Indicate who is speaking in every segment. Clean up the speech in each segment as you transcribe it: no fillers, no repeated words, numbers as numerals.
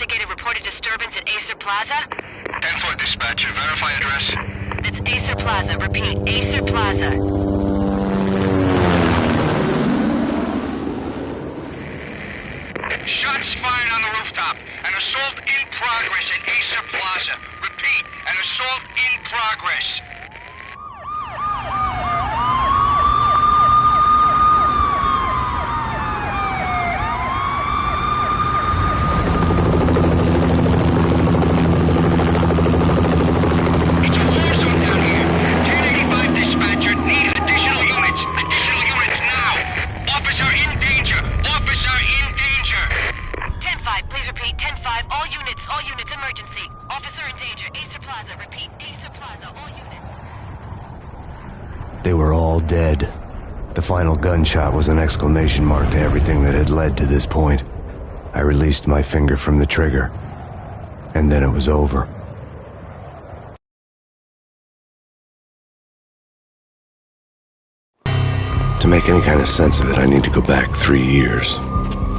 Speaker 1: investigated reported disturbance at Acer Plaza?
Speaker 2: 10-4 dispatcher, verify address.
Speaker 1: That's Acer Plaza. Repeat, Acer Plaza.
Speaker 2: Shots fired on the rooftop. An assault in progress at Acer Plaza. Repeat, an assault in progress. It's a war zone down here. 1085 dispatcher, need additional units. Additional units now. Officer in danger. Officer in danger.
Speaker 1: 10-5, please repeat. 10-5, all units, emergency. Officer in danger, Acer Plaza. Repeat, Acer Plaza, all units.
Speaker 3: They were all dead. The final gunshot was an exclamation mark to everything that had led to this point. I released my finger from the trigger, and then it was over. To make any kind of sense of it, I need to go back 3 years.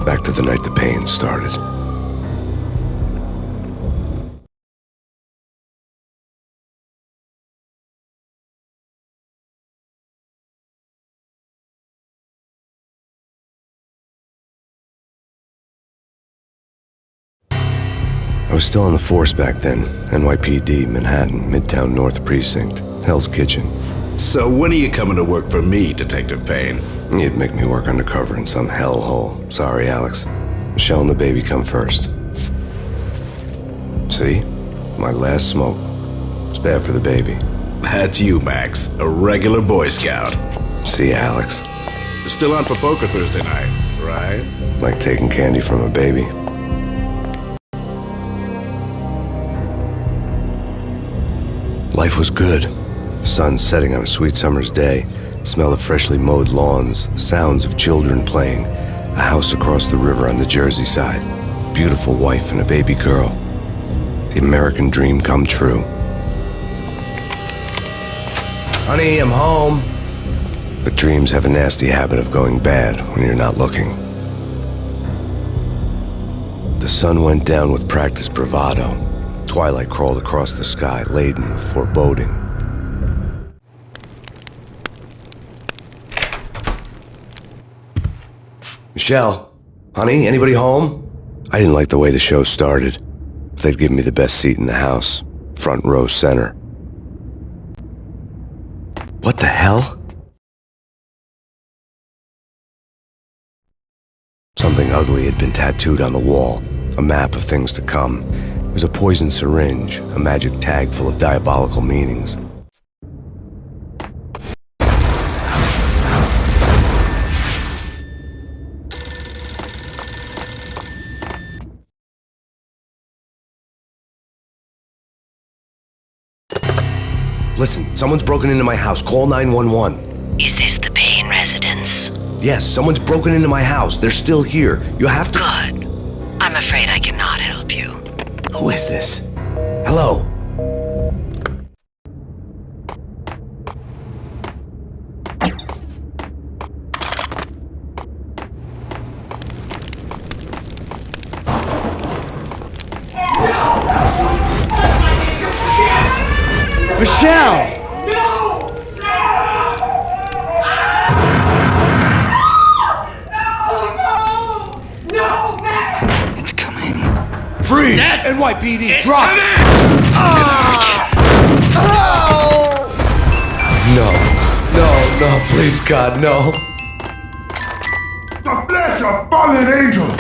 Speaker 3: Back to the night the Payne started. I was still on the force back then. NYPD, Manhattan, Midtown North Precinct, Hell's Kitchen.
Speaker 4: So when are you coming to work for me, Detective Payne?
Speaker 3: You'd make me work undercover in some hellhole. Sorry, Alex. Michelle and the baby come first. See? My last smoke. It's bad for the baby.
Speaker 4: That's you, Max. A regular Boy Scout.
Speaker 3: See, Alex?
Speaker 4: You're still on for poker Thursday night, right?
Speaker 3: Like taking candy from a baby. Life was good. The sun setting on a sweet summer's day, the smell of freshly mowed lawns, the sounds of children playing, a house across the river on the Jersey side, beautiful wife and a baby girl. The American dream come true. Honey, I'm home. But dreams have a nasty habit of going bad when you're not looking. The sun went down with practiced bravado. Twilight crawled across the sky, laden with foreboding. Michelle, honey, anybody home? I didn't like the way the show started. They'd given me the best seat in the house, front row center. What the hell? Something ugly had been tattooed on the wall, a map of things to come. It was a poison syringe, a magic tag full of diabolical meanings. Listen, someone's broken into my house. Call 911.
Speaker 5: Is this the Payne residence?
Speaker 3: Yes, someone's broken into my house. They're still here. You have to...
Speaker 5: Good. I'm afraid I cannot help you.
Speaker 3: Who is this? Hello? Michelle!
Speaker 5: It's coming.
Speaker 3: Freeze! NYPD, drop! No, please, God, no.
Speaker 6: The flesh of fallen angels!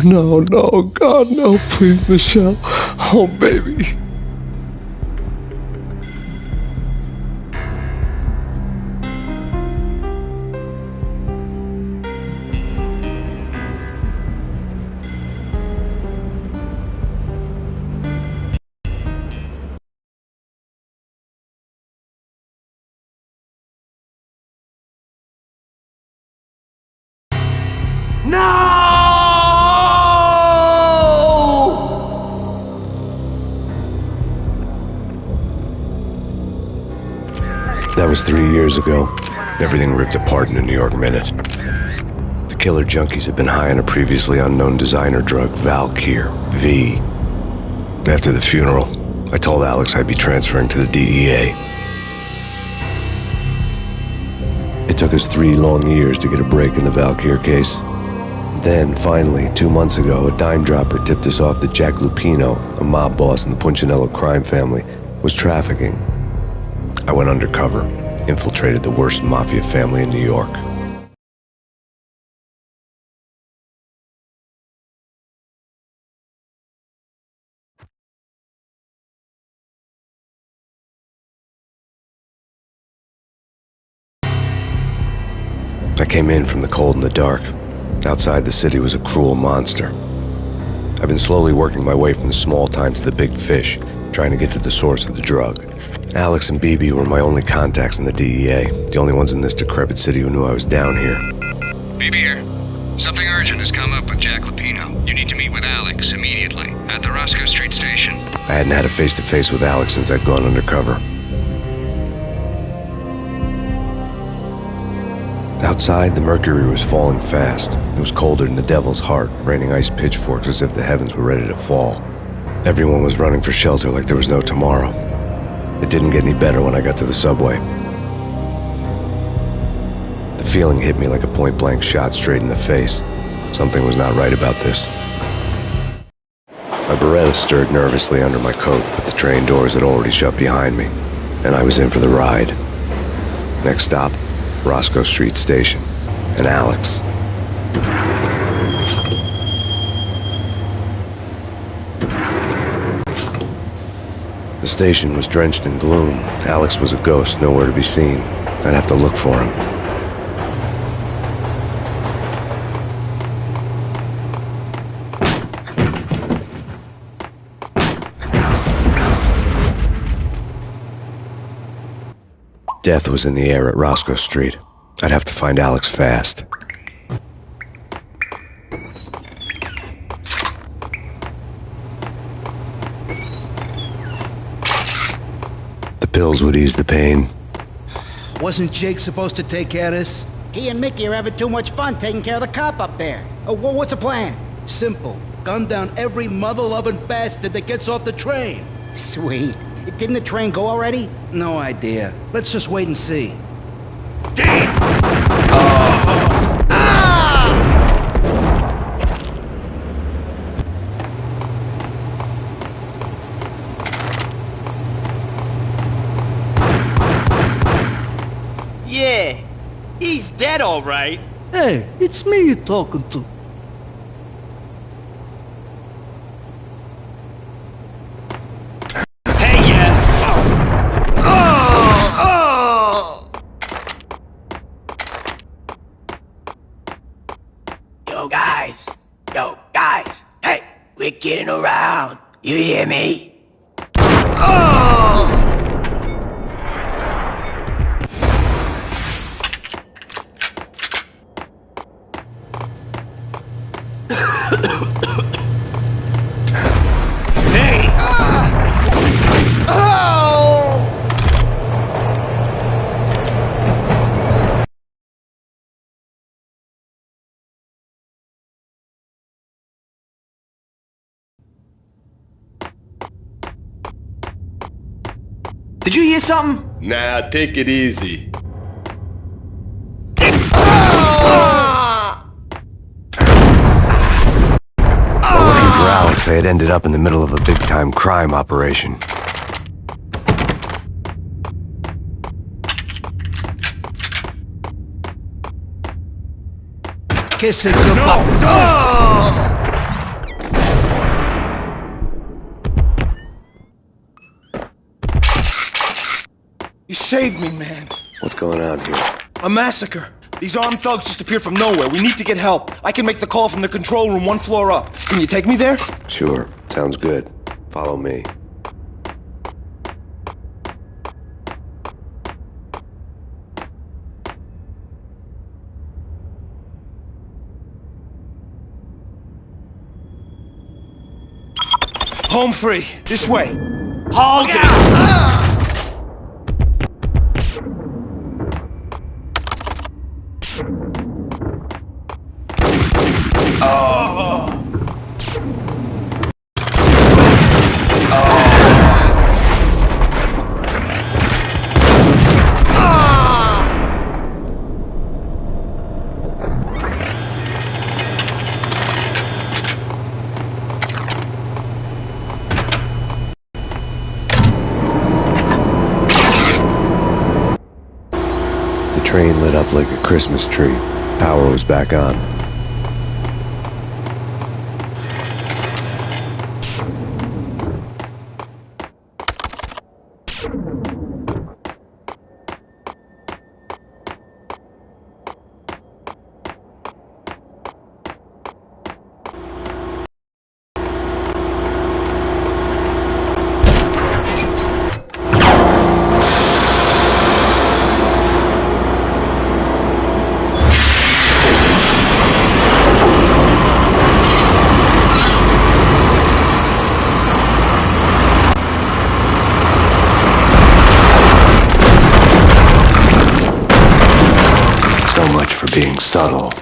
Speaker 3: No, God, no, please, Michelle. Oh, baby. That was 3 years ago. Everything ripped apart in a New York minute. The killer junkies had been high on a previously unknown designer drug, Valkyr, V. After the funeral, I told Alex I'd be transferring to the DEA. It took us 3 long years to get a break in the Valkyr case. Then, finally, 2 months ago, a dime dropper tipped us off that Jack Lupino, a mob boss in the Punchinello crime family, was trafficking. I went undercover, infiltrated the worst mafia family in New York. I came in from the cold and the dark. Outside the city was a cruel monster. I've been slowly working my way from the small time to the big fish, trying to get to the source of the drug. Alex and BB were my only contacts in the DEA, the only ones in this decrepit city who knew I was down here.
Speaker 2: BB here. Something urgent has come up with Jack Lupino. You need to meet with Alex immediately at the Roscoe Street station.
Speaker 3: I hadn't had a face-to-face with Alex since I'd gone undercover. Outside, the mercury was falling fast. It was colder than the devil's heart, raining ice pitchforks as if the heavens were ready to fall. Everyone was running for shelter like there was no tomorrow. It didn't get any better when I got to the subway. The feeling hit me like a point-blank shot straight in the face. Something was not right about this. My Beretta stirred nervously under my coat, but the train doors had already shut behind me, and I was in for the ride. Next stop, Roscoe Street Station, and Alex. The station was drenched in gloom. Alex was a ghost, nowhere to be seen. I'd have to look for him. Death was in the air at Roscoe Street. I'd have to find Alex fast. The pills would ease the pain.
Speaker 7: Wasn't Jake supposed to take care of this?
Speaker 8: He and Mickey are having too much fun taking care of the cop up there. What's the plan?
Speaker 7: Simple. Gun down every mother-loving bastard that gets off the train.
Speaker 8: Sweet. Didn't the train go already?
Speaker 7: No idea. Let's just wait and see.
Speaker 9: Yeah, he's dead all right.
Speaker 7: Hey, it's me you're talking to.
Speaker 9: Yo, guys, hey, we're getting around. You hear me? Did you hear something?
Speaker 10: Nah, take it easy.
Speaker 3: Looking for Alex, I had ended up in the middle of a big-time crime operation.
Speaker 7: Kiss it goodbye.
Speaker 9: You saved me, man.
Speaker 3: What's going on here?
Speaker 9: A massacre. These armed thugs just appeared from nowhere. We need to get help. I can make the call from the control room 1 floor up. Can you take me there?
Speaker 3: Sure, sounds good. Follow me.
Speaker 9: Home free. This way. Hold it!
Speaker 3: train lit up like a Christmas tree. Power was back on. So much for being subtle.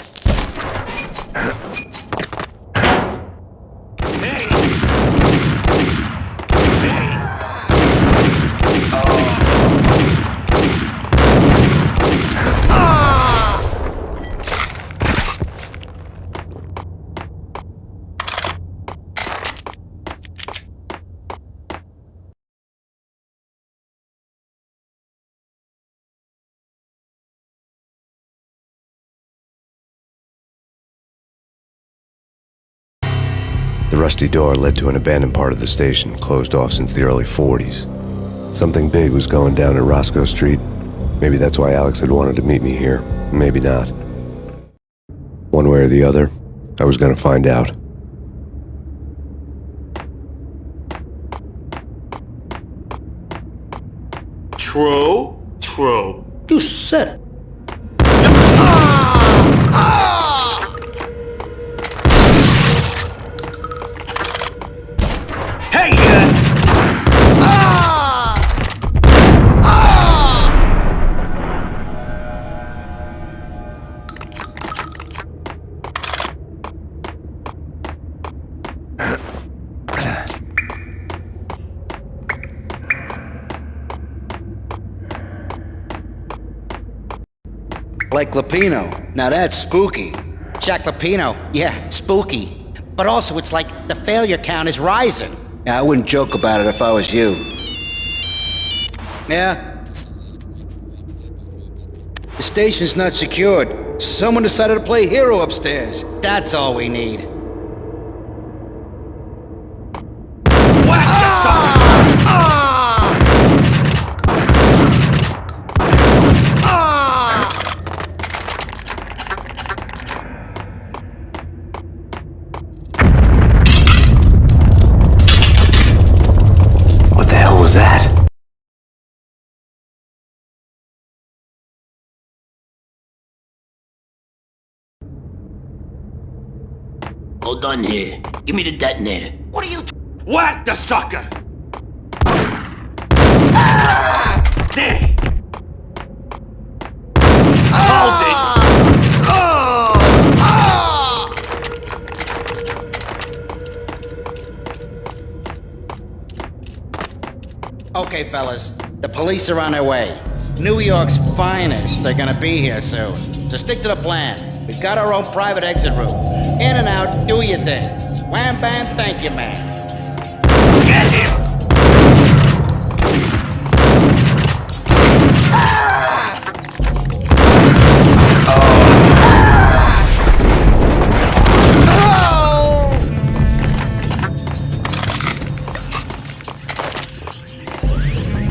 Speaker 3: The rusty door led to an abandoned part of the station, closed off since the early 40s. Something big was going down at Roscoe Street. Maybe that's why Alex had wanted to meet me here. Maybe not. One way or the other, I was gonna find out.
Speaker 10: True.
Speaker 7: You said it. Like Lapino. Now that's spooky.
Speaker 8: Jack Lapino, yeah, spooky. But also, it's like the failure count is rising.
Speaker 7: Yeah, I wouldn't joke about it if I was you. Yeah? The station's not secured. Someone decided to play hero upstairs.
Speaker 8: That's all we need.
Speaker 3: What the hell was that?
Speaker 11: Hold on here. Give me the detonator. What are you...
Speaker 2: Whack the sucker! There! Hold it!
Speaker 8: Okay, fellas, the police are on their way. New York's finest are gonna be here soon. So stick to the plan. We've got our own private exit route. In and out, do your thing. Wham bam, thank you, man.
Speaker 2: Get him!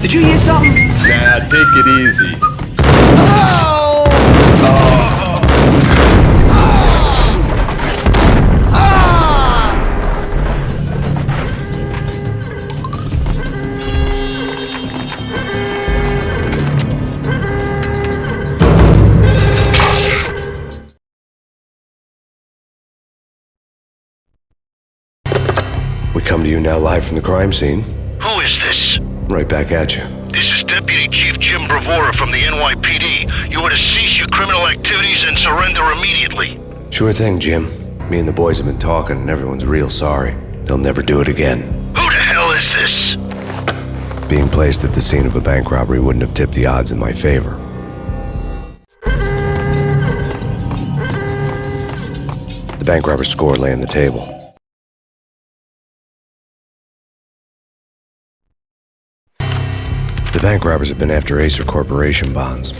Speaker 9: Did you hear something?
Speaker 10: Nah, take it easy.
Speaker 3: We come to you now live from the crime scene.
Speaker 12: Who is this?
Speaker 3: Right back at you.
Speaker 12: This is Deputy Chief Jim Bravura from the NYPD. You are to cease your criminal activities and surrender immediately.
Speaker 3: Sure thing, Jim. Me and the boys have been talking and everyone's real sorry. They'll never do it again.
Speaker 12: Who the hell is this?
Speaker 3: Being placed at the scene of a bank robbery wouldn't have tipped the odds in my favor. The bank robber's score lay on the table. The bank robbers have been after Acer Corporation bonds.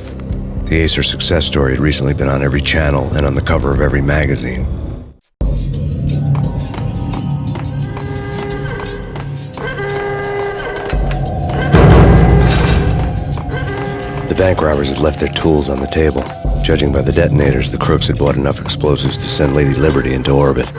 Speaker 3: The Acer success story had recently been on every channel and on the cover of every magazine. The bank robbers had left their tools on the table. Judging by the detonators, the crooks had bought enough explosives to send Lady Liberty into orbit.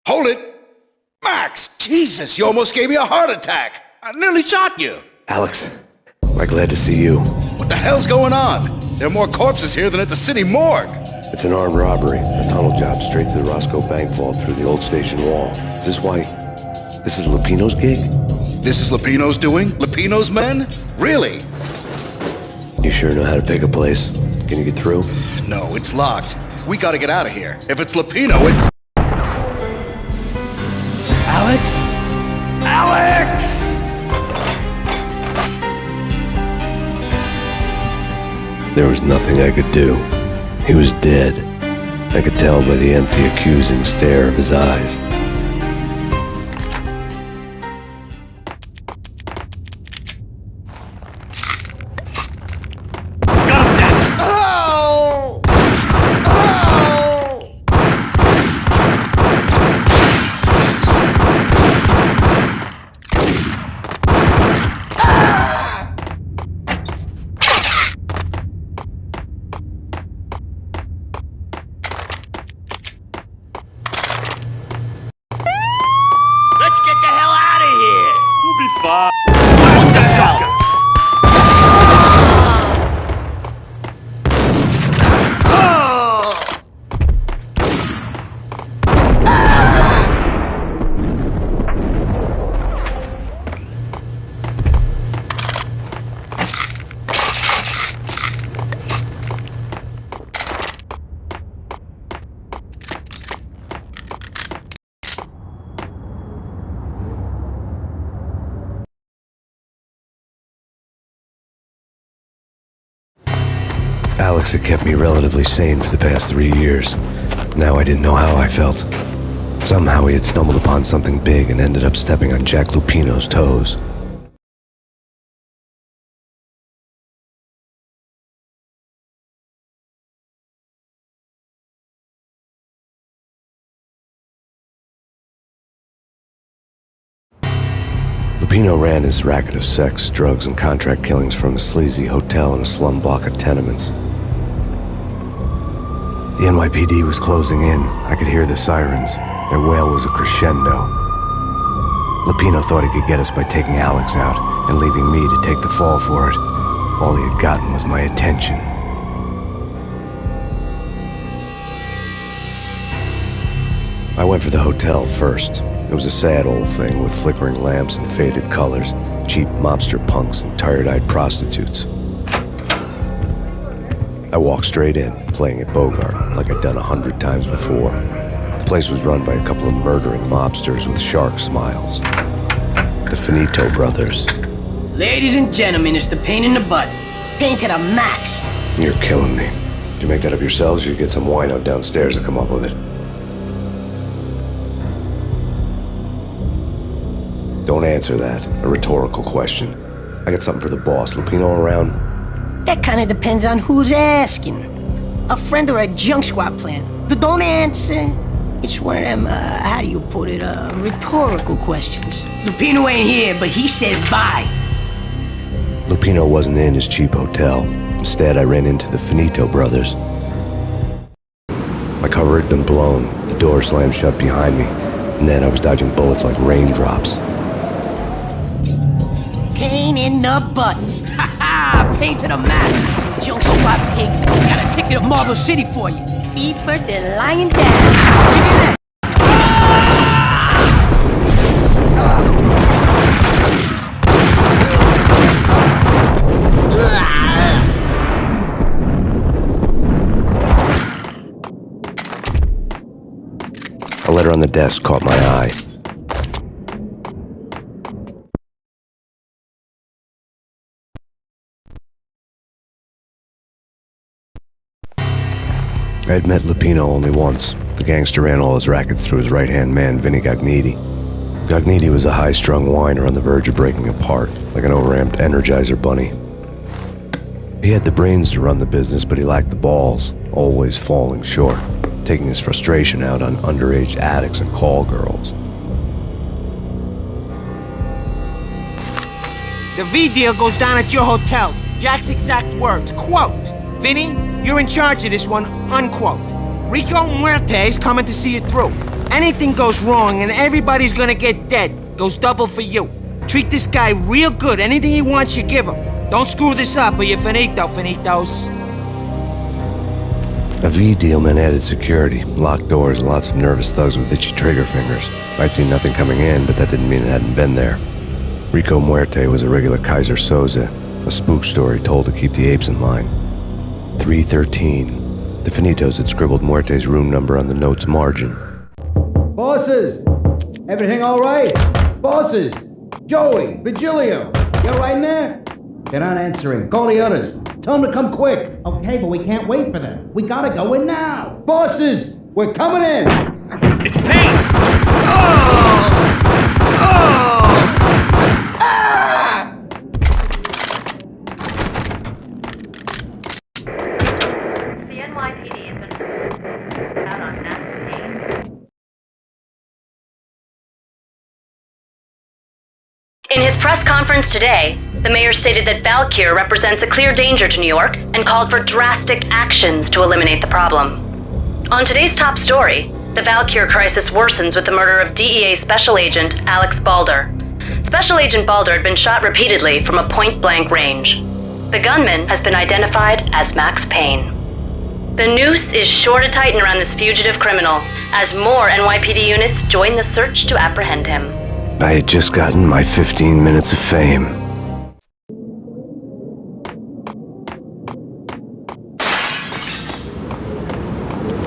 Speaker 7: Hold it! Max! Jesus, you almost gave me a heart attack! I nearly shot you!
Speaker 3: Alex, am I glad to see you?
Speaker 7: What the hell's going on? There are more corpses here than at the city morgue!
Speaker 3: It's an armed robbery, a tunnel job straight to the Roscoe Bank vault through the old station wall. Is this why... this is Lupino's gig?
Speaker 7: This is Lupino's doing? Lupino's men? Really?
Speaker 3: You sure know how to pick a place? Can you get through?
Speaker 7: No, it's locked. We gotta get out of here. If it's Lupino, it's... Alex? Alex!
Speaker 3: There was nothing I could do. He was dead. I could tell by the empty, accusing stare of his eyes.
Speaker 2: What the hell?
Speaker 3: Alex had kept me relatively sane for the past 3 years. Now I didn't know how I felt. Somehow he had stumbled upon something big and ended up stepping on Jack Lupino's toes. Lupino ran his racket of sex, drugs, and contract killings from a sleazy hotel in a slum block of tenements. The NYPD was closing in. I could hear the sirens. Their wail was a crescendo. Lupino thought he could get us by taking Alex out and leaving me to take the fall for it. All he had gotten was my attention. I went for the hotel first. It was a sad old thing with flickering lamps and faded colors, cheap mobster punks and tired-eyed prostitutes. I walked straight in, playing at Bogart, like I'd done 100 times before. The place was run by a couple of murdering mobsters with shark smiles. The Finito brothers.
Speaker 11: Ladies and gentlemen, it's the Payne in the butt. Payne to the max.
Speaker 3: You're killing me. Did you make that up yourselves, or you get some wino downstairs to come up with it? Don't answer that. A rhetorical question. I got something for the boss. Lupino around?
Speaker 11: That kind of depends on who's asking. A friend or a junk squad plan. Don't answer. It's one of them, how do you put it, rhetorical questions. Lupino ain't here, but he said bye.
Speaker 3: Lupino wasn't in his cheap hotel. Instead, I ran into the Finito brothers. My cover had been blown. The door slammed shut behind me. And then I was dodging bullets like raindrops.
Speaker 11: Payne in the button. Ha ha! Payne to the map. Junk squad pig. Got a ticket to Marble City for you. Be first and lying down. Give me that.
Speaker 3: A letter on the desk caught my eye. I had met Lupino only once. The gangster ran all his rackets through his right-hand man, Vinny Gagniti. Gagniti was a high-strung whiner on the verge of breaking apart, like an overamped Energizer bunny. He had the brains to run the business, but he lacked the balls, always falling short, taking his frustration out on underage addicts and call girls.
Speaker 13: The V deal goes down at your hotel. Jack's exact words, quote, "Vinny, you're in charge of this one," unquote. Rico Muerte's coming to see it through. Anything goes wrong and everybody's gonna get dead, goes double for you. Treat this guy real good. Anything he wants, you give him. Don't screw this up or you're finito, finitos.
Speaker 3: A V deal meant added security, locked doors, and lots of nervous thugs with itchy trigger fingers. I'd seen nothing coming in, but that didn't mean it hadn't been there. Rico Muerte was a regular Kaiser Soze, a spook story told to keep the apes in line. 313. The Finitos had scribbled Muerte's room number on the note's margin.
Speaker 14: Bosses! Everything all right? Bosses! Joey! Vigilio! You all right in there? They're not answering. Call the others. Tell them to come quick. Okay, but we can't wait for them. We gotta go in now. Bosses! We're coming in!
Speaker 7: It's Payne! Oh!
Speaker 11: Ah!
Speaker 1: The NYPD has been out on Max Payne. In his press conference today, the mayor stated that Valkyr represents a clear danger to New York and called for drastic actions to eliminate the problem. On today's top story, the Valkyr crisis worsens with the murder of DEA Special Agent Alex Balder. Special Agent Balder had been shot repeatedly from a point-blank range. The gunman has been identified as Max Payne. The noose is sure to tighten around this fugitive criminal as more NYPD units join the search to apprehend him.
Speaker 3: I had just gotten my 15 minutes of fame.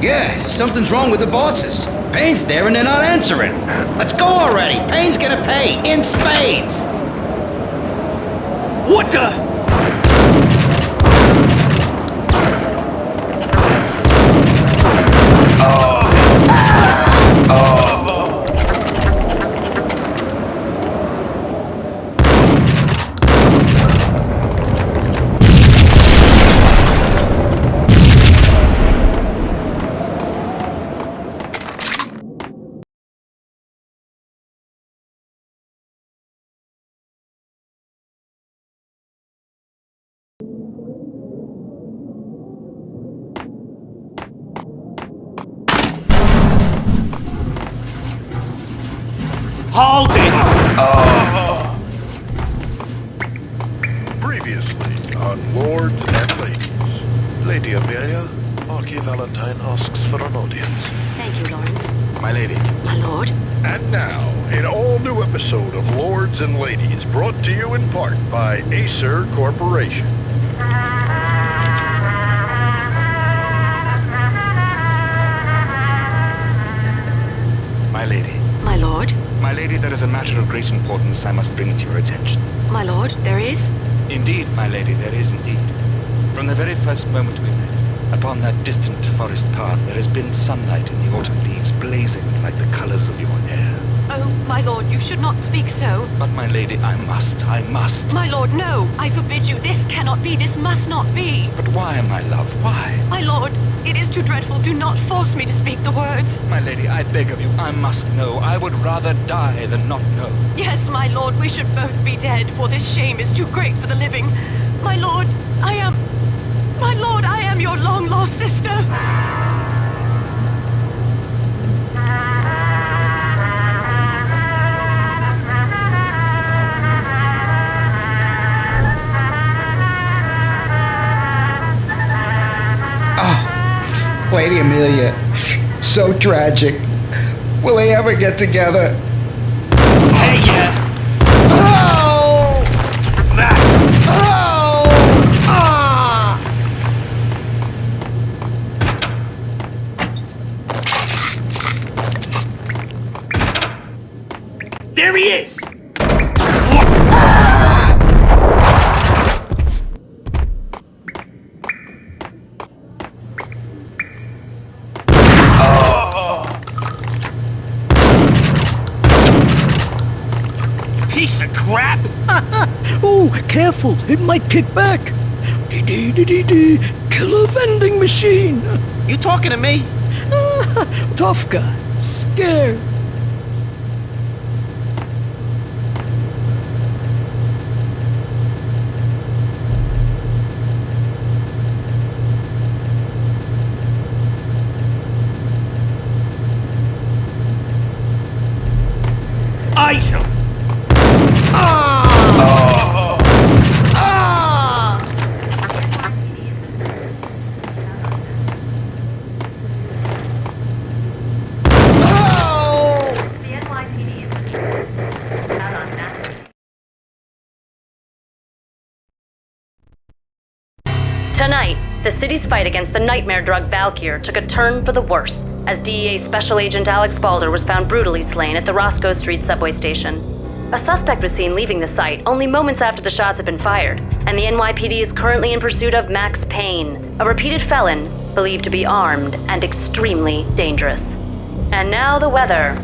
Speaker 8: Yeah, something's wrong with the bosses. Payne's there and they're not answering. Let's go already. Payne's gonna pay in spades.
Speaker 7: What the? Hold it!
Speaker 12: Previously on Lords and Ladies. Lady Amelia, Marquis Valentine asks for an audience.
Speaker 1: Thank you, Lawrence.
Speaker 7: My lady.
Speaker 1: My lord.
Speaker 12: And now, an all-new episode of Lords and Ladies, brought to you in part by Acer Corporation.
Speaker 7: My lady.
Speaker 1: My lord.
Speaker 7: My lady, there is a matter of great importance I must bring to your attention.
Speaker 1: My lord, there is?
Speaker 7: Indeed, my lady, there is indeed. From the very first moment we met, upon that distant forest path, there has been sunlight in the autumn leaves blazing like the colors of your hair.
Speaker 1: Oh, my lord, you should not speak so.
Speaker 7: But my lady, I must.
Speaker 1: My lord, no! I forbid you. This cannot be. This must not be.
Speaker 7: But why, my love, why?
Speaker 1: My lord, it is too dreadful. Do not force me to speak the words.
Speaker 7: My lady, I beg of you, I must know. I would rather die than not know.
Speaker 1: Yes, my lord, we should both be dead, for this shame is too great for the living. My lord, I am your long-lost sister.
Speaker 15: Lady Amelia, so tragic. Will they ever get together?
Speaker 13: Hey, yeah. Oh! Oh! Ah! There he is! Piece of crap!
Speaker 16: Oh, careful, it might kick back. Dee-dee-dee-dee-dee, killer vending machine.
Speaker 13: You talking to me?
Speaker 16: Tough guy, scared.
Speaker 13: Ice him!
Speaker 1: Tonight, the city's fight against the nightmare drug Valkyr took a turn for the worse, as DEA Special Agent Alex Balder was found brutally slain at the Roscoe Street subway station. A suspect was seen leaving the site only moments after the shots had been fired, and the NYPD is currently in pursuit of Max Payne, a repeated felon believed to be armed and extremely dangerous. And now the weather.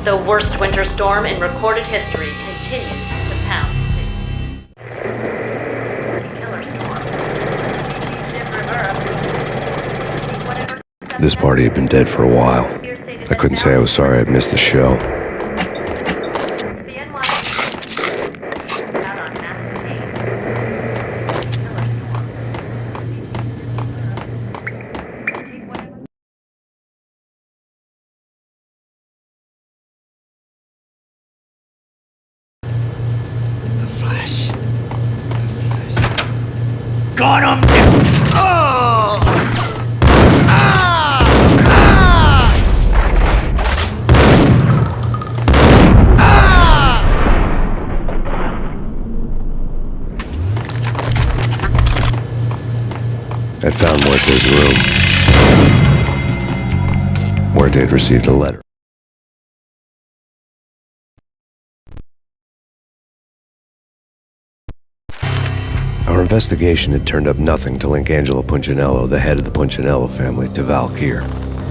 Speaker 1: The worst winter storm in recorded history continues to pound the city. Killer storm.
Speaker 3: This party had been dead for a while. I couldn't say I was sorry I'd missed the show.
Speaker 13: Got him! Oh! Ah! Ah! Ah!
Speaker 3: I'd found Muerte's room. Muerte had received a letter. Our investigation had turned up nothing to link Angelo Punchinello, the head of the Punchinello family, to Valkyr.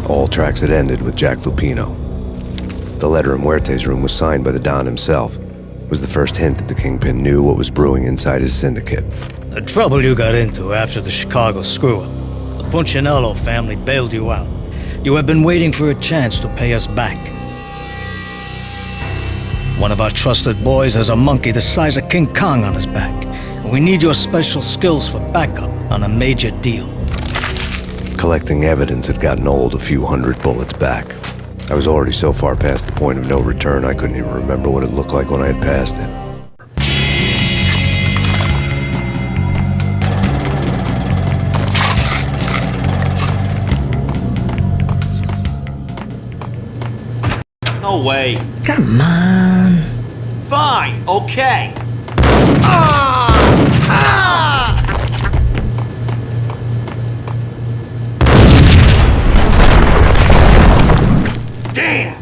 Speaker 3: All tracks had ended with Jack Lupino. The letter in Muerte's room was signed by the Don himself. It was the first hint that the Kingpin knew what was brewing inside his syndicate.
Speaker 16: The trouble you got into after the Chicago screw-up. The Punchinello family bailed you out. You have been waiting for a chance to pay us back. One of our trusted boys has a monkey the size of King Kong on his back. We need your special skills for backup on a major deal.
Speaker 3: Collecting evidence had gotten old a few hundred bullets back. I was already so far past the point of no return I couldn't even remember what it looked like when I had passed it.
Speaker 13: No way.
Speaker 16: Come on.
Speaker 13: Fine, okay. Ah! Ah! Damn!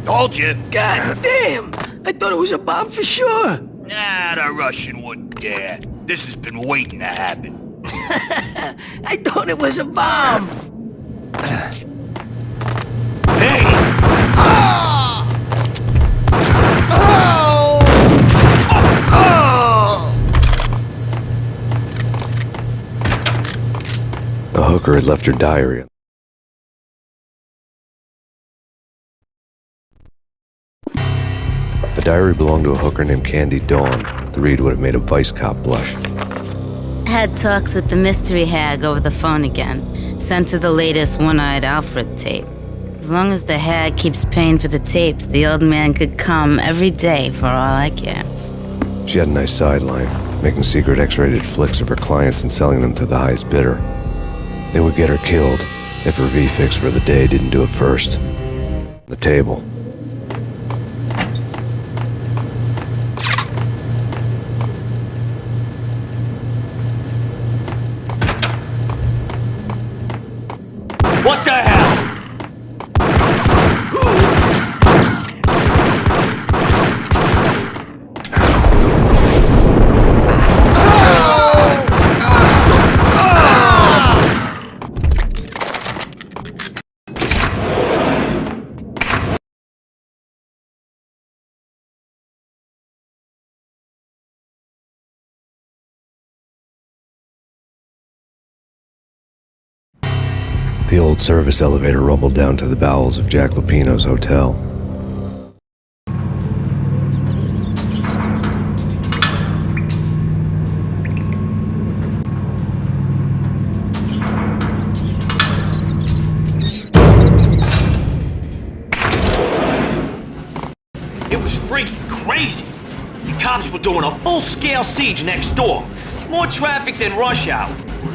Speaker 13: Told you.
Speaker 16: God damn! I thought it was a bomb for sure.
Speaker 13: Nah, the Russian wouldn't dare. This has been waiting to happen.
Speaker 16: I thought it was a bomb.
Speaker 13: Hey! Ah! Oh! Oh!
Speaker 3: The hooker had left her diary. The diary belonged to a hooker named Candy Dawn. The read would have made a vice cop blush.
Speaker 17: Had talks with the mystery hag over the phone again. Sent to the latest One-Eyed Alfred tape. As long as the hag keeps paying for the tapes, the old man could come every day for all I care.
Speaker 3: She had a nice sideline, making secret X-rated flicks of her clients and selling them to the highest bidder. They would get her killed if her V-fix for the day didn't do it first. The table.
Speaker 9: What the hell?
Speaker 3: The old service elevator rumbled down to the bowels of Jack Lupino's hotel.
Speaker 9: It was freaking crazy. The cops were doing a full-scale siege next door. More traffic than rush hour.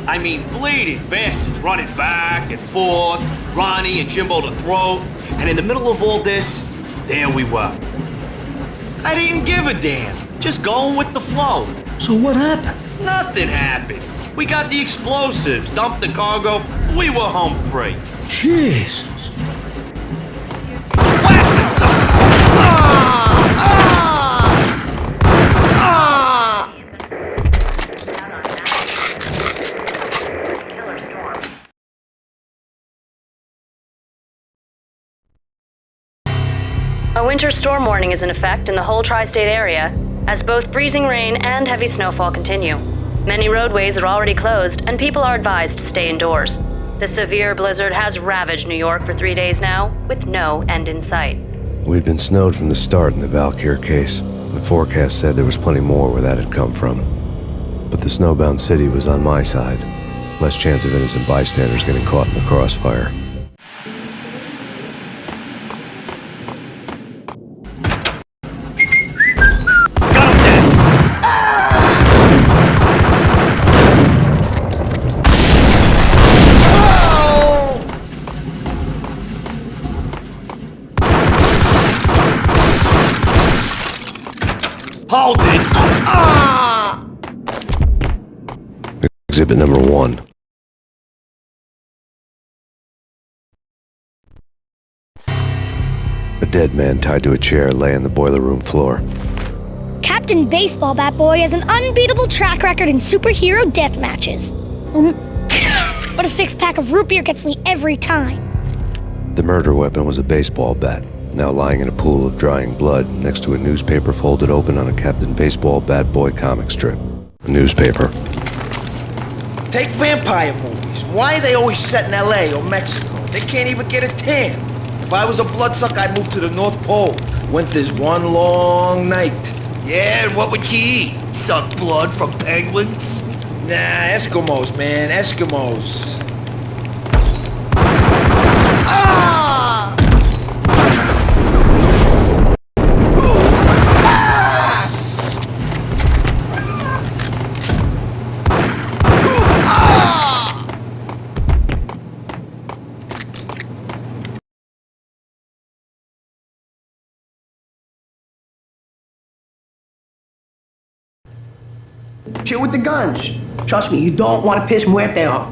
Speaker 9: I mean, bleeding bastards running back and forth, Ronnie and Jimbo to throat, and in the middle of all this, there we were. I didn't give a damn, just going with the flow.
Speaker 14: So what happened?
Speaker 9: Nothing happened. We got the explosives, dumped the cargo, we were home free.
Speaker 14: Jesus.
Speaker 1: A winter storm warning is in effect in the whole tri-state area, as both freezing rain and heavy snowfall continue. Many roadways are already closed, and people are advised to stay indoors. The severe blizzard has ravaged New York for 3 days now, with no end in sight.
Speaker 3: We'd been snowed from the start in the Valkyr case. The forecast said there was plenty more where that had come from. But the snowbound city was on my side. Less chance of innocent bystanders getting caught in the crossfire.
Speaker 9: Hold it!
Speaker 3: Exhibit number 1. A dead man tied to a chair lay on the boiler room floor.
Speaker 18: Captain Baseball Bat Boy has an unbeatable track record in superhero death matches. But a 6-pack of root beer gets me every time.
Speaker 3: The murder weapon was a baseball bat, now lying in a pool of drying blood next to a newspaper folded open on a Captain Baseball Bat Boy comic strip. A newspaper.
Speaker 9: Take vampire movies. Why are they always set in LA or Mexico? They can't even get a tan. If I was a bloodsucker, I'd move to the North Pole. Winter's one long night. Yeah, and what would you eat? Suck blood from penguins? Nah, Eskimos, man, Eskimos.
Speaker 11: Chill with the guns. Trust me, you don't want to piss Muerte off.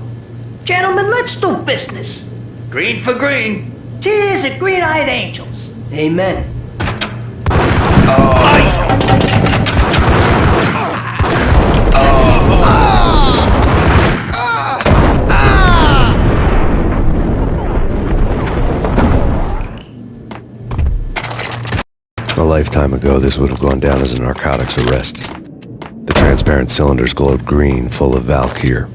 Speaker 11: Gentlemen, let's do business.
Speaker 9: Green for green.
Speaker 11: Cheers at Green-Eyed Angels. Amen.
Speaker 3: A lifetime ago, this would have gone down as a narcotics arrest. The transparent cylinders glowed green, full of Valkyr.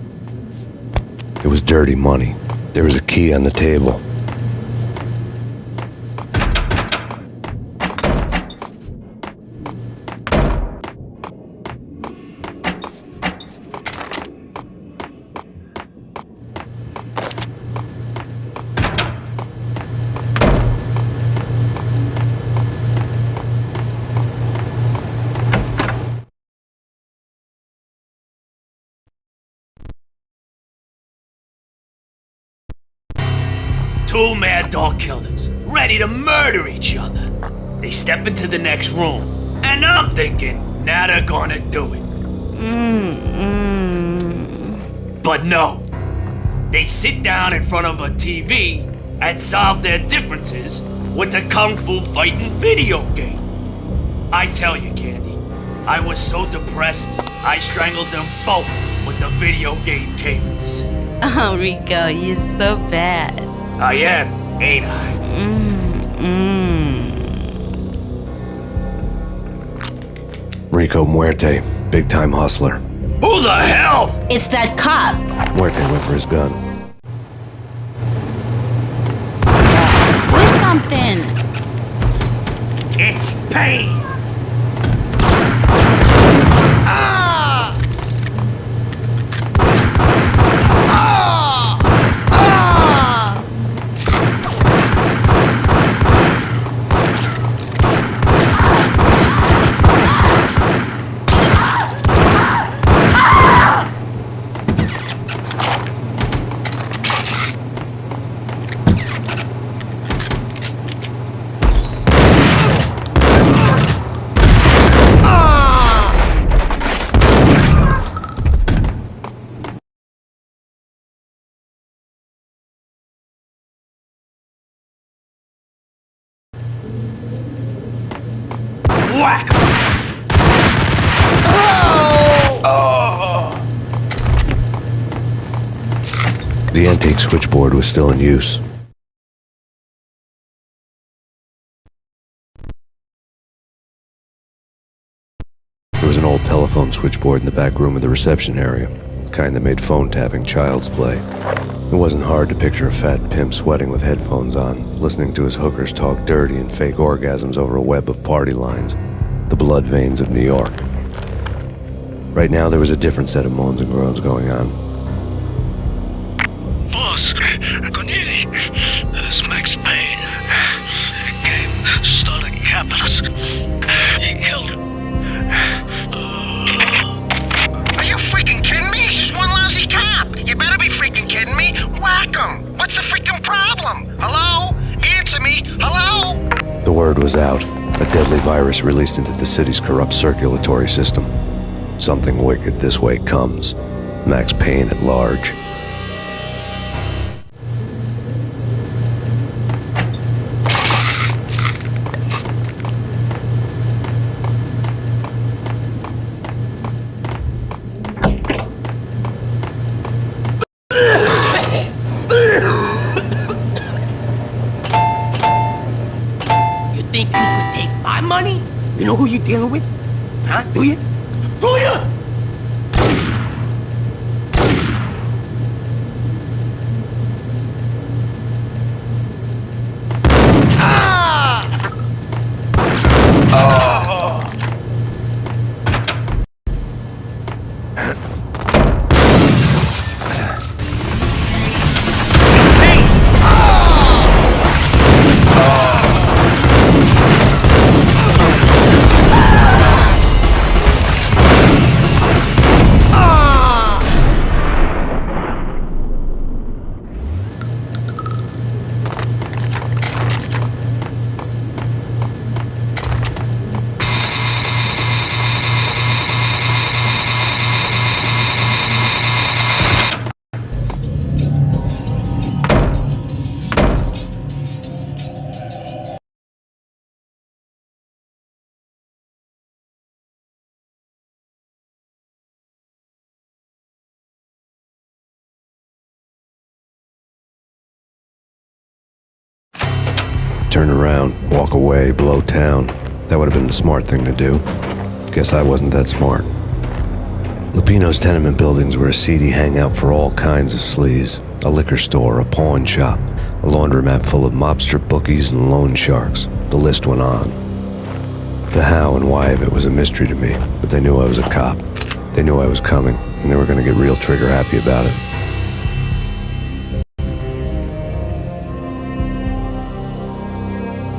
Speaker 3: It was dirty money. There was a key on the table.
Speaker 9: Two mad dog killers, ready to murder each other. They step into the next room, and I'm thinking, now they're gonna do it. But no. They sit down in front of a TV and solve their differences with a kung fu fighting video game. I tell you, Candy, I was so depressed, I strangled them both with the video game cables.
Speaker 17: Oh, Rico, you're so bad.
Speaker 9: I am, ain't I?
Speaker 3: Rico Muerte, big-time hustler.
Speaker 9: Who the hell?
Speaker 17: It's that cop.
Speaker 3: Muerte went for his gun.
Speaker 17: Do something.
Speaker 9: It's Payne. Whack!
Speaker 3: The antique switchboard was still in use. There was an old telephone switchboard in the back room of the reception area, the kind that made phone tapping child's play. It wasn't hard to picture a fat pimp sweating with headphones on, listening to his hookers talk dirty and fake orgasms over a web of party lines, the blood veins of New York. Right now, there was a different set of moans and groans going on.
Speaker 19: Boss, Cornelia, this is Max Payne. He came, started capping us. He killed him.
Speaker 12: Are you freaking kidding me? He's just one lousy cop. You better be freaking kidding me. Whack him. What's the freaking problem? Hello? Answer me. Hello?
Speaker 3: The word was out. A deadly virus released into the city's corrupt circulatory system. Something wicked this way comes. Max Payne at large.
Speaker 11: You think you could take my money? You know who you're dealing with? Huh? Do you? Do you? Turn around, walk away, blow town. That would have been the smart thing to do. Guess I wasn't that smart. Lupino's tenement buildings were a seedy hangout for all kinds of sleaze. A liquor store, a pawn shop, a laundromat full of mobster bookies and loan sharks. The list went on. The how and why of it was a mystery to me, but they knew I was a cop. They knew I was coming, and they were going to get real trigger happy about it.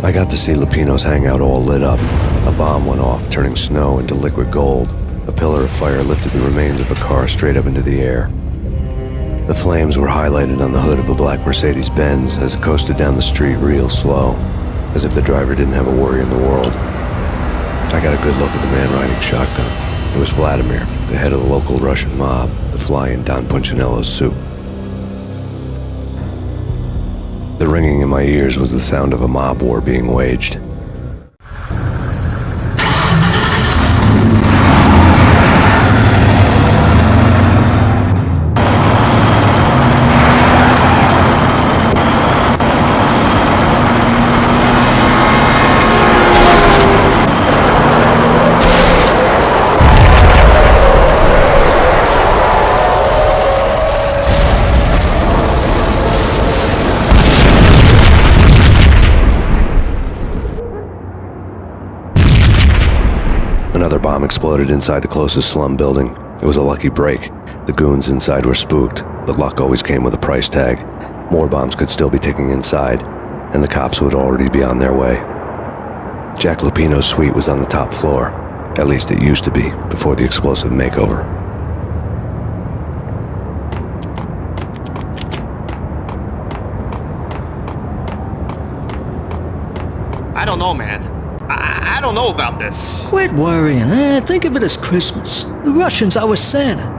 Speaker 11: I got to see Lupino's hangout all lit up. A bomb went off, turning snow into liquid gold. A pillar of fire lifted the remains of a car straight up into the air.
Speaker 3: The flames were highlighted on the hood of a black Mercedes-Benz as it coasted down the street real slow, as if the driver didn't have a worry in the world. I got a good look at the man riding shotgun. It was Vladimir, the head of the local Russian mob, the fly in Don Punchinello's soup. The ringing in my ears was the sound of a mob war being waged. Another bomb exploded inside the closest slum building. It was a lucky break. The goons inside were spooked, but luck always came with a price tag. More bombs could still be ticking inside, and the cops would already be on their way. Jack Lupino's suite was on the top floor. At least it used to be, before the explosive makeover.
Speaker 9: I don't know, man. I don't know about this.
Speaker 19: Quit worrying, Think of it as Christmas. The Russians are with Santa.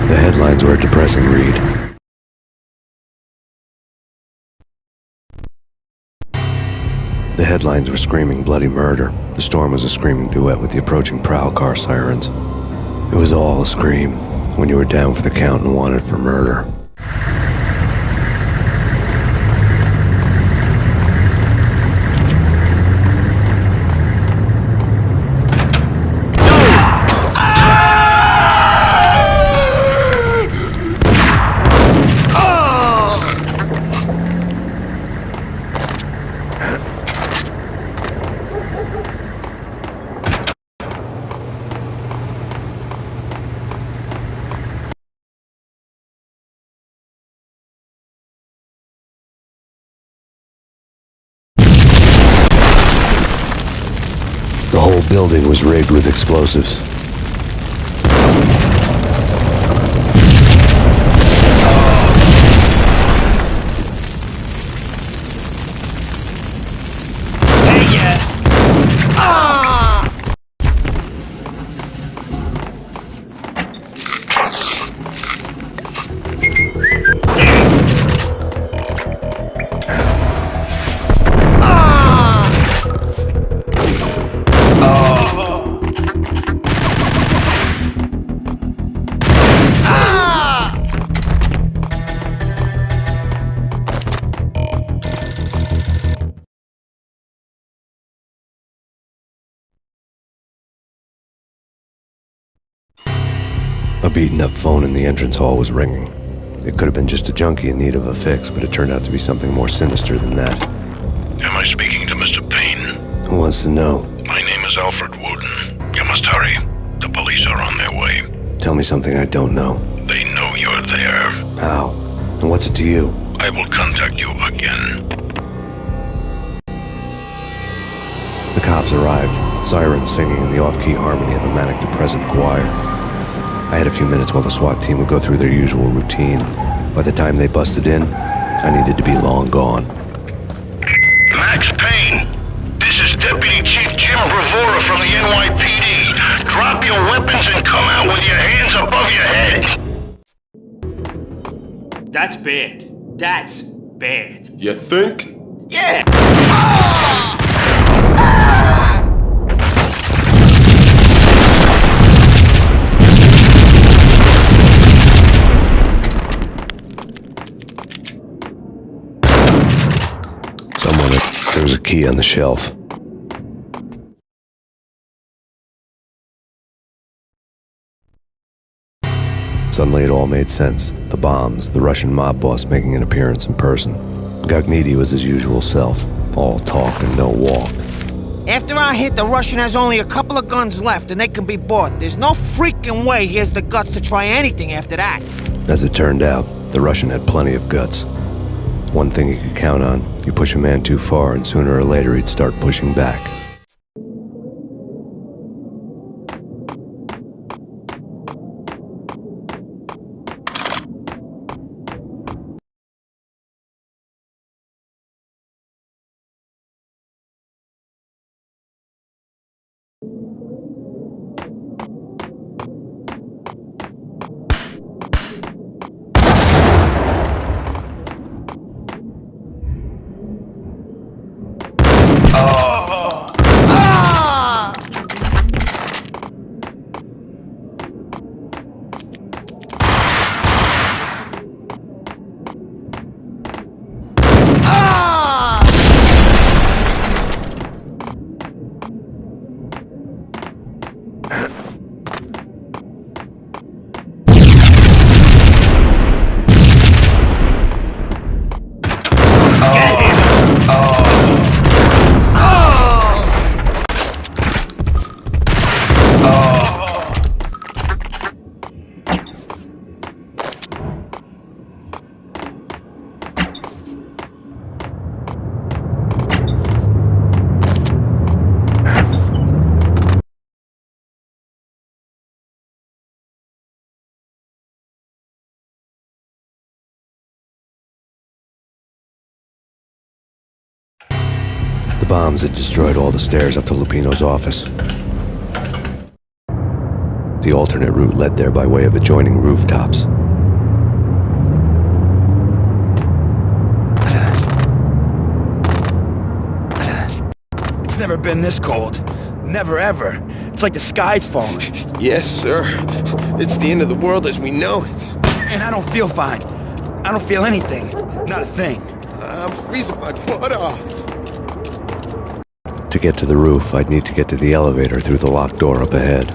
Speaker 3: The headlines were a depressing read. The headlines were screaming bloody murder. The storm was a screaming duet with the approaching prowl car sirens. It was all a scream when you were down for the count and wanted for murder. The whole building was rigged with explosives. A beaten-up phone in the entrance hall was ringing. It could have been just a junkie in need of a fix, but it turned out to be something more sinister than that.
Speaker 20: Am I speaking to Mr. Payne?
Speaker 3: Who wants to know?
Speaker 20: My name is Alfred Wooden. You must hurry. The police are on their way.
Speaker 3: Tell me something I don't know.
Speaker 20: They know you're there.
Speaker 3: How? And what's it to you?
Speaker 20: I will contact you again.
Speaker 3: The cops arrived, sirens singing in the off-key harmony of a manic-depressive choir. I had a few minutes while the SWAT team would go through their usual routine. By the time they busted in, I needed to be long gone.
Speaker 12: Max Payne, this is Deputy Chief Jim Bravura from the NYPD. Drop your weapons and come out with your hands above your head.
Speaker 9: That's bad. That's bad.
Speaker 10: You think?
Speaker 9: Yeah!
Speaker 3: There was a key on the shelf. Suddenly it all made sense. The bombs, the Russian mob boss making an appearance in person. Gagniti was his usual self, all talk and no walk.
Speaker 13: After our hit, the Russian has only a couple of guns left, and they can be bought. There's no freaking way he has the guts to try anything after that.
Speaker 3: As it turned out, the Russian had plenty of guts. One thing you could count on, you push a man too far and sooner or later he'd start pushing back. The bombs had destroyed all the stairs up to Lupino's office. The alternate route led there by way of adjoining rooftops.
Speaker 7: It's never been this cold. Never ever. It's like the sky's falling.
Speaker 21: Yes, sir. It's the end of the world as we know it.
Speaker 7: And I don't feel fine. I don't feel anything. Not a thing.
Speaker 21: I'm freezing my butt off.
Speaker 3: To get to the roof, I'd need to get to the elevator through the locked door up ahead.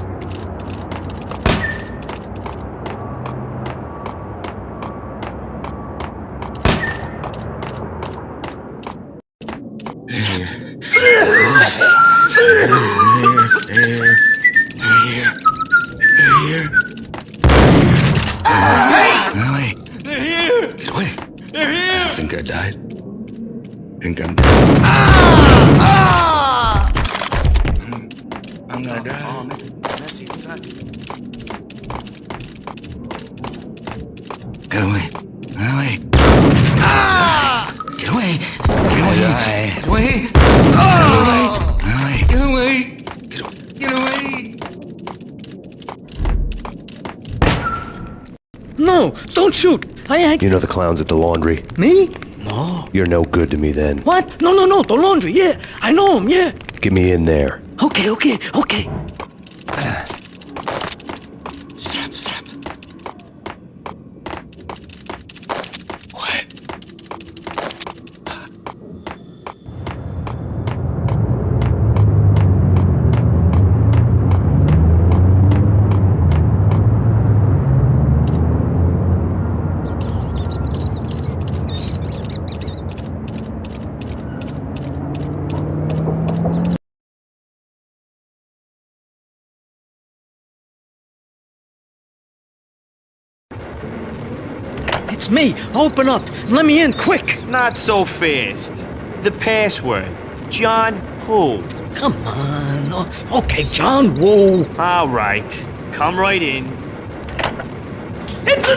Speaker 20: I think I died. Think I'm dead. I'm gonna die. Get away. Get away. Get away. Get away. Get away. Get away. Get away.
Speaker 16: No, don't shoot.
Speaker 3: You know the clowns at the laundry?
Speaker 16: Me? No.
Speaker 3: You're no good to me then.
Speaker 16: What? No, the laundry, yeah. I know him, yeah.
Speaker 3: Get me in there.
Speaker 16: Okay. It's me. Open up. Let me in, quick.
Speaker 9: Not so fast. The password. John who?
Speaker 16: Come on. Okay, John Woo.
Speaker 9: All right. Come right in.
Speaker 16: It's a...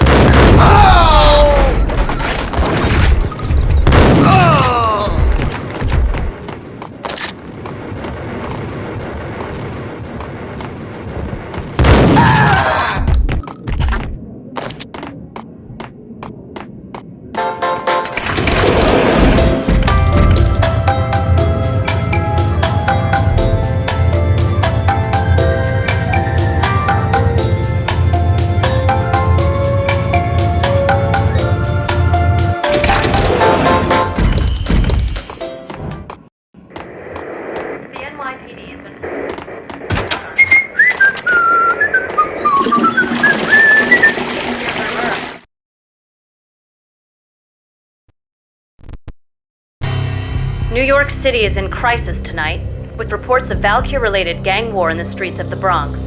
Speaker 1: New York City is in crisis tonight. with reports of Valkyr-related gang war in the streets of the Bronx.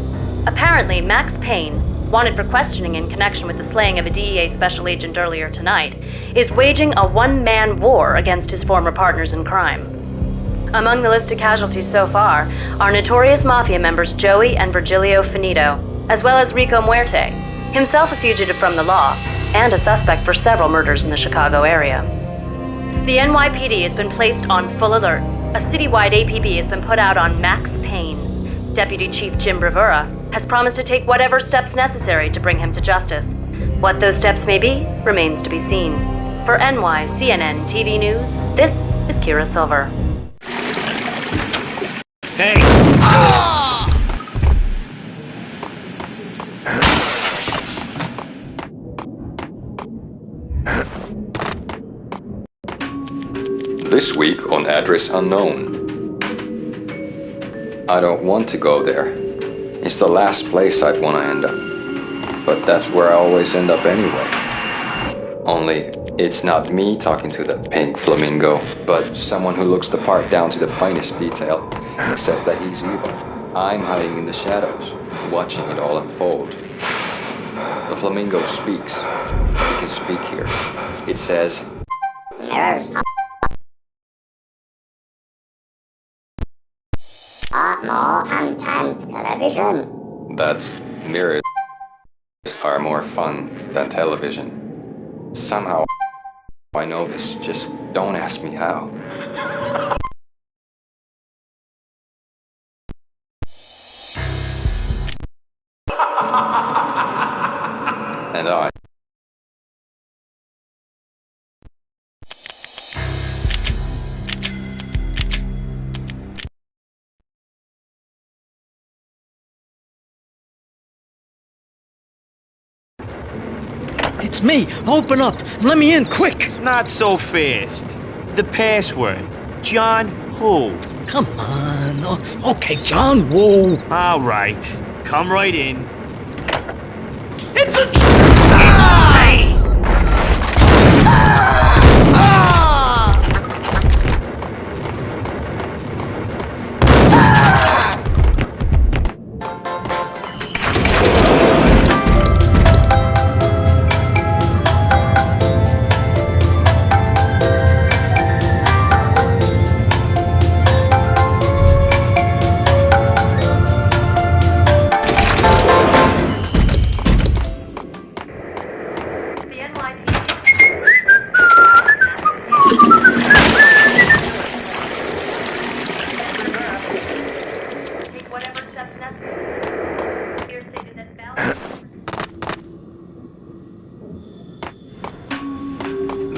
Speaker 1: Apparently, Max Payne, wanted for questioning in connection with the slaying of a DEA special agent earlier tonight, is waging a one-man war against his former partners in crime. Among the listed casualties so far are notorious mafia members Joey and Virgilio Finito, as well as Rico Muerte, himself a fugitive from the law, and a suspect for several murders in the Chicago area. The NYPD has been placed on full alert. A citywide APB has been put out on Max Payne. Deputy Chief Jim Bravura has promised to take whatever steps necessary to bring him to justice. What those steps may be remains to be seen. For NYCNN TV News, this is Kira Silver.
Speaker 9: Hey!
Speaker 10: This week on Address Unknown. I don't want to go there. It's the last place I'd want to end up. But that's where I always end up anyway. Only, it's not me talking to the pink flamingo, but someone who looks the part down to the finest detail, except that he's evil. I'm hiding in the shadows, watching it all unfold. The flamingo speaks. He can speak here. It says...
Speaker 4: and television.
Speaker 10: That's mirrors are more fun than television. Somehow I know this, just don't ask me how. And I...
Speaker 16: It's me! Open up! Let me in, quick!
Speaker 9: Not so fast. The password. John who?
Speaker 16: Come on. Oh, okay, John Woo.
Speaker 9: All right. Come right in. It's a...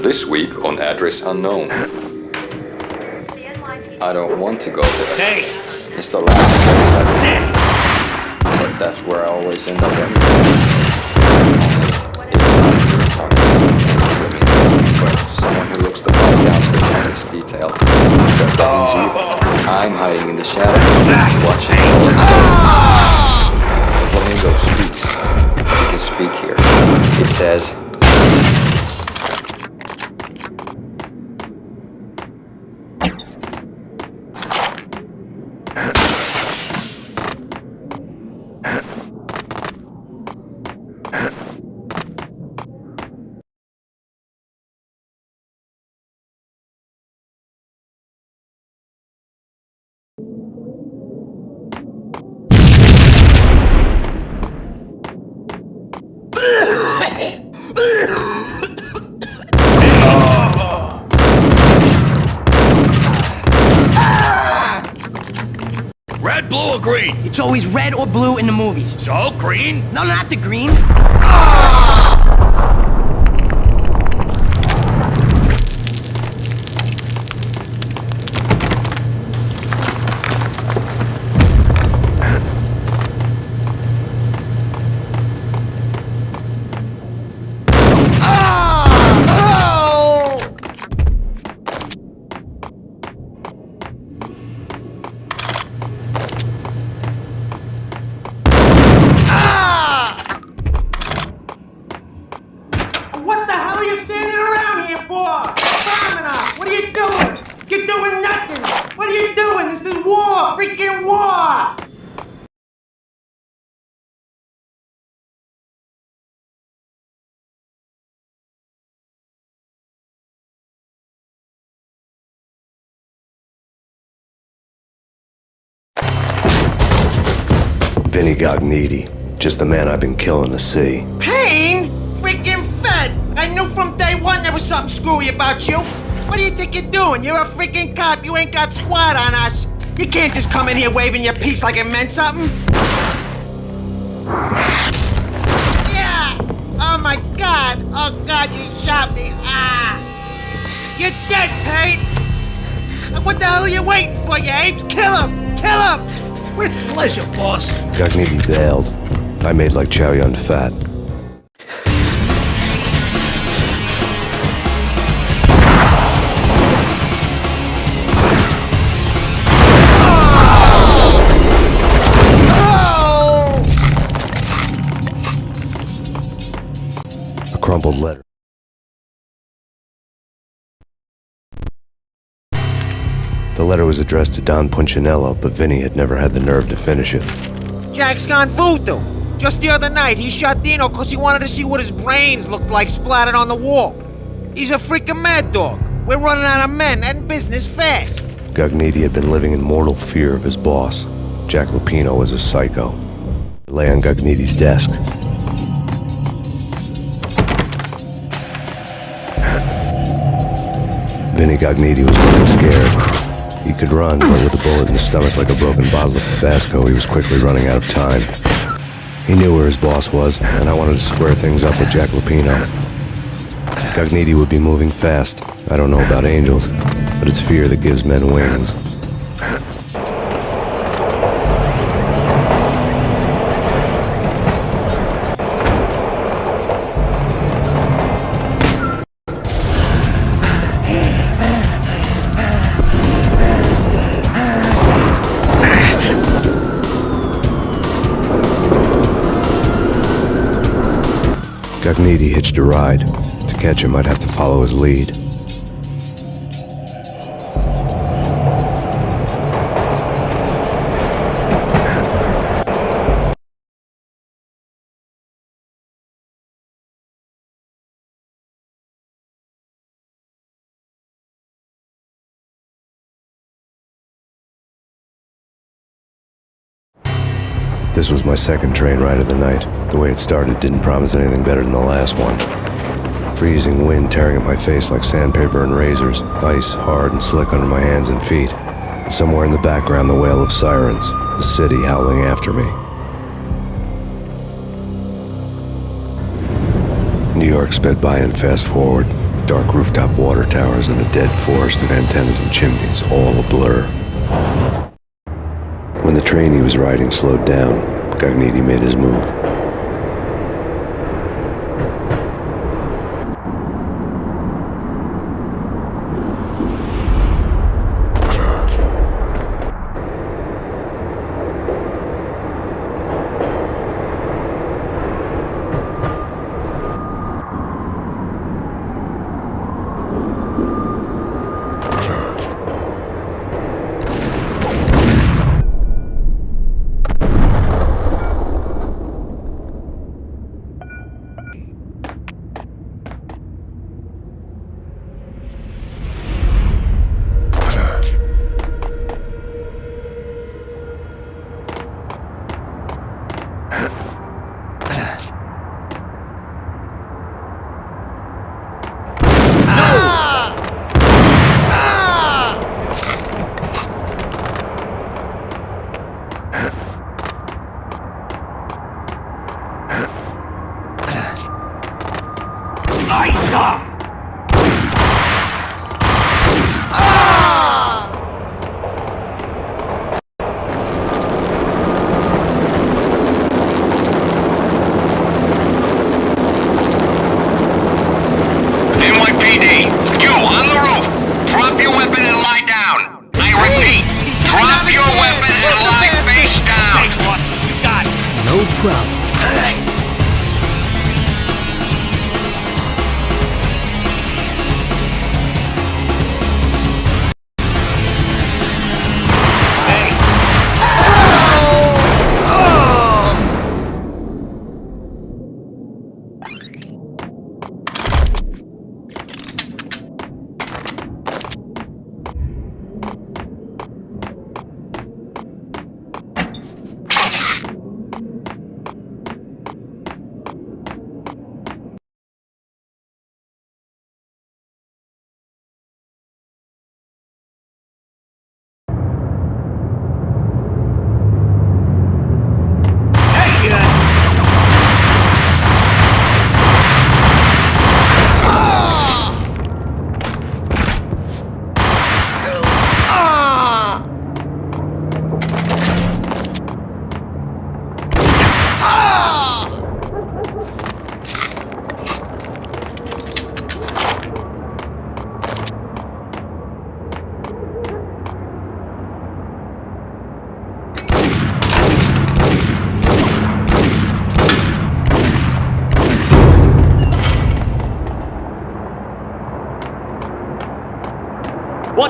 Speaker 10: This week on Address Unknown. I don't want to go there.
Speaker 9: Hey!
Speaker 10: It's the last place I've been. But that's where I always end up anyway. It's not but someone who looks the part down to the tiniest detail. Except that he's evil. I'm hiding in the shadows, watching all the flamingo speaks. He can speak here. It says...
Speaker 12: Red, blue, or green?
Speaker 11: It's always red or blue in the movies.
Speaker 12: So, green?
Speaker 11: No, not the green.
Speaker 3: Vinny Gognitti. Just the man I've been killing to see.
Speaker 13: Payne? Freaking fed! I knew from day one there was something screwy about you. What do you think you're doing? You're a freaking cop. You ain't got squad on us. You can't just come in here waving your piece like it meant something. Yeah! Oh my God! Oh God, you shot me! Ah! You're dead, Payne! What the hell are you waiting for, you apes? Kill him! Kill him!
Speaker 14: With pleasure, boss.
Speaker 3: Gognitti bailed. I made like Chow Yun Fat. A crumpled letter. The letter was addressed to Don Punchinello, but Vinny had never had the nerve to finish it.
Speaker 13: Jack's gone voodoo. Just the other night, he shot Dino because he wanted to see what his brains looked like splattered on the wall. He's a freaking mad dog. We're running out of men and business fast.
Speaker 3: Gognitti had been living in mortal fear of his boss. Jack Lupino was a psycho. It lay on Gognitti's desk. Vinny Gognitti was running scared. He could run, but with a bullet in his stomach like a broken bottle of Tabasco, he was quickly running out of time. He knew where his boss was, and I wanted to square things up with Jack Lupino. Gognitti would be moving fast. I don't know about angels, but it's fear that gives men wings. Gognitti hitched a ride. To catch him, I'd have to follow his lead. This was my second train ride of the night. The way it started didn't promise anything better than the last one. Freezing wind tearing at my face like sandpaper and razors, ice hard and slick under my hands and feet. And somewhere in the background, the wail of sirens, the city howling after me. New York sped by in fast forward. Dark rooftop water towers and a dead forest of antennas and chimneys, all a blur. When the train he was riding slowed down, Gognitti made his move.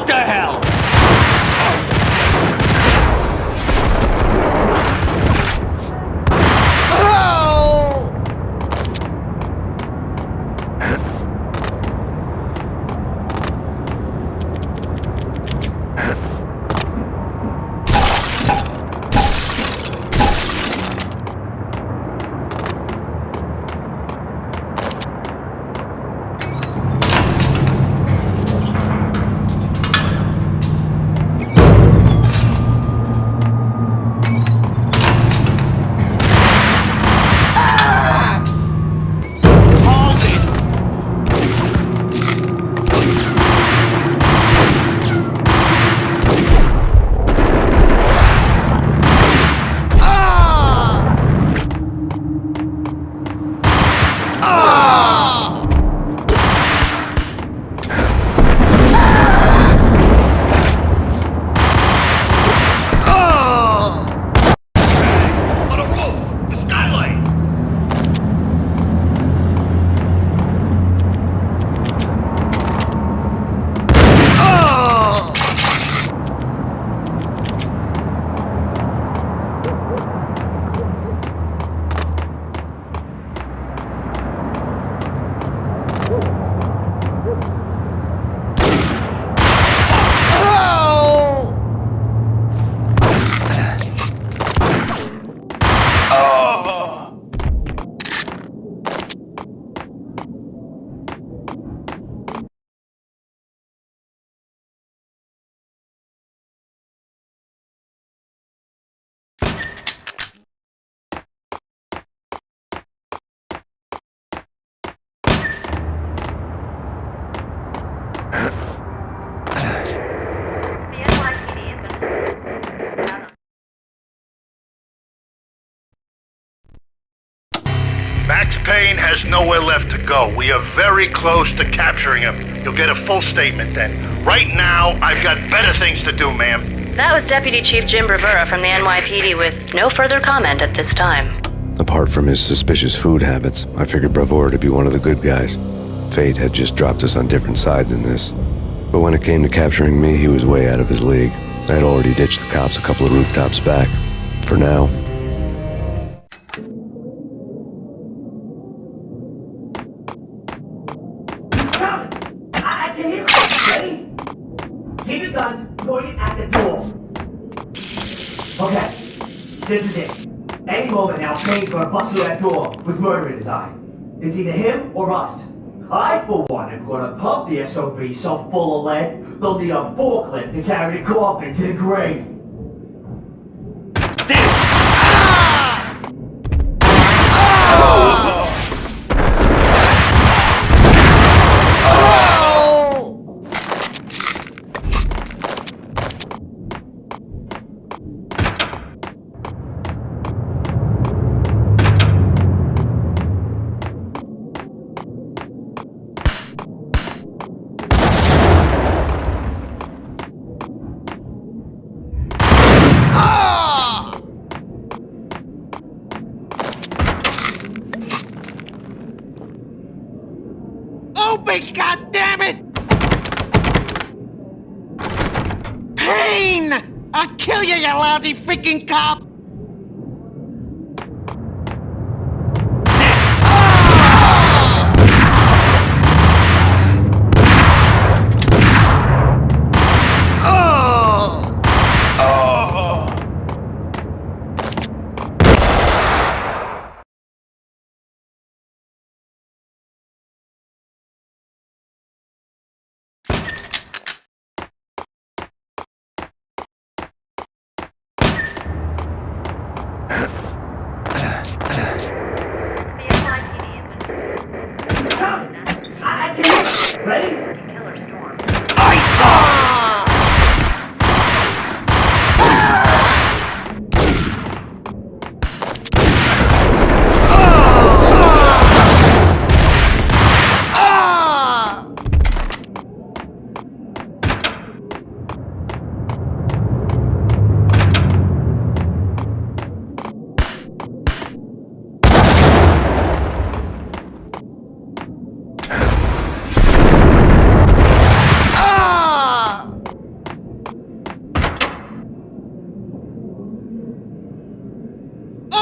Speaker 9: What the hell?
Speaker 6: Max Payne has nowhere left to go. We are very close to capturing him. You'll get a full statement then. Right now, I've got better things to do, ma'am.
Speaker 1: That was Deputy Chief Jim Bravura from the NYPD with no further comment at this time.
Speaker 3: Apart from his suspicious food habits, I figured Bravura to be one of the good guys. Fate had just dropped us on different sides in this. But when it came to capturing me, he was way out of his league. I had already ditched the cops a couple of rooftops back. For now.
Speaker 5: I can hear you. Ready? Keep your guns pointed at the door. Okay, this is it. Any moment now, Payne's gonna bust through that door with murder in his eye. It's either him or us. I, for one, am gonna pump the SOB so full of lead, they'll need a forklift to carry the coffin to the grave.
Speaker 13: Open, goddammit! Payne! I'll kill you, you lousy freaking cop!
Speaker 5: Ready?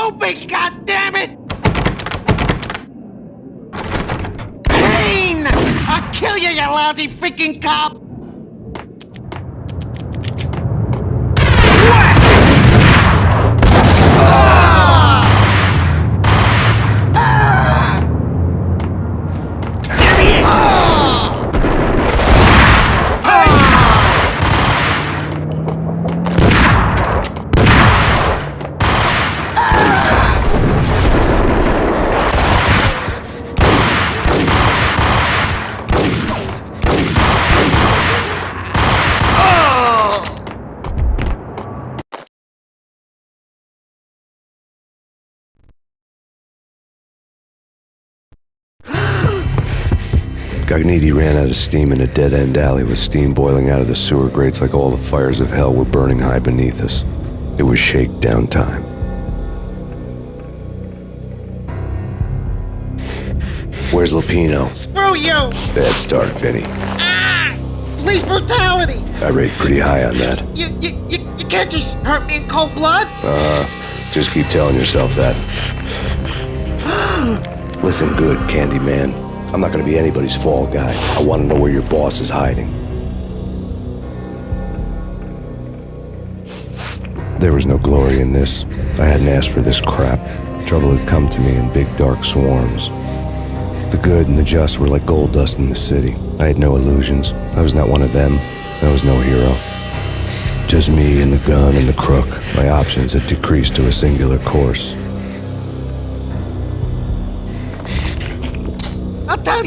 Speaker 13: open, goddammit! Payne! I'll kill you, you lousy freaking cop!
Speaker 3: Gognitti ran out of steam in a dead-end alley with steam boiling out of the sewer grates like all the fires of hell were burning high beneath us. It was shakedown time. Where's Lupino?
Speaker 13: Screw you!
Speaker 3: Bad start, Vinny.
Speaker 13: Police brutality!
Speaker 3: I rate pretty high on that.
Speaker 13: You can't just hurt me in cold blood?
Speaker 3: Just keep telling yourself that. Listen good, Candyman. I'm not gonna be anybody's fall guy. I want to know where your boss is hiding. There was no glory in this. I hadn't asked for this crap. Trouble had come to me in big dark swarms. The good and the just were like gold dust in the city. I had no illusions. I was not one of them. I was no hero. Just me and the gun and the crook. My options had decreased to a singular course.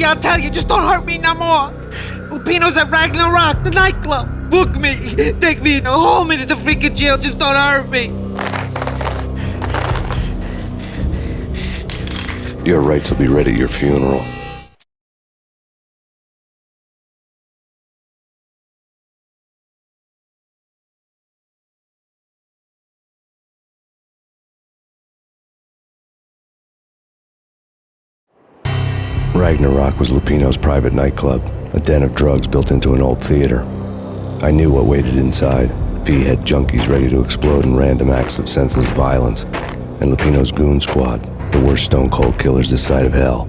Speaker 13: I'll tell you, just don't hurt me no more. Lupino's at Ragnarok, the nightclub. Book me, take me in a home into the freaking jail, just don't hurt me.
Speaker 3: Your rights will be read at your funeral. Ragnarok was Lupino's private nightclub, a den of drugs built into an old theater. I knew what waited inside. V had junkies ready to explode in random acts of senseless violence, and Lupino's goon squad, the worst stone-cold killers this side of hell.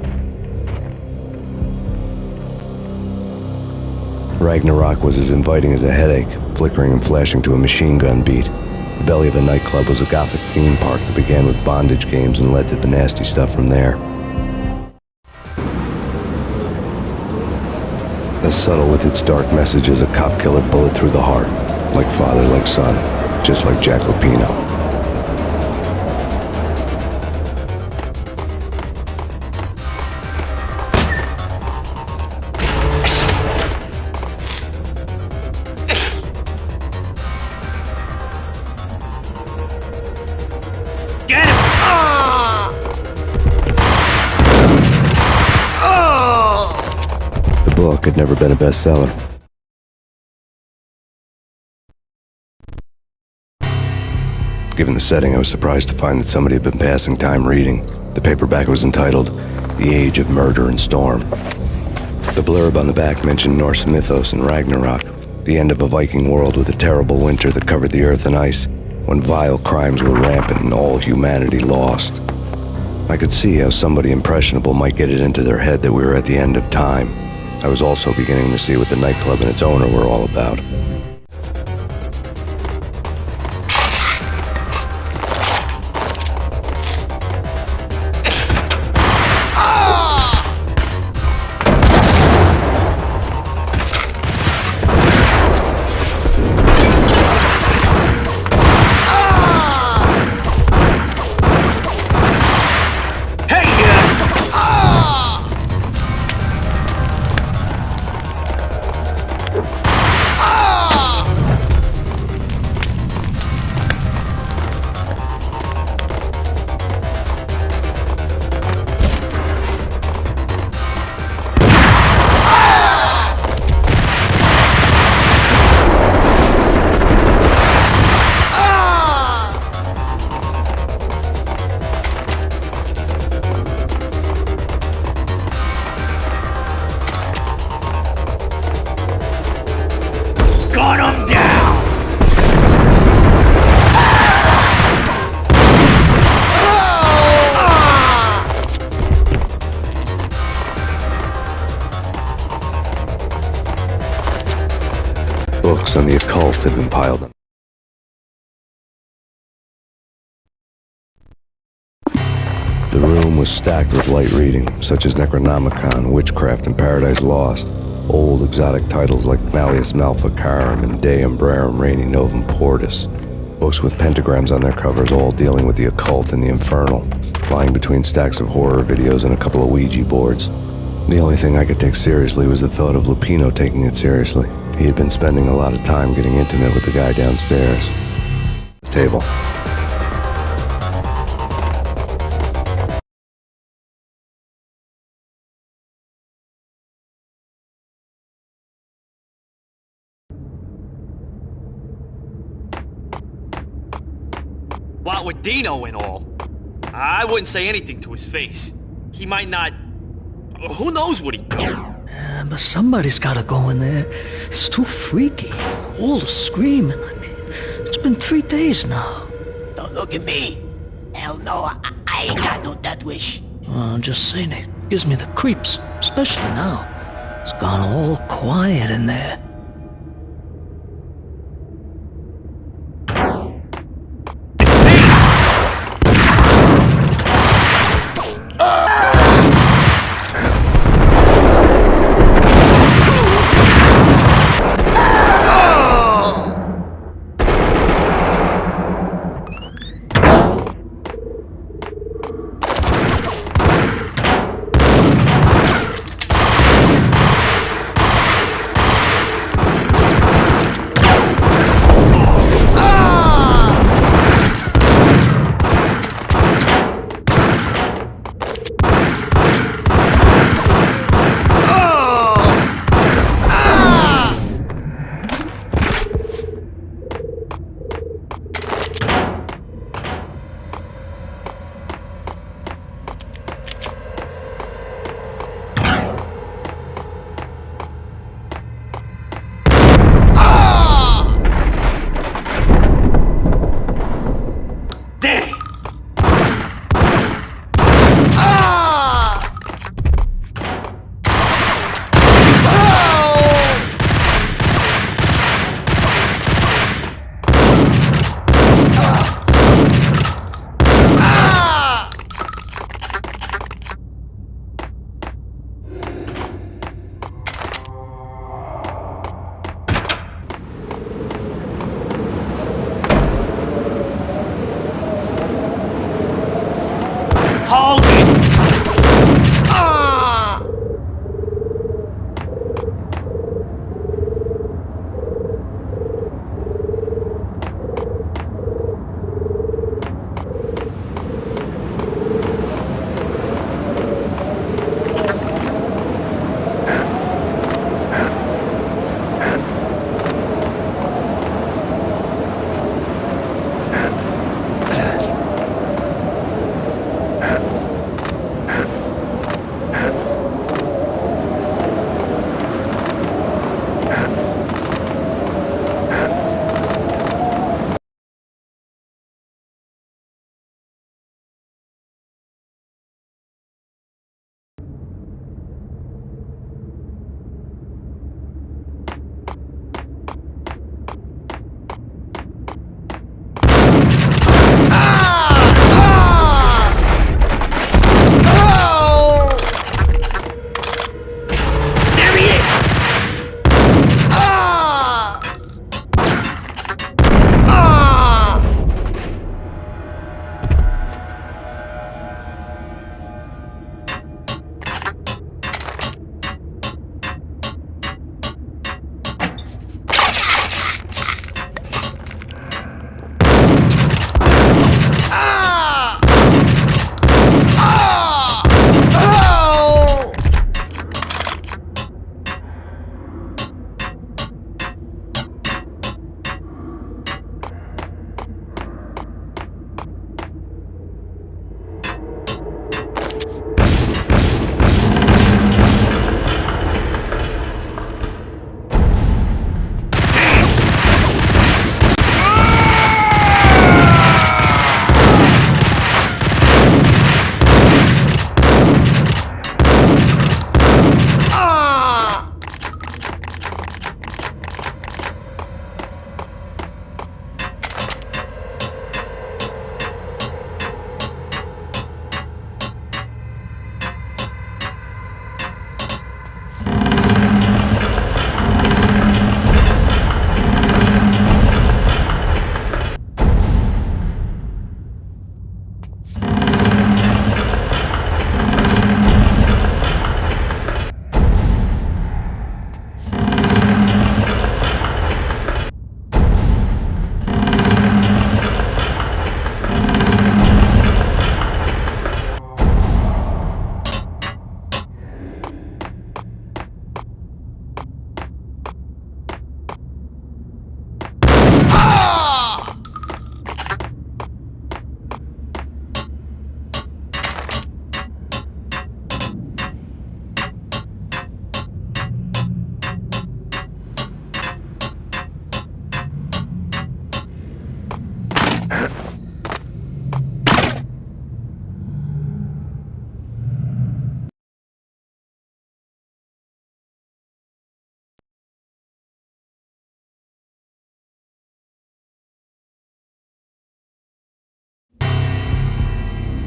Speaker 3: Ragnarok was as inviting as a headache, flickering and flashing to a machine gun beat. The belly of the nightclub was a gothic theme park that began with bondage games and led to the nasty stuff from there. As subtle with its dark message as a cop killer bullet through the heart. Like father, like son. Just like Jack Lupino.
Speaker 13: Get him!
Speaker 3: The book had never been a bestseller. Given the setting, I was surprised to find that somebody had been passing time reading. The paperback was entitled, The Age of Murder and Storm. The blurb on the back mentioned Norse mythos and Ragnarok, the end of a Viking world with a terrible winter that covered the earth in ice, when vile crimes were rampant and all humanity lost. I could see how somebody impressionable might get it into their head that we were at the end of time. I was also beginning to see what the nightclub and its owner were all about. books on the occult had been piled on. The room was stacked with light reading, such as Necronomicon, Witchcraft, and Paradise Lost. Old exotic titles like Malleus Maleficarum and De Umbrarum Reini Novum Portus. Books with pentagrams on their covers, all dealing with the occult and the infernal, lying between stacks of horror videos and a couple of Ouija boards. The only thing I could take seriously was the thought of Lupino taking it seriously. He had been spending a lot of time getting intimate with the guy downstairs. The table.
Speaker 9: What with Dino and all, I wouldn't say anything to his face. He might not... Who knows what he'd do?
Speaker 16: But somebody's gotta go in there. It's too freaky. All the screaming, I mean. It's been 3 days now.
Speaker 11: Don't look at me. Hell no, I ain't got no death wish.
Speaker 16: I'm just saying it gives me the creeps, especially now. It's gone all quiet in there.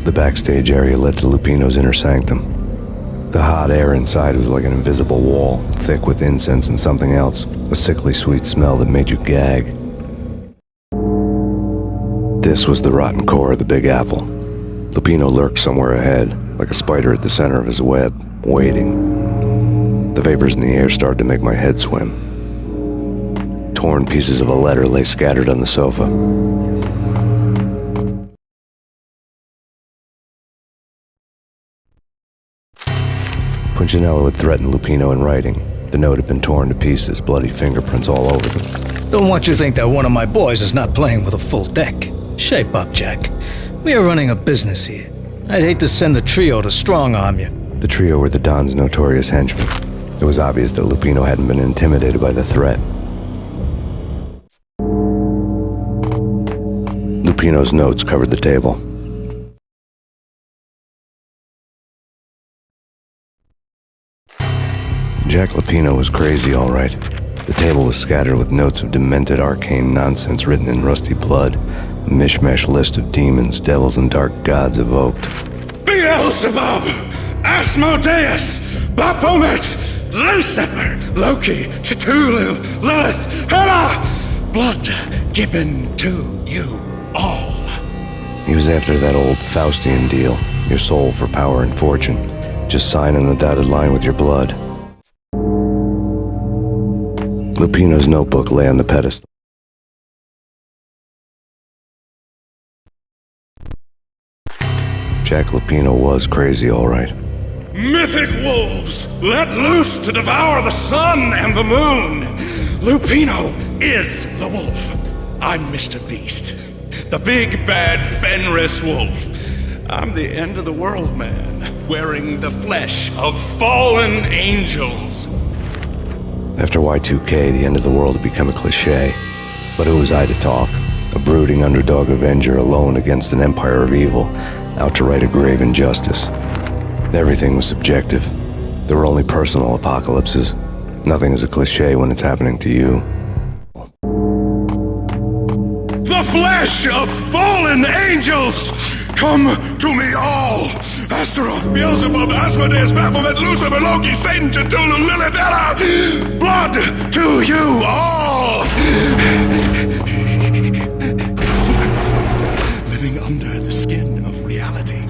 Speaker 3: The backstage area led to Lupino's inner sanctum. The hot air inside was like an invisible wall, thick with incense and something else, a sickly sweet smell that made you gag. This was the rotten core of the Big Apple. Lupino lurked somewhere ahead, like a spider at the center of his web, waiting. The vapors in the air started to make my head swim. Torn pieces of a letter lay scattered on the sofa. Punchinello had threatened Lupino in writing. The note had been torn to pieces, bloody fingerprints all over them.
Speaker 16: Don't want you to think that one of my boys is not playing with a full deck. Shape up, Jack. We are running a business here. I'd hate to send the trio to strong-arm you.
Speaker 3: The trio were the Don's notorious henchmen. It was obvious that Lupino hadn't been intimidated by the threat. Lupino's notes covered the table. Jack Lupino was crazy, all right. The table was scattered with notes of demented arcane nonsense written in rusty blood, a mishmash list of demons, devils, and dark gods evoked.
Speaker 2: Beelzebub, Asmodeus, Baphomet, Lucifer, Loki, Cthulhu, Lilith, Hela, blood given to you all.
Speaker 3: He was after that old Faustian deal, your soul for power and fortune. Just sign on the dotted line with your blood. Lupino's notebook lay on the pedestal. Jack Lupino was crazy, all right.
Speaker 2: Mythic wolves, let loose to devour the sun and the moon. Lupino is the wolf. I'm Mr. Beast, the big bad Fenris wolf. I'm the end of the world man, wearing the flesh of fallen angels.
Speaker 3: After Y2K, the end of the world had become a cliché. But who was I to talk? A brooding underdog avenger alone against an empire of evil, out to right a grave injustice. Everything was subjective. There were only personal apocalypses. Nothing is a cliché when it's happening to you.
Speaker 2: The flesh of fallen angels! Come to me all! Astaroth, Beelzebub, Asmodeus, Baphomet, Lucifer, Loki, Satan, Cthulhu, Lilith, Hela! Blood to you all! Secret, living under the skin of reality.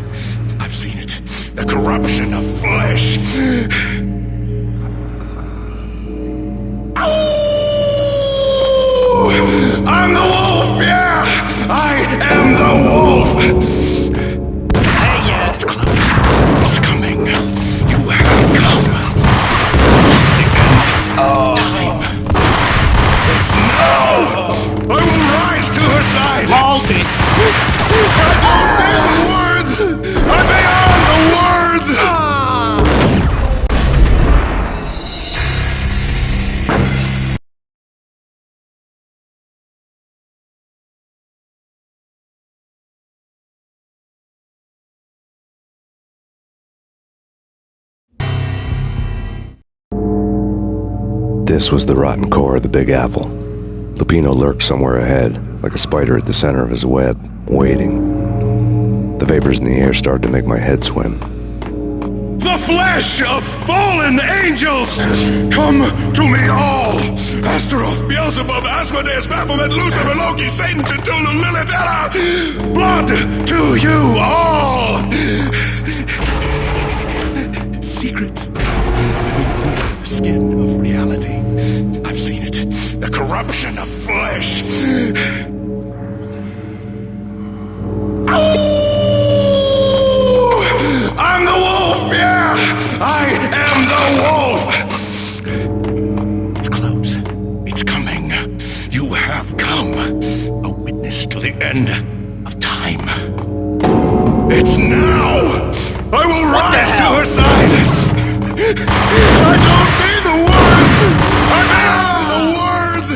Speaker 2: I've seen it. The corruption of flesh. I'm the wolf, yeah! I am the wolf! Hey, it's close. It's coming. You have come. Time. It's now! I will rise to her side! Hold it! I don't need the words! I'm beyond the words!
Speaker 3: This was the rotten core of the Big Apple. Lupino lurked somewhere ahead, like a spider at the center of his web, waiting. The vapors in the air started to make my head swim.
Speaker 2: The flesh of fallen angels! Come to me all! Astaroth, Beelzebub, Asmodeus, Baphomet, Lucifer, Loki, Satan, Cthulhu, Lilith, Hela! Blood to you all! Secret, living under the skin of reality. I've seen it. The corruption of flesh. I'm the wolf, yeah! I am the wolf! It's close. It's coming. You have come. A witness to the end of time. It's now! I will rise to her side! I don't need the words! I'm beyond the words!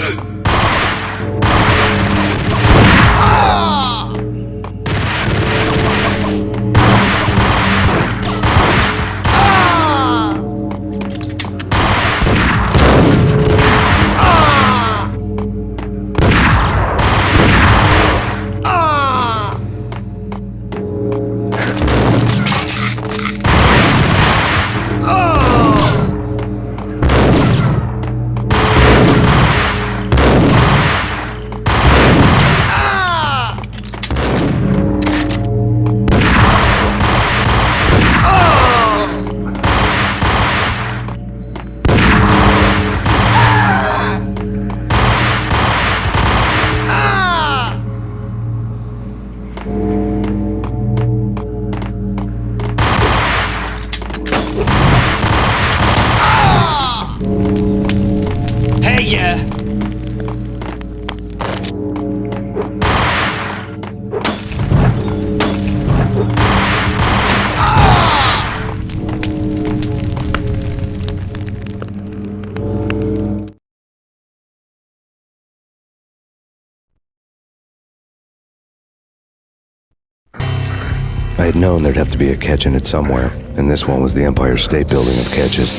Speaker 3: I had known there'd have to be a catch in it somewhere, and this one was the Empire State Building of catches.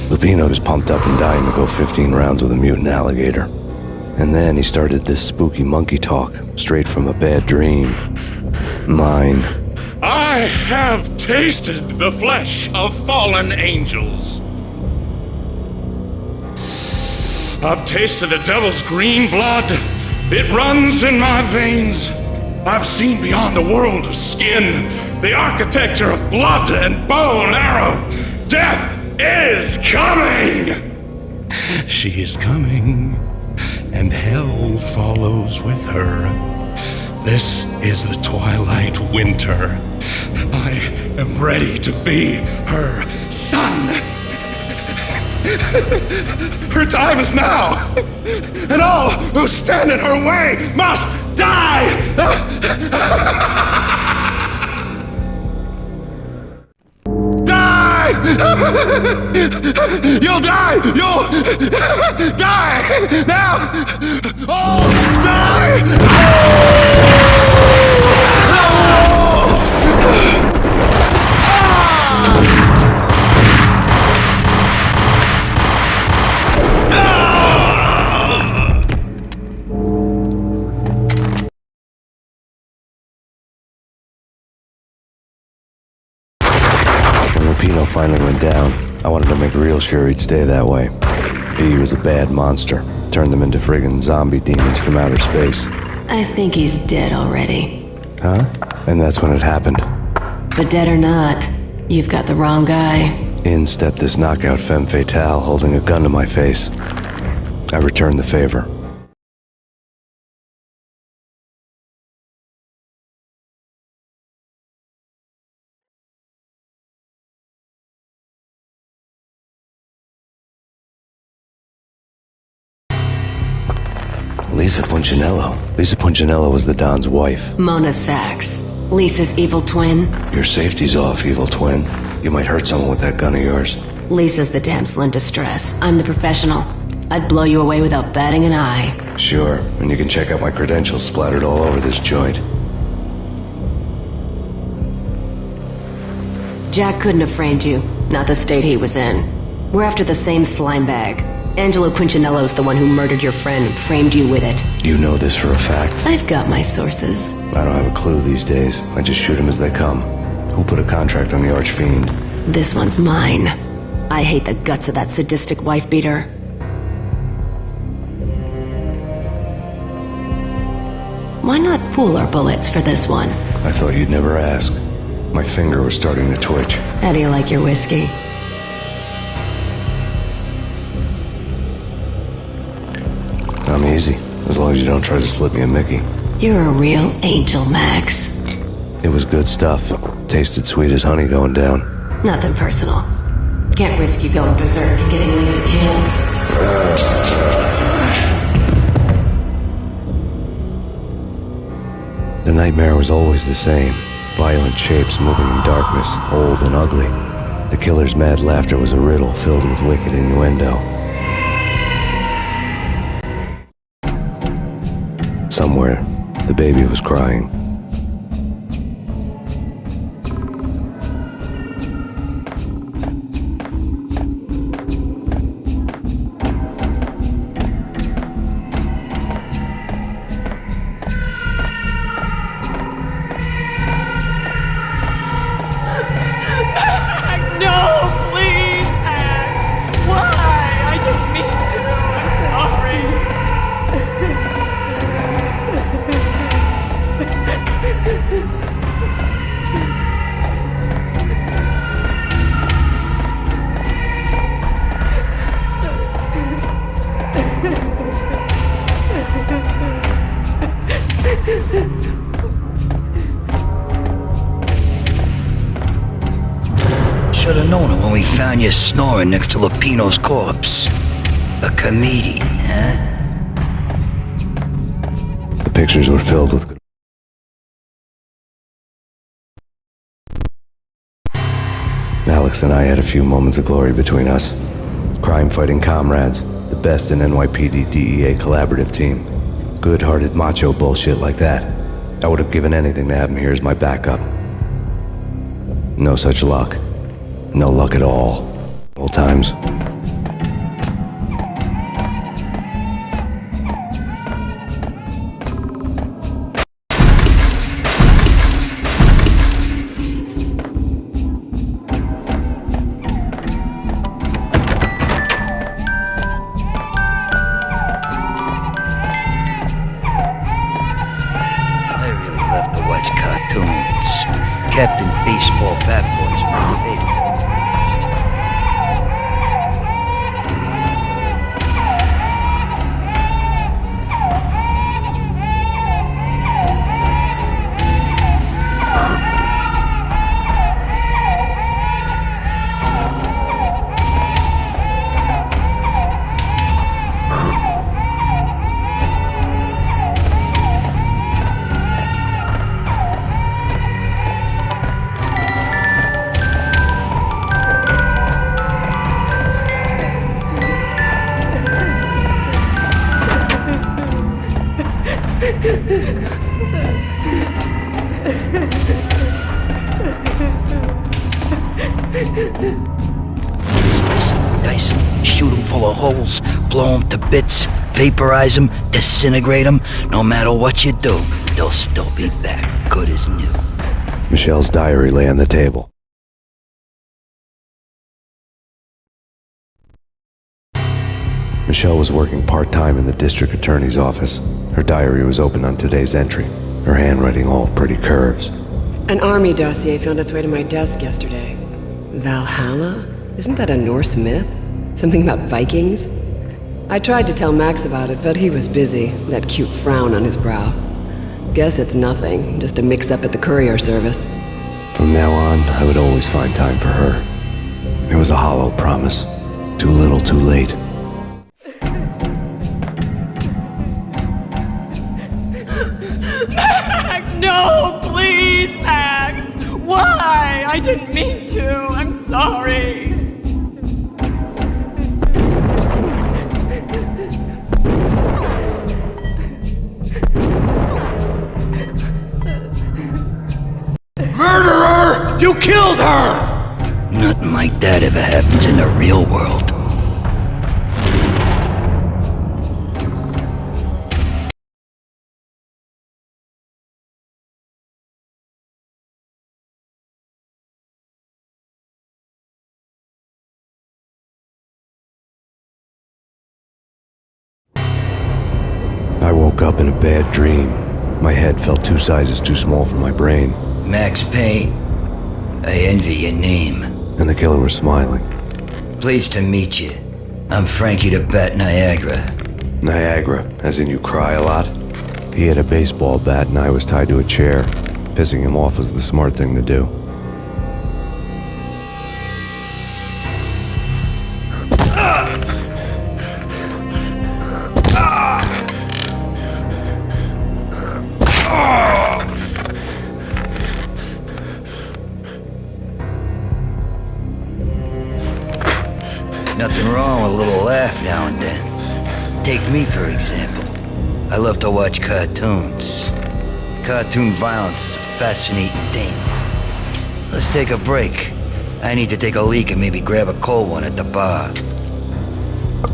Speaker 3: Lupino was pumped up and dying to go 15 rounds with a mutant alligator. And then he started this spooky monkey talk, straight from a bad dream. Mine.
Speaker 2: I have tasted the flesh of fallen angels. I've tasted the devil's green blood. It runs in my veins. I've seen beyond the world of skin, the architecture of blood and bow and arrow. Death is coming! She is coming, and hell follows with her. This is the twilight winter. I am ready to be her son. Her time is now, and all who stand in her way must die! Die! You'll die! You'll die! Now! Oh, die!
Speaker 3: Lupino finally went down. I wanted to make real sure he'd stay that way. He was a bad monster. Turned them into friggin' zombie demons from outer space.
Speaker 8: I think he's dead already.
Speaker 3: Huh? And that's when it happened.
Speaker 8: But dead or not, you've got the wrong guy.
Speaker 3: In stepped this knockout femme fatale holding a gun to my face. I returned the favor. Lisa Punchinello. Lisa Punchinello was the Don's wife.
Speaker 8: Mona Sachs. Lisa's evil twin.
Speaker 3: Your safety's off, evil twin. You might hurt someone with that gun of yours.
Speaker 8: Lisa's the damsel in distress. I'm the professional. I'd blow you away without batting an eye.
Speaker 3: Sure, and you can check out my credentials splattered all over this joint.
Speaker 8: Jack couldn't have framed you. Not the state he was in. We're after the same slime bag. Angelo Punchinello's the one who murdered your friend and framed you with it.
Speaker 3: You know this for a fact?
Speaker 8: I've got my sources.
Speaker 3: I don't have a clue these days. I just shoot them as they come. Who put a contract on the Archfiend?
Speaker 8: This one's mine. I hate the guts of that sadistic wife-beater. Why not pool our bullets for this one?
Speaker 3: I thought you'd never ask. My finger was starting to twitch.
Speaker 8: How do you like your whiskey?
Speaker 3: I'm easy, as long as you don't try to slip me a Mickey.
Speaker 8: You're a real angel, Max.
Speaker 3: It was good stuff. Tasted sweet as honey going down.
Speaker 8: Nothing personal. Can't risk you going berserk and getting Lisa killed.
Speaker 3: The nightmare was always the same. Violent shapes moving in darkness, old and ugly. The killer's mad laughter was a riddle filled with wicked innuendo. Somewhere, the baby was crying.
Speaker 22: Should've known it when we found you snoring next to Lupino's corpse. A comedian, huh?
Speaker 3: The pictures were filled with... Alex and I had a few moments of glory between us. Crime-fighting comrades, the best in NYPD DEA collaborative team. Good-hearted macho bullshit like that. I would have given anything to have him here as my backup. No such luck. No luck at all. Old times.
Speaker 22: Captain Baseball Bat Boys, my favorite. Slice him, dice him, shoot him full of holes, blow him to bits, vaporize him, disintegrate him. No matter what you do, they'll still be back, good as new.
Speaker 3: Michelle's diary lay on the table. Michelle was working part-time in the district attorney's office. Her diary was open on today's entry, her handwriting all pretty curves.
Speaker 15: An army dossier found its way to my desk yesterday. Valhalla? Isn't that a Norse myth? Something about Vikings? I tried to tell Max about it, but he was busy, that cute frown on his brow. Guess it's nothing, just a mix-up at the courier service.
Speaker 3: From now on, I would always find time for her. It was a hollow promise. Too little, too late.
Speaker 18: Max, no, please, Max! Why? I didn't mean to. I'm sorry.
Speaker 22: Murderer! You killed her! Nothing like that ever happens in the real world.
Speaker 3: I woke up in a bad dream. My head felt 2 sizes too small for my brain.
Speaker 22: Max Payne. I envy your name.
Speaker 3: And the killer was smiling.
Speaker 22: Pleased to meet you. I'm Frankie the Bat Niagara.
Speaker 3: Niagara, as in you cry a lot? He had a baseball bat and I was tied to a chair. Pissing him off was the smart thing to do.
Speaker 22: Nothing wrong with a little laugh now and then. Take me, for example. I love to watch cartoons. Cartoon violence is a fascinating thing. Let's take a break. I need to take a leak and maybe grab a cold one at the bar.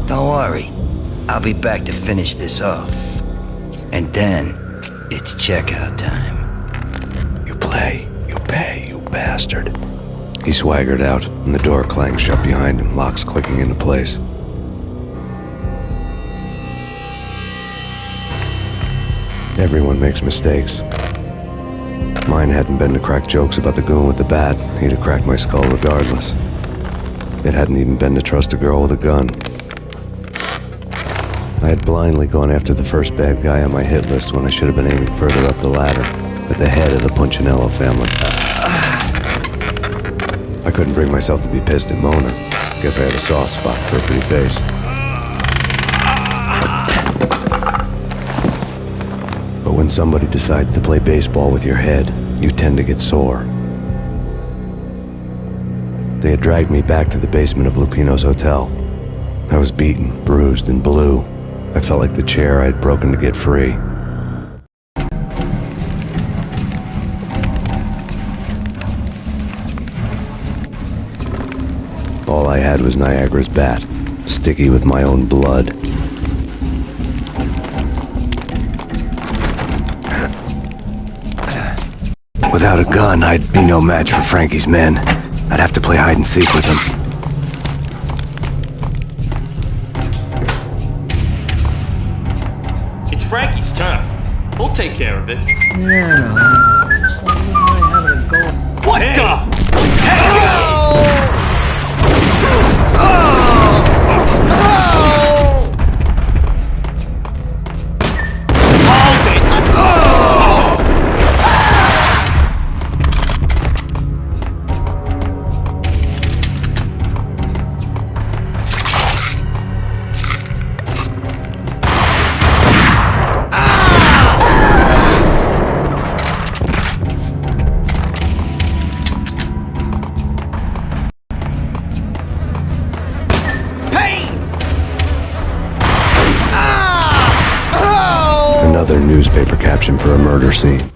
Speaker 22: Don't worry. I'll be back to finish this off. And then, it's checkout time.
Speaker 3: You play, you pay, you bastard. He swaggered out, and the door clanged shut behind him, locks clicking into place. Everyone makes mistakes. Mine hadn't been to crack jokes about the goon with the bat. He'd have cracked my skull regardless. It hadn't even been to trust a girl with a gun. I had blindly gone after the first bad guy on my hit list when I should have been aiming further up the ladder, at the head of the Punchinello family. I couldn't bring myself to be pissed at Mona. Guess I had a soft spot for a pretty face. But when somebody decides to play baseball with your head, you tend to get sore. They had dragged me back to the basement of Lupino's hotel. I was beaten, bruised, and blue. I felt like the chair I had broken to get free. All I had was Niagara's bat, sticky with my own blood. Without a gun, I'd be no match for Frankie's men. I'd have to play hide and seek with them.
Speaker 9: It's Frankie's turf. We'll take care of it.
Speaker 13: Yeah,
Speaker 9: What the?
Speaker 3: Another newspaper caption for a murder scene.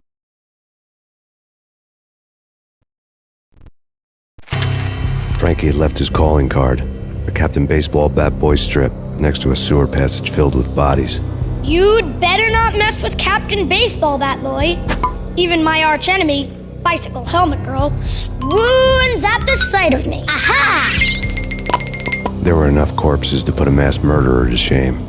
Speaker 3: Frankie had left his calling card, a Captain Baseball bat boy strip, next to a sewer passage filled with bodies.
Speaker 17: You'd better not mess with Captain Baseball Bat Boy. Even my arch enemy, Bicycle Helmet Girl, swoons at the sight of me. Aha!
Speaker 3: There were enough corpses to put a mass murderer to shame.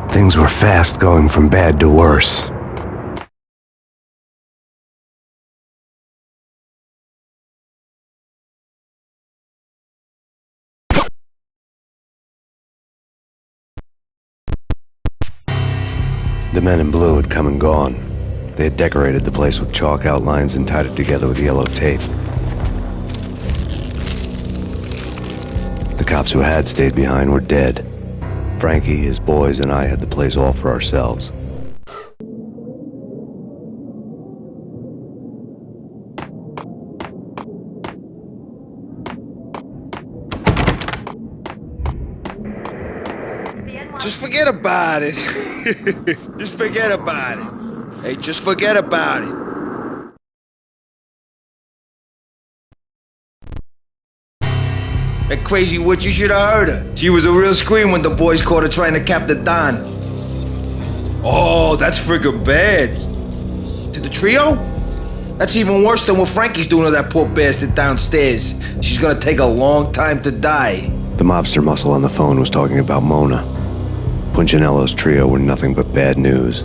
Speaker 3: Things were fast going from bad to worse. The men in blue had come and gone. They had decorated the place with chalk outlines and tied it together with yellow tape. The cops who had stayed behind were dead. Frankie, his boys, and I had the place all for ourselves.
Speaker 21: Just forget about it. Just forget about it. Hey, just forget about it. That crazy witch, you should have heard her. She was a real scream when the boys caught her trying to cap the Don. Oh, that's friggin' bad. To the trio? That's even worse than what Frankie's doing to that poor bastard downstairs. She's gonna take a long time to die.
Speaker 3: The mobster muscle on the phone was talking about Mona. Punchinello's trio were nothing but bad news.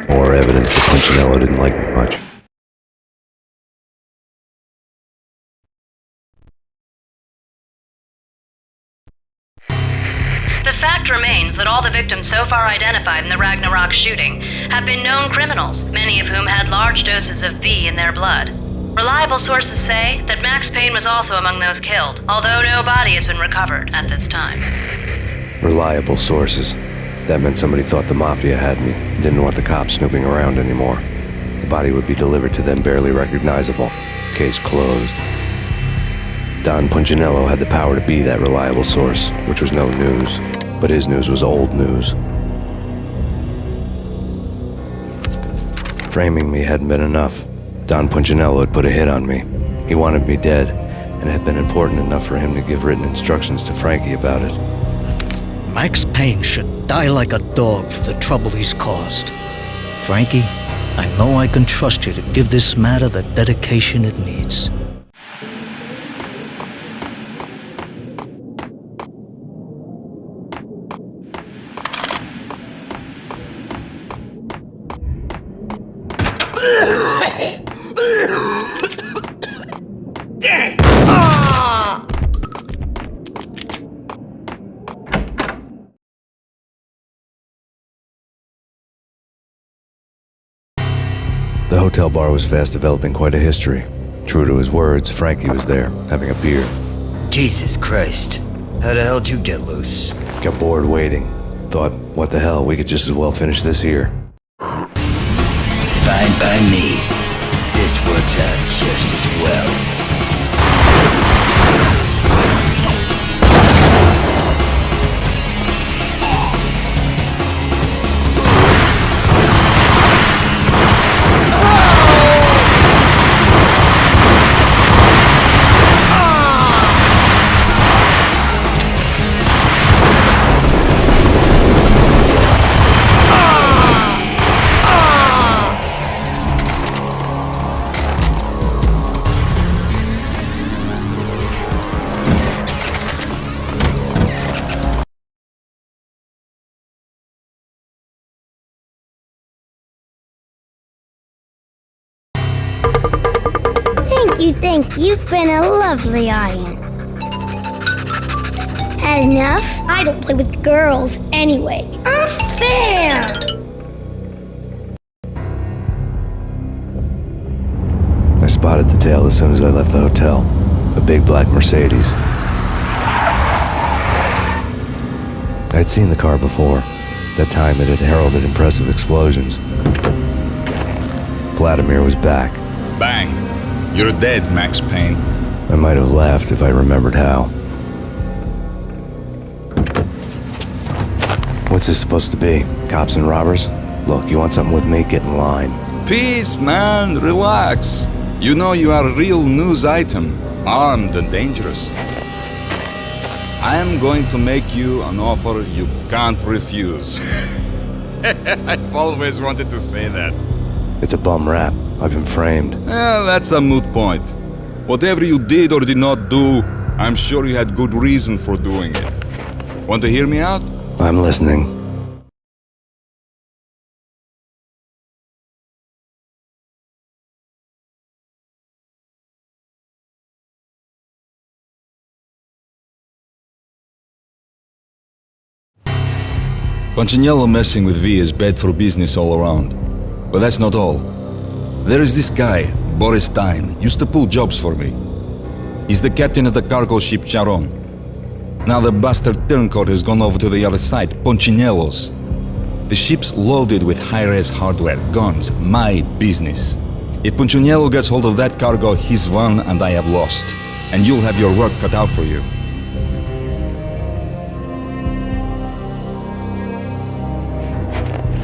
Speaker 3: More evidence that Punchinello didn't like me much.
Speaker 1: The fact remains that all the victims so far identified in the Ragnarok shooting have been known criminals, many of whom had large doses of V in their blood. Reliable sources say that Max Payne was also among those killed, although no body has been recovered at this time.
Speaker 3: Reliable sources. That meant somebody thought the Mafia had me, didn't want the cops snooping around anymore. The body would be delivered to them barely recognizable. Case closed. Don Punchinello had the power to be that reliable source, which was no news. But his news was old news. Framing me hadn't been enough. Don Punchinello had put a hit on me. He wanted me dead, and it had been important enough for him to give written instructions to Frankie about it.
Speaker 16: Max Payne should die like a dog for the trouble he's caused. Frankie, I know I can trust you to give this matter the dedication it needs.
Speaker 3: The hotel bar was fast developing quite a history. True to his words, Frankie was there, having a beer.
Speaker 22: Jesus Christ. How the hell did you get loose?
Speaker 3: Got bored waiting. Thought, what the hell, we could just as well finish this here.
Speaker 22: Fine by me. This works out just as well.
Speaker 17: Thank you. You've been a lovely audience. Had enough? I don't play with girls anyway. Unfair!
Speaker 3: I spotted the tail as soon as I left the hotel. A big black Mercedes. I'd seen the car before. That time it had heralded impressive explosions. Vladimir was back.
Speaker 7: Bang! You're dead, Max Payne.
Speaker 3: I might have laughed if I remembered how. What's this supposed to be? Cops and robbers? Look, you want something with me? Get in line.
Speaker 7: Peace, man. Relax. You know you are a real news item. Armed and dangerous. I am going to make you an offer you can't refuse. I've always wanted to say that.
Speaker 3: It's a bum rap. I've been framed.
Speaker 7: That's a moot point. Whatever you did or did not do, I'm sure you had good reason for doing it. Want to hear me out?
Speaker 3: I'm listening.
Speaker 7: Punchinello messing with V is bad for business all around. But that's not all. There is this guy, Boris Time, used to pull jobs for me. He's the captain of the cargo ship Charon. Now the bastard turncoat has gone over to the other side, Punchinello's. The ship's loaded with high-res hardware, guns, my business. If Punchinello gets hold of that cargo, he's won and I have lost. And you'll have your work cut out for you.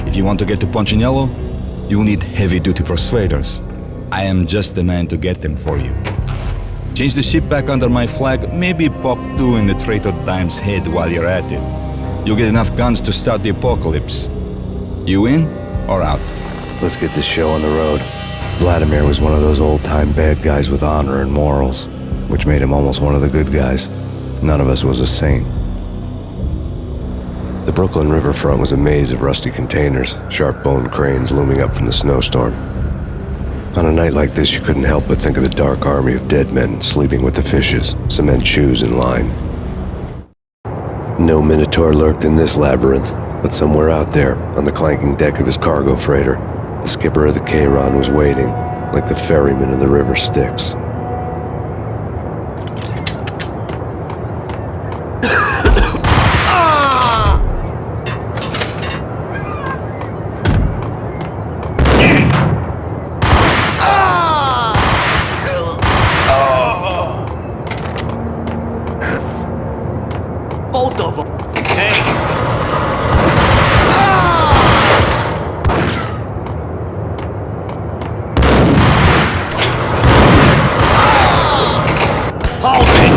Speaker 7: If you want to get to Punchinello, you'll need heavy-duty persuaders. I am just the man to get them for you. Change the ship back under my flag, maybe pop 2 in the Traitor Dime's head while you're at it. You'll get enough guns to start the apocalypse. You in or out?
Speaker 3: Let's get this show on the road. Vladimir was one of those old-time bad guys with honor and morals, which made him almost one of the good guys. None of us was a saint. The Brooklyn riverfront was a maze of rusty containers, sharp-boned cranes looming up from the snowstorm. On a night like this, you couldn't help but think of the dark army of dead men sleeping with the fishes, cement shoes in line. No Minotaur lurked in this labyrinth, but somewhere out there, on the clanking deck of his cargo freighter, the skipper of the Cheiron was waiting, like the ferryman of the river Styx.
Speaker 9: Both of them. Hey. Hold it.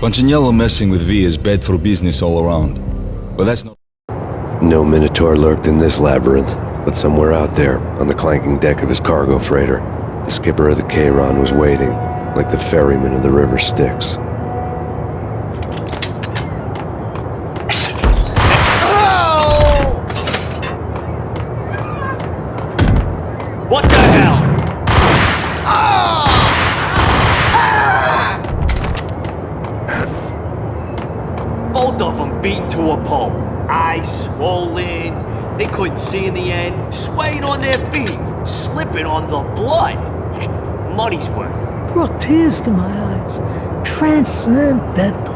Speaker 7: Punchinello messing with V is bad for business all around. But that's not...
Speaker 3: No Minotaur lurked in this labyrinth, but somewhere out there, on the clanking deck of his cargo freighter, the skipper of the Cheiron was waiting, like the ferryman of the river Styx.
Speaker 9: What the hell? Both of them beaten to a pulp. Eyes swollen. They couldn't see in the end. Swaying on their feet. Slipping on the blood. Money's worth.
Speaker 16: Brought tears to my eyes. Transcendental.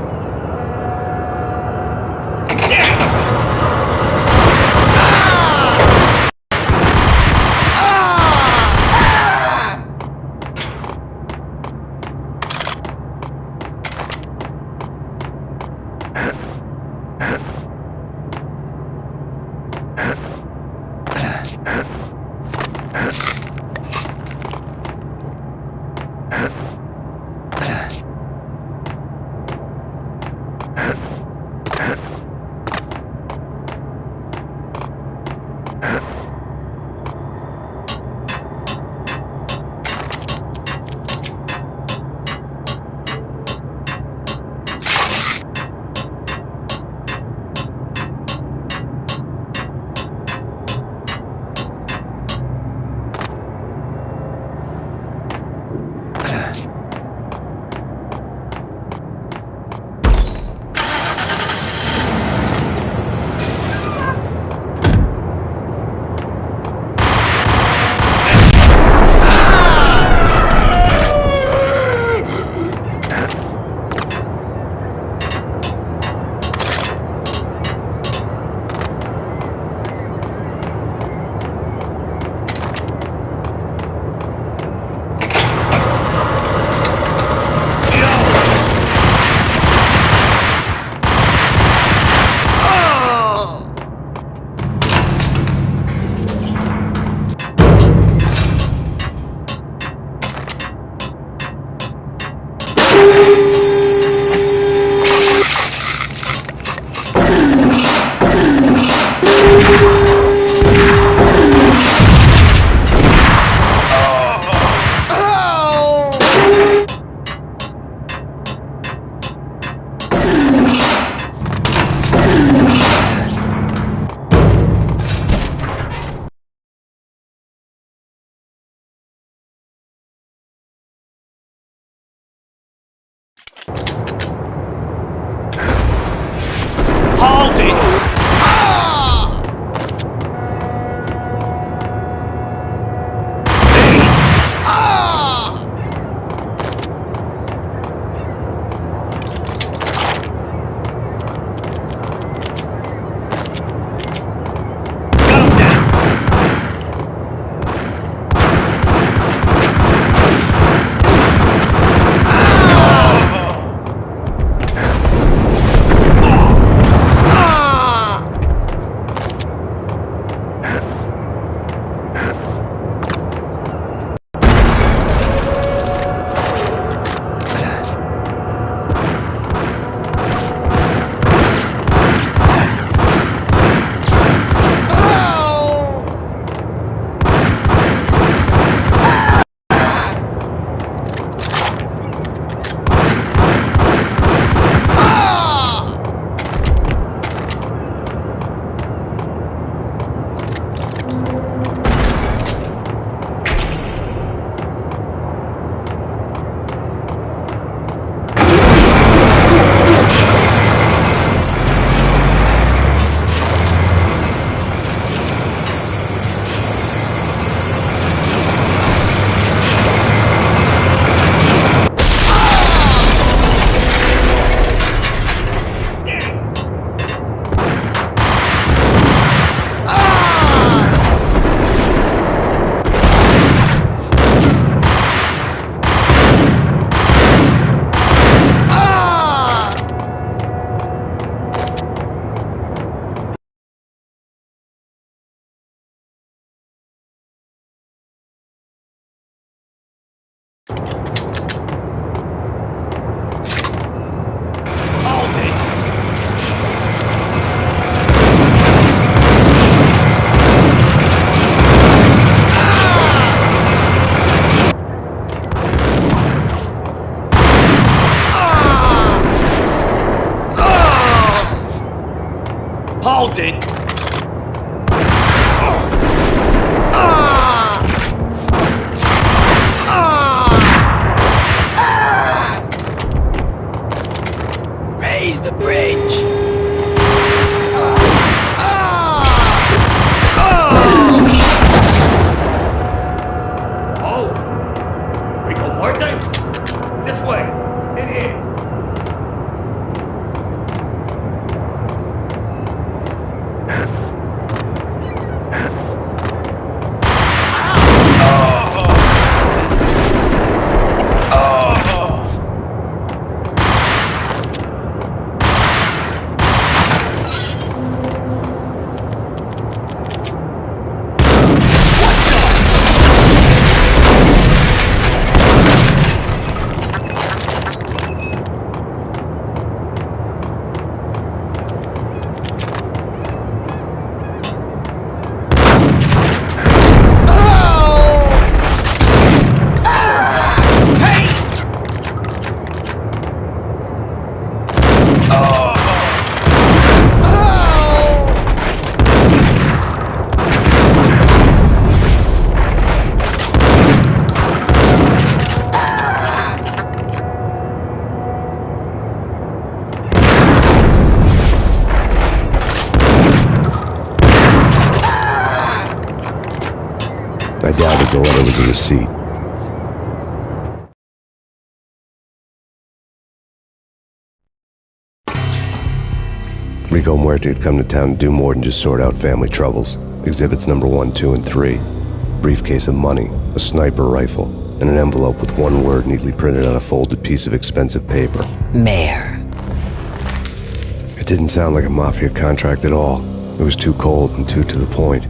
Speaker 9: Hold it!
Speaker 11: Raise the bridge!
Speaker 2: Oh! Rico Muerte? This way! In here!
Speaker 3: I doubted the letter was a receipt. Rico Muerte had come to town to do more than just sort out family troubles. Exhibits number 1, 2, and 3. Briefcase of money, a sniper rifle, and an envelope with one word neatly printed on a folded piece of expensive paper.
Speaker 8: Mayor.
Speaker 3: It didn't sound like a mafia contract at all. It was too cold and too to the point.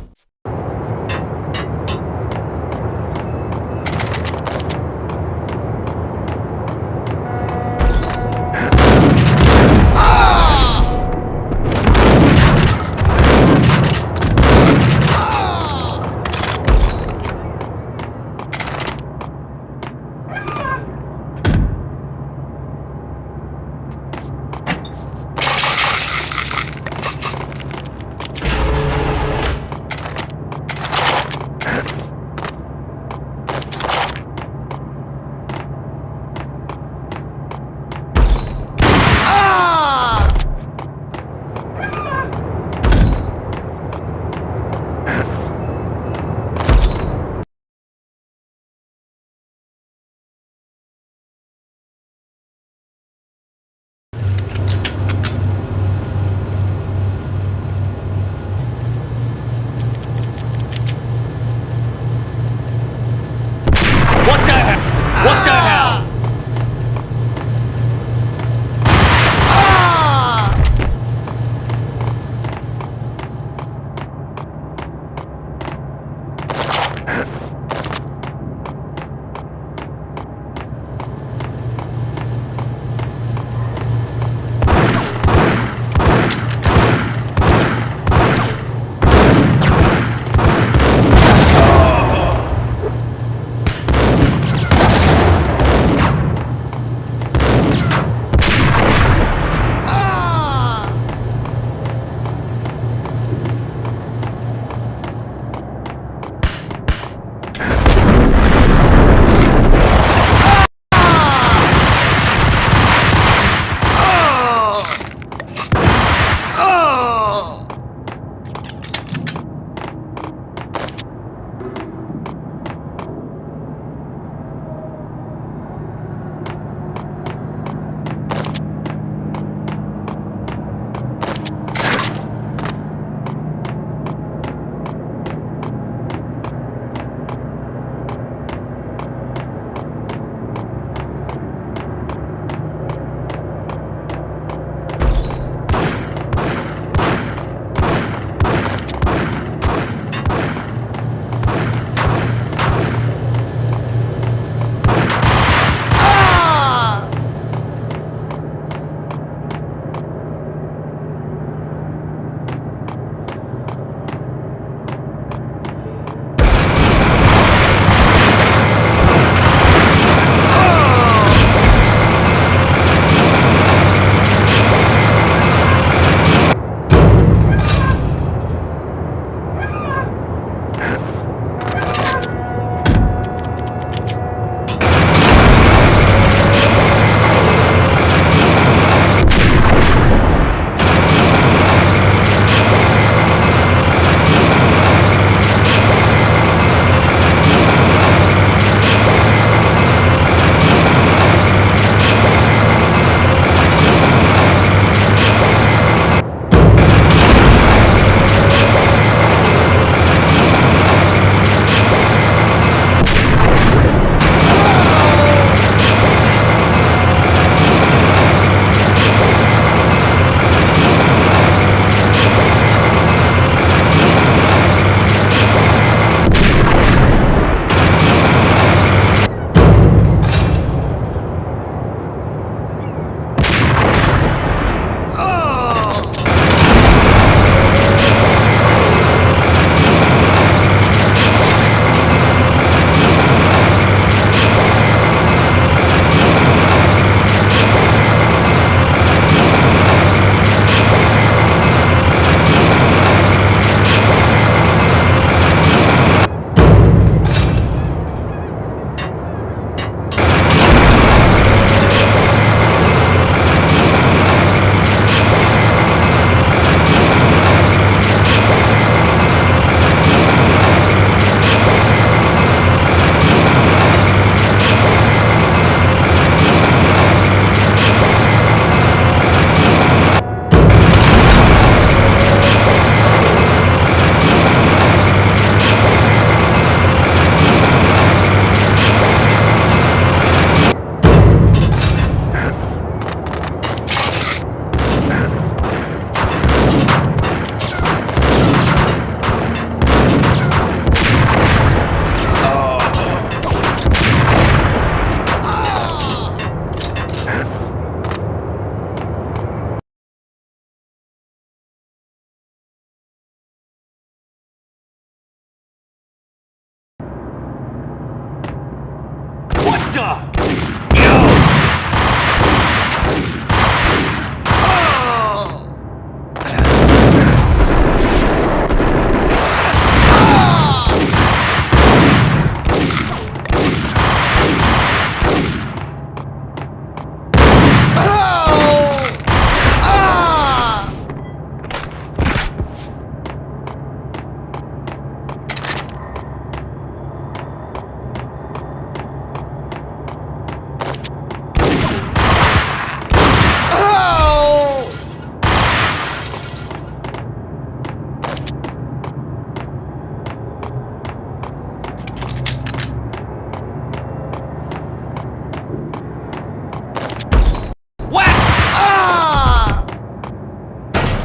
Speaker 9: sucker!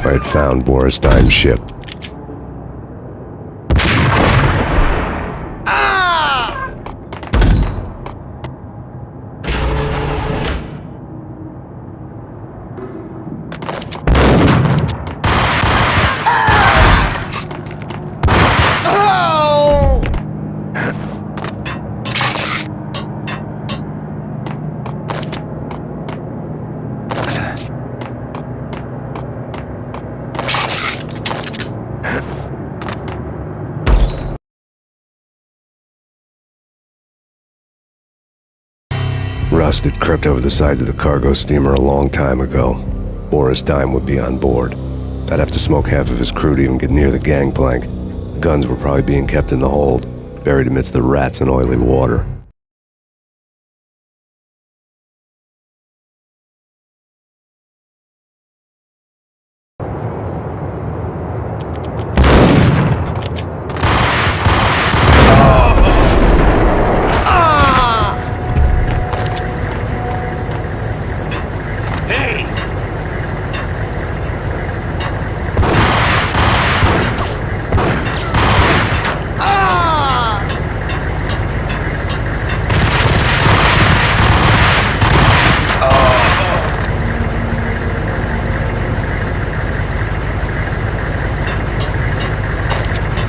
Speaker 3: I had found Boris Dime's ship. Rust had crept over the sides of the cargo steamer a long time ago. Boris Dime would be on board. I'd have to smoke half of his crew to even get near the gangplank. The guns were probably being kept in the hold, buried amidst the rats and oily water.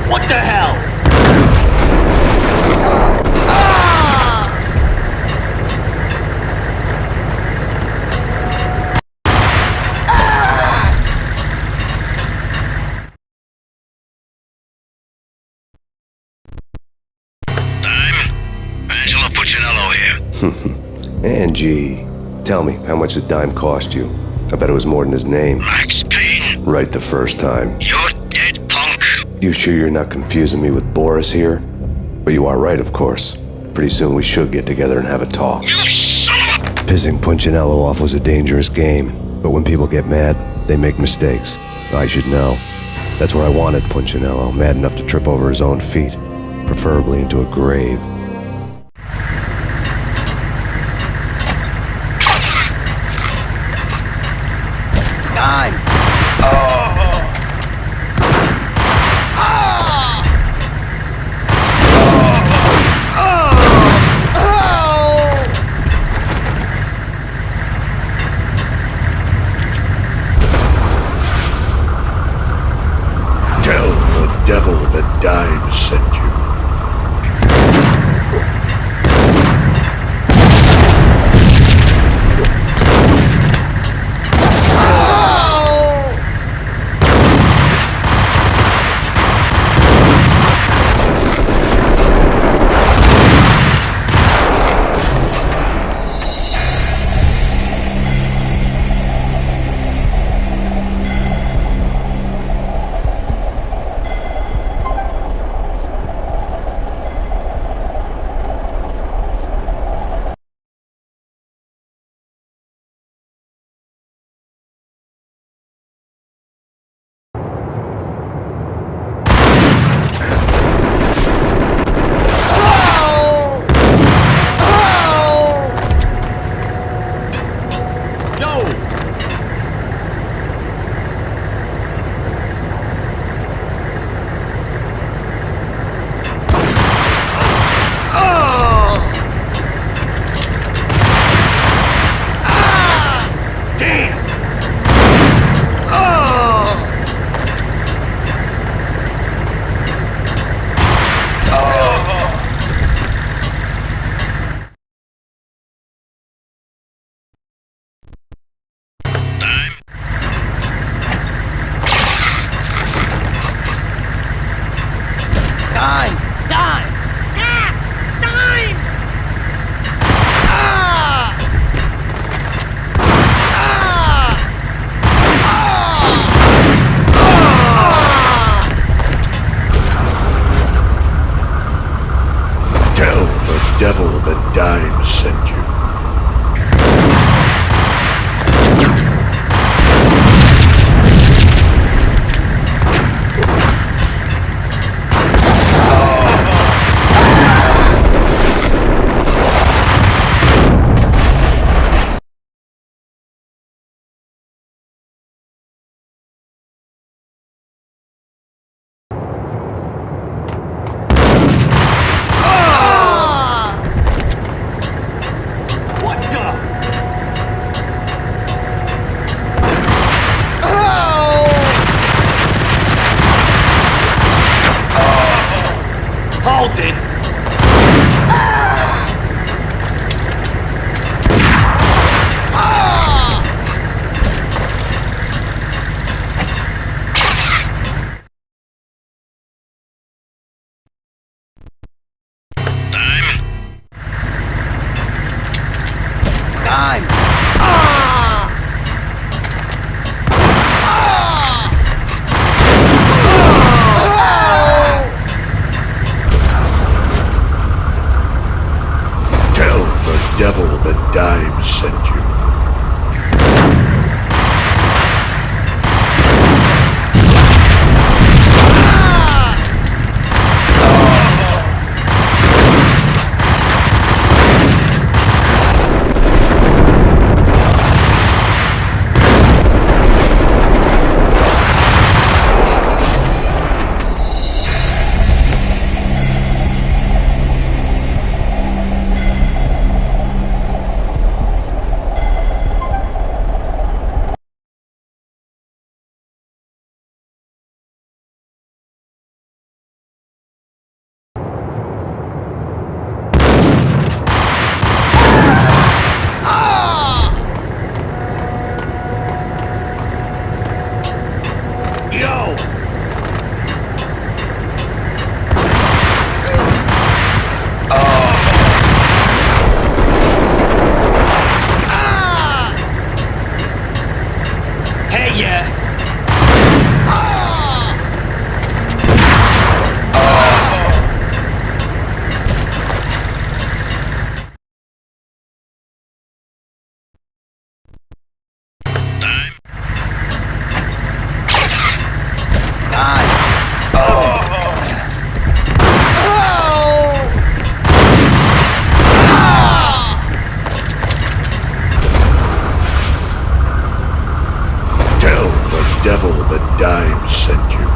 Speaker 9: What the hell?
Speaker 2: Angelo Puccinello here.
Speaker 3: Angie, tell me, how much did Dime cost you? I bet it was more than his name.
Speaker 2: Max Payne.
Speaker 3: Right the first time.
Speaker 2: You're dead, punk.
Speaker 3: You sure you're not confusing me with Boris here? But you are right, of course. Pretty soon we should get together and have a talk.
Speaker 2: You son of a...
Speaker 3: Pissing Punchinello off was a dangerous game, but when people get mad, they make mistakes. I should know. That's where I wanted Punchinello, mad enough to trip over his own feet, preferably into a grave.
Speaker 21: Dime!
Speaker 2: Tell the devil that Dime sent you.
Speaker 13: time!
Speaker 2: Tell the devil that Dime sent you. Devil that Dime sent you.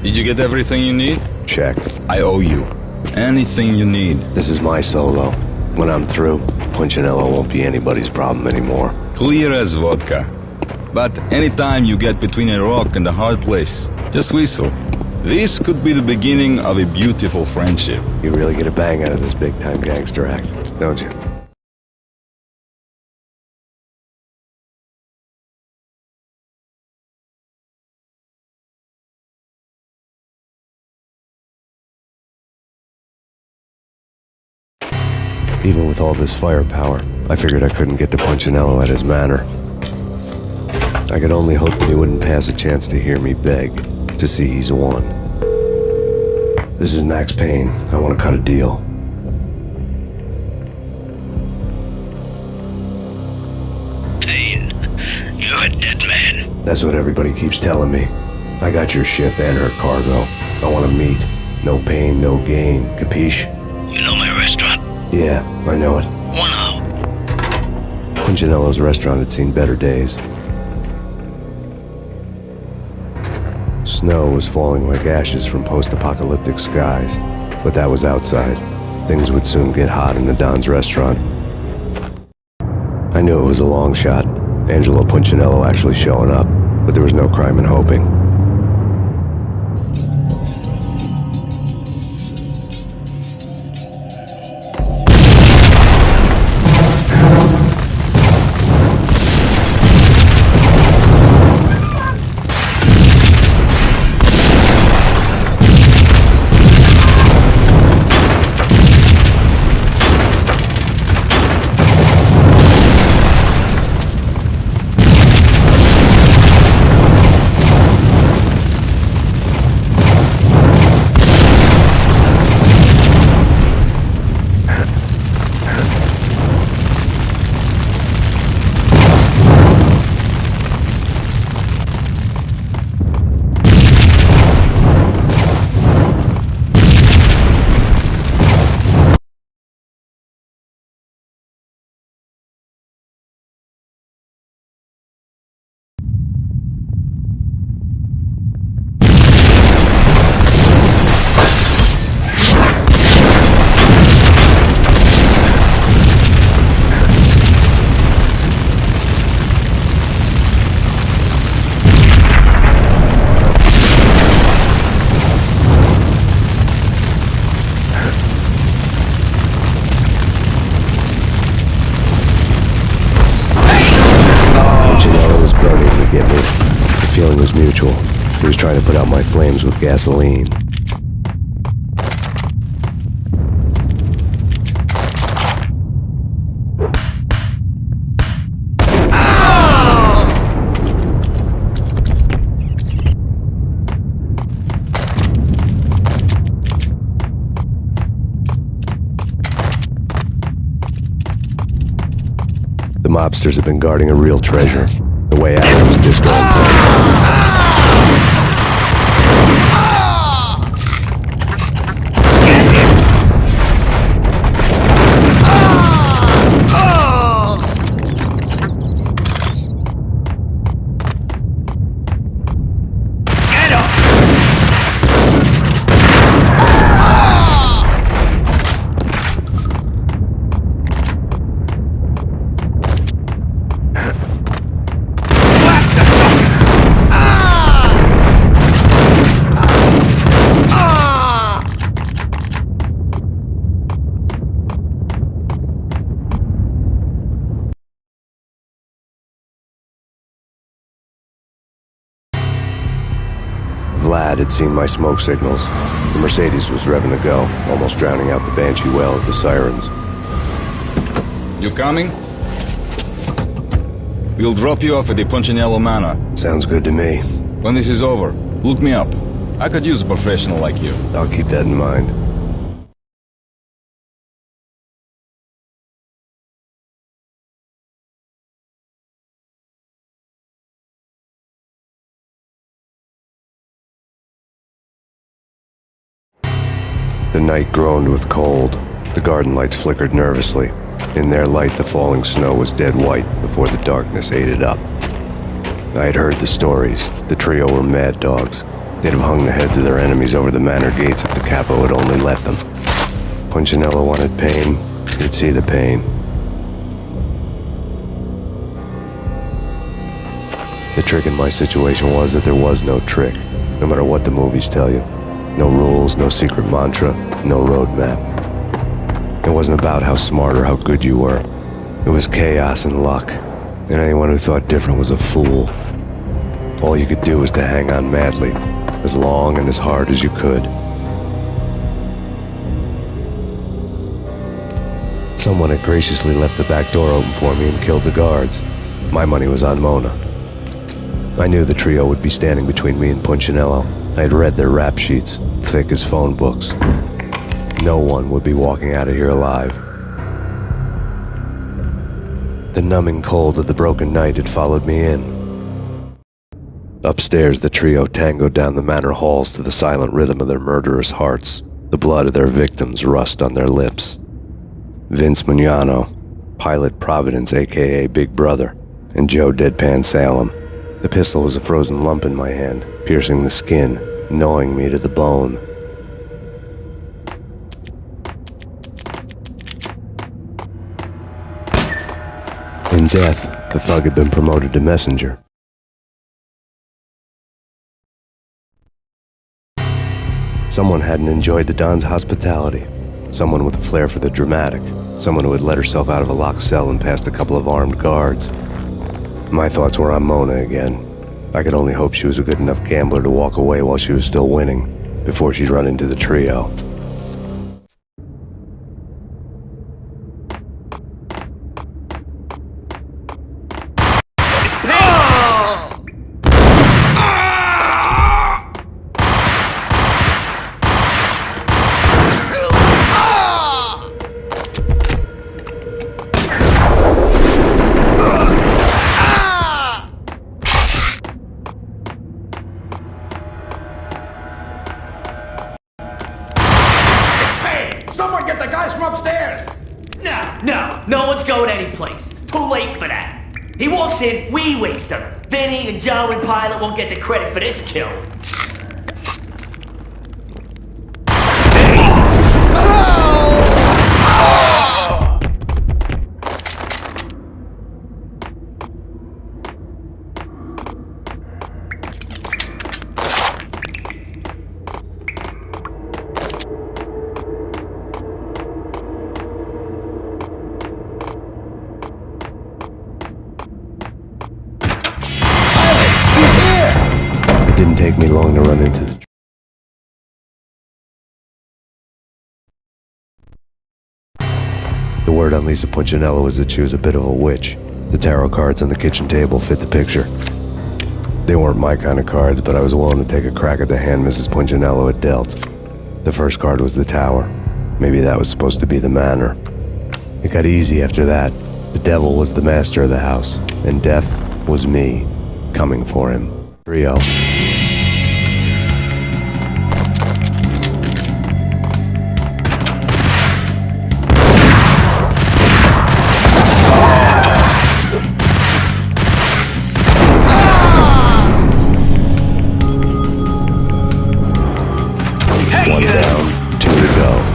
Speaker 7: Did you get everything you need?
Speaker 3: Check.
Speaker 7: I owe you. Anything you need.
Speaker 3: This is my solo. When I'm through, Punchinello won't be anybody's problem anymore.
Speaker 7: Clear as vodka. But anytime you get between a rock and a hard place, just whistle. This could be the beginning of a beautiful friendship.
Speaker 3: You really get a bang out of this big-time gangster act, don't you? Even with all this firepower, I figured I couldn't get to Punchinello at his manor. I could only hope that he wouldn't pass a chance to hear me beg, to see he's won. This is Max Payne. I want to cut a deal.
Speaker 19: Payne, you're a dead man.
Speaker 3: That's what everybody keeps telling me. I got your ship and her cargo. I want to meet. No pain, no gain. Capiche?
Speaker 19: You know my restaurant?
Speaker 3: Yeah, I know it.
Speaker 19: 1 hour.
Speaker 3: Punchinello's restaurant had seen better days. Snow was falling like ashes from post-apocalyptic skies, but that was outside. Things would soon get hot in the Don's restaurant. I knew it was a long shot, Angelo Punchinello actually showing up, but there was no crime in hoping. was mutual. He was trying to put out my flames with gasoline. The mobsters have been guarding a real treasure. The way out was disco and punk. Vlad had seen my smoke signals. The Mercedes was revving to go, almost drowning out the Banshee well of the sirens.
Speaker 7: You coming? We'll drop you off at the Punchinello Manor.
Speaker 3: Sounds good to me.
Speaker 7: When this is over, look me up. I could use a professional like you.
Speaker 3: I'll keep that in mind. The night groaned with cold. The garden lights flickered nervously. In their light, the falling snow was dead white before the darkness ate it up. I had heard the stories. The trio were mad dogs. They'd have hung the heads of their enemies over the manor gates if the capo had only let them. Punchinello wanted Payne. He'd see the pain. The trick in my situation was that there was no trick, no matter what the movies tell you. No rules, no secret mantra, no roadmap. It wasn't about how smart or how good you were. It was chaos and luck, and anyone who thought different was a fool. All you could do was to hang on madly, as long and as hard as you could. Someone had graciously left the back door open for me and killed the guards. My money was on Mona. I knew the trio would be standing between me and Punchinello. I had read their rap sheets, thick as phone books. No one would be walking out of here alive. The numbing cold of the broken night had followed me in. Upstairs, the trio tangoed down the manor halls to the silent rhythm of their murderous hearts. The blood of their victims rust on their lips. Vince Mugnano, Pilot Providence, a.k.a. Big Brother, and Joe Deadpan Salem. The pistol was a frozen lump in my hand, piercing the skin, gnawing me to the bone. In death, the thug had been promoted to messenger. Someone hadn't enjoyed the Don's hospitality. Someone with a flair for the dramatic. Someone who had let herself out of a locked cell and past a couple of armed guards. My thoughts were on Mona again. I could only hope she was a good enough gambler to walk away while she was still winning, before she'd run into the trio.
Speaker 5: Someone get the guys from upstairs! No one's going anyplace. Too late for that. He walks in, we waste him. Vinny and Joe and Pilot won't get the credit for this kill.
Speaker 3: me long to run into the... The word on Lisa Punchinello was that she was a bit of a witch. The tarot cards on the kitchen table fit the picture. They weren't my kind of cards, but I was willing to take a crack at the hand Mrs. Punchinello had dealt. The first card was the Tower. Maybe that was supposed to be the Manor. It got easy after that. The devil was the master of the house, and death was me, coming for him. Trio. One down, 2 to go.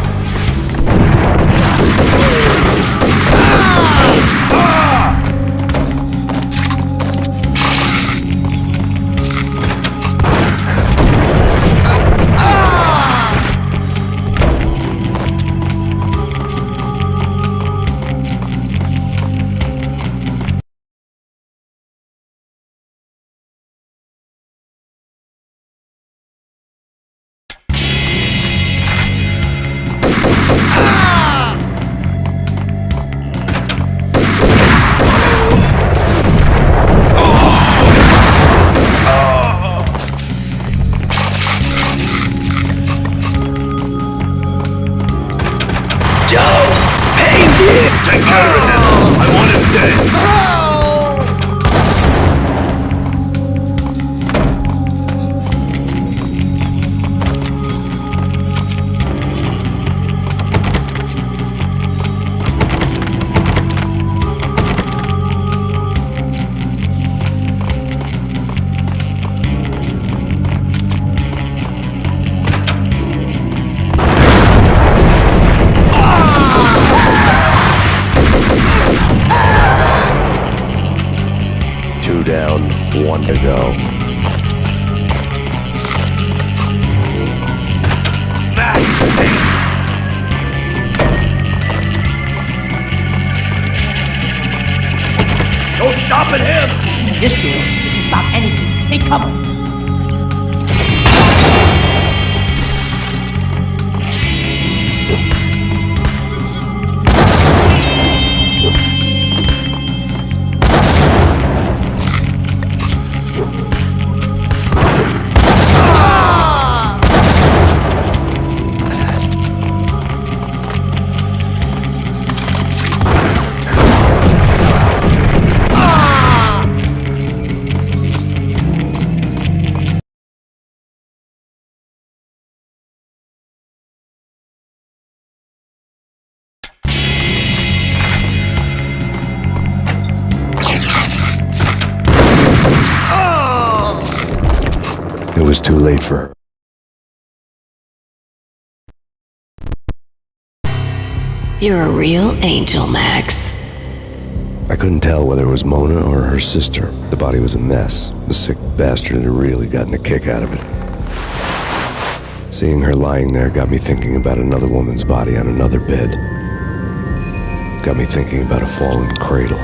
Speaker 2: Take care of him! I want him dead!
Speaker 3: Down, 1 to go.
Speaker 5: Don't stop at him! This door doesn't stop anything. Take cover.
Speaker 3: It was too late for her.
Speaker 8: You're a real angel, Max.
Speaker 3: I couldn't tell whether it was Mona or her sister. The body was a mess. The sick bastard had really gotten a kick out of it. Seeing her lying there got me thinking about another woman's body on another bed. Got me thinking about a fallen cradle.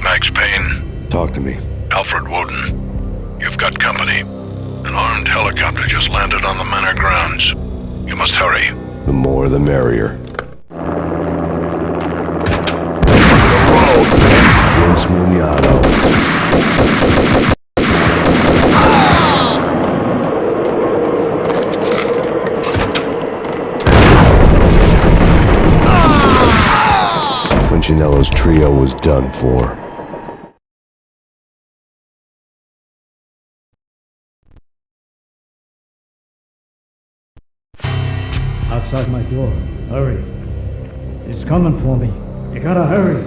Speaker 2: Max Payne.
Speaker 3: Talk to me.
Speaker 2: Alfred Woden. You've got company. An armed helicopter just landed on the manor grounds. You must hurry.
Speaker 3: The more the merrier. Vince Mugnano. Punchinello's trio was done for.
Speaker 4: Outside my door. Hurry. He's coming for me. You gotta hurry.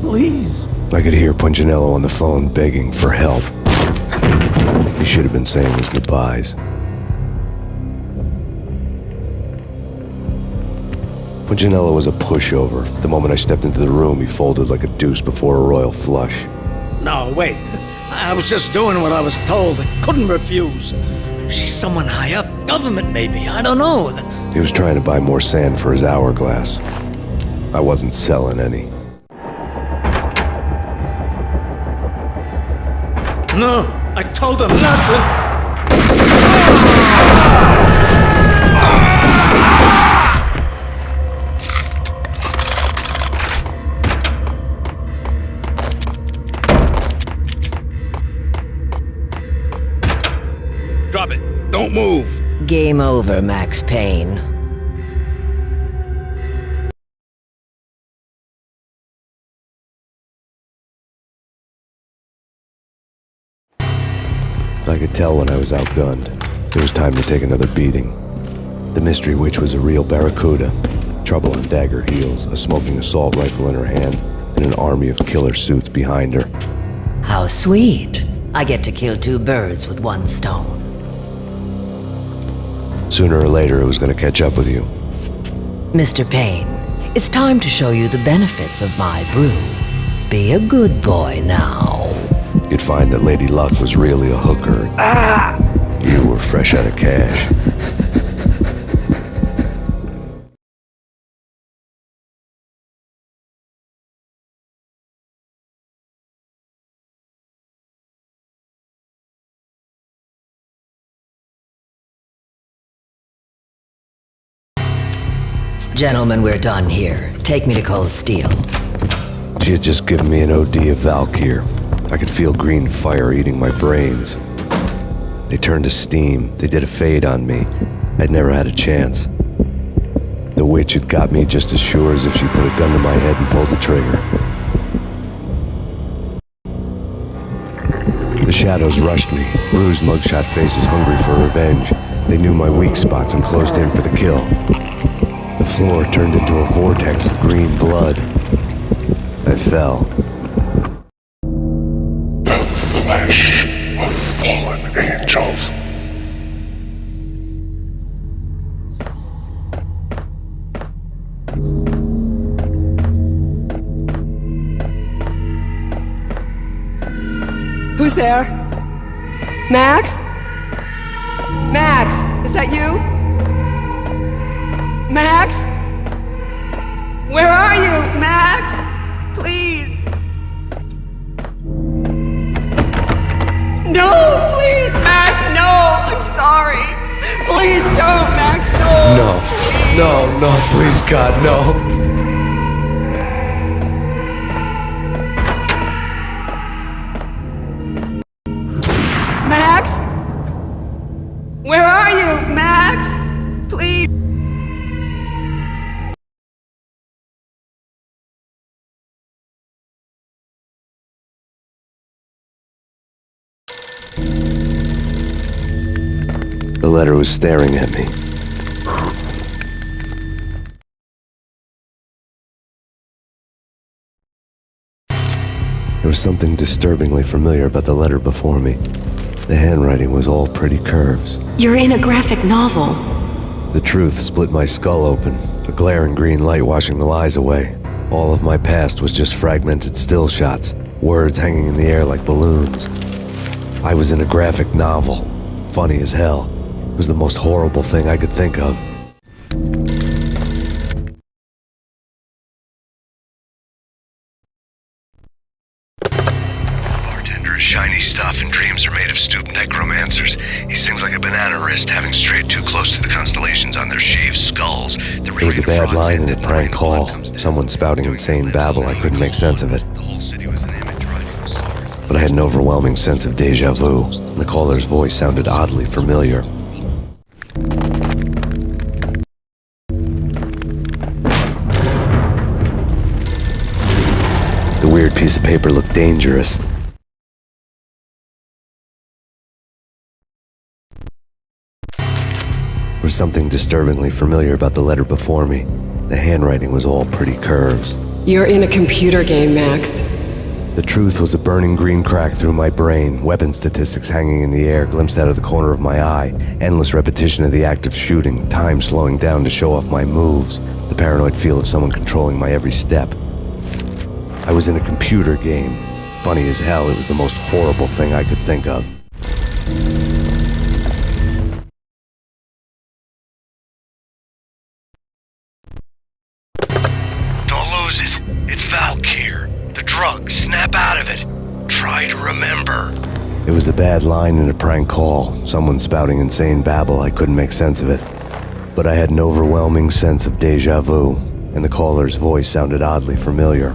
Speaker 4: Please.
Speaker 3: I could hear Punchinello on the phone begging for help. He should have been saying his goodbyes. Punchinello was a pushover. The moment I stepped into the room, he folded like a deuce before a royal flush.
Speaker 13: No, wait.
Speaker 16: I was just doing what I was told. I couldn't refuse. She's someone high up, government maybe, I don't know.
Speaker 3: He was trying to buy more sand for his hourglass. I wasn't selling any.
Speaker 16: No, I told him not to.
Speaker 21: Drop it. Don't move.
Speaker 10: Game over, Max Payne.
Speaker 3: I could tell when I was outgunned. It was time to take another beating. The mystery witch was a real barracuda. Trouble on dagger heels, a smoking assault rifle in her hand, and an army of killer suits behind her.
Speaker 10: How sweet. I get to kill two birds with one stone.
Speaker 3: Sooner or later, it was going to catch up with you.
Speaker 10: Mr. Payne, it's time to show you the benefits of my brew. Be a good boy now.
Speaker 3: You'd find that Lady Luck was really a hooker. You were fresh out of cash.
Speaker 10: Gentlemen, we're done here. Take me to Cold Steel.
Speaker 3: She had just given me an OD of Valkyr. I could feel green fire eating my brains. They turned to steam. They did a fade on me. I'd never had a chance. The witch had got me just as sure as if she put a gun to my head and pulled the trigger. The shadows rushed me, bruised mugshot faces hungry for revenge. They knew my weak spots and closed in for the kill. The floor turned into a vortex of green blood. I fell.
Speaker 2: The flesh of fallen angels.
Speaker 15: Who's there? Max? Max, is that you? Max? Where are you, Max? Please. No, please, Max, no. I'm sorry. Please don't, Max, no.
Speaker 3: No, please, God, no.
Speaker 15: Max? Where are you, Max? Please.
Speaker 3: The letter was staring at me. There was something disturbingly familiar about the letter before me. The handwriting was all pretty curves.
Speaker 8: You're in a graphic novel.
Speaker 3: The truth split my skull open, a glaring green light washing the lies away. All of my past was just fragmented still shots, words hanging in the air like balloons. I was in a graphic novel. Funny as hell. It was the most horrible thing I could think of. Bartender is shiny stuff and dreams are made of stooped necromancers. He sings like a banana wrist, having strayed too close to the constellations on their shaved skulls. It was a bad line in a prank call. Someone spouting insane babble. I couldn't make sense of it. But I had an overwhelming sense of deja vu. The caller's voice sounded oddly familiar. The weird piece of paper looked dangerous. There was something disturbingly familiar about the letter before me. The handwriting was all pretty curves.
Speaker 15: You're in a computer game, Max.
Speaker 3: The truth was a burning green crack through my brain, weapon statistics hanging in the air, glimpsed out of the corner of my eye, endless repetition of the act of shooting, time slowing down to show off my moves, the paranoid feel of someone controlling my every step. I was in a computer game, funny as hell, it was the most horrible thing I could think of.
Speaker 12: Don't lose it. It's Valkyr. The drug. Snap out of it. Try to remember.
Speaker 3: It was a bad line in a prank call, someone spouting insane babble. I couldn't make sense of it. But I had an overwhelming sense of déjà vu, and the caller's voice sounded oddly familiar.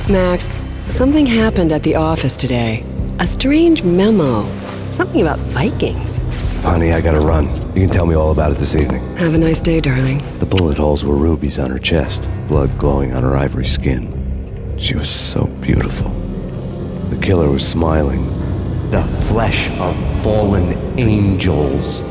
Speaker 15: Max, something happened at the office today. A strange memo. Something about Vikings.
Speaker 3: Honey, I gotta run. You can tell me all about it this evening.
Speaker 15: Have a nice day, darling.
Speaker 3: The bullet holes were rubies on her chest, blood glowing on her ivory skin. She was so beautiful. The killer was smiling.
Speaker 14: The flesh of fallen angels.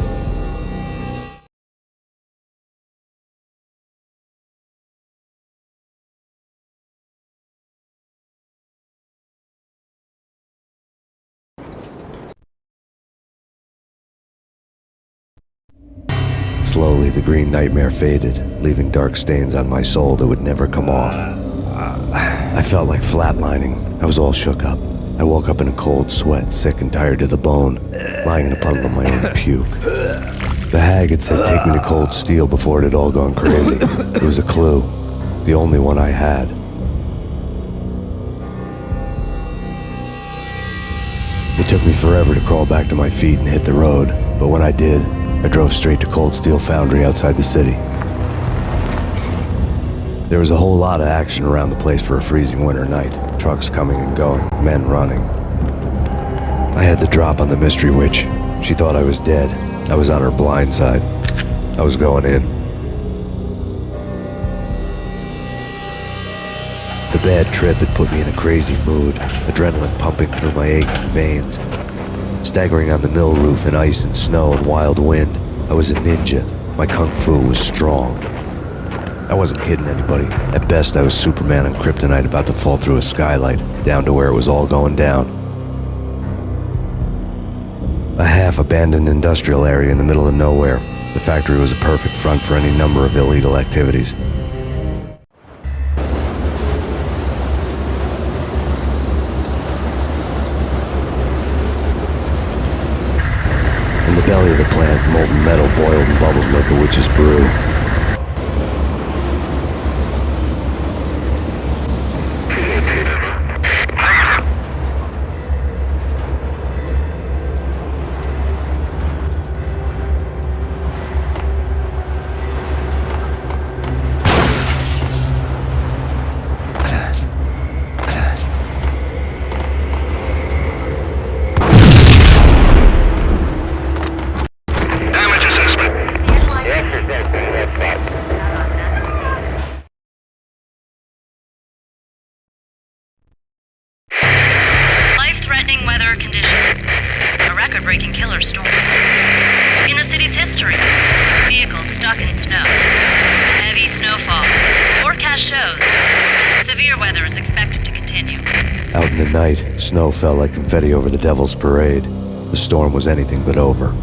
Speaker 3: Slowly, the green nightmare faded, leaving dark stains on my soul that would never come off. I felt like flatlining. I was all shook up. I woke up in a cold sweat, sick and tired to the bone, lying in a puddle of my own puke. The hag had said take me to Cold Steel before it had all gone crazy. It was a clue, the only one I had. It took me forever to crawl back to my feet and hit the road, but when I did, I drove straight to Cold Steel Foundry outside the city. There was a whole lot of action around the place for a freezing winter night. Trucks coming and going, men running. I had the drop on the mystery witch. She thought I was dead. I was on her blind side. I was going in. The bad trip had put me in a crazy mood, adrenaline pumping through my aching veins. Staggering on the mill roof in ice and snow and wild wind, I was a ninja. My kung fu was strong. I wasn't kidding anybody. At best, I was Superman on kryptonite about to fall through a skylight, down to where it was all going down. A half-abandoned industrial area in the middle of nowhere. The factory was a perfect front for any number of illegal activities. In the belly of the plant, molten metal boiled and bubbled like a witch's brew.
Speaker 1: Life-threatening weather conditions. A record-breaking killer storm. In the city's history, vehicles stuck in snow. Heavy snowfall. Forecast shows severe weather is expected to continue.
Speaker 3: Out in the night, snow fell like confetti over the Devil's Parade. The storm was anything but over.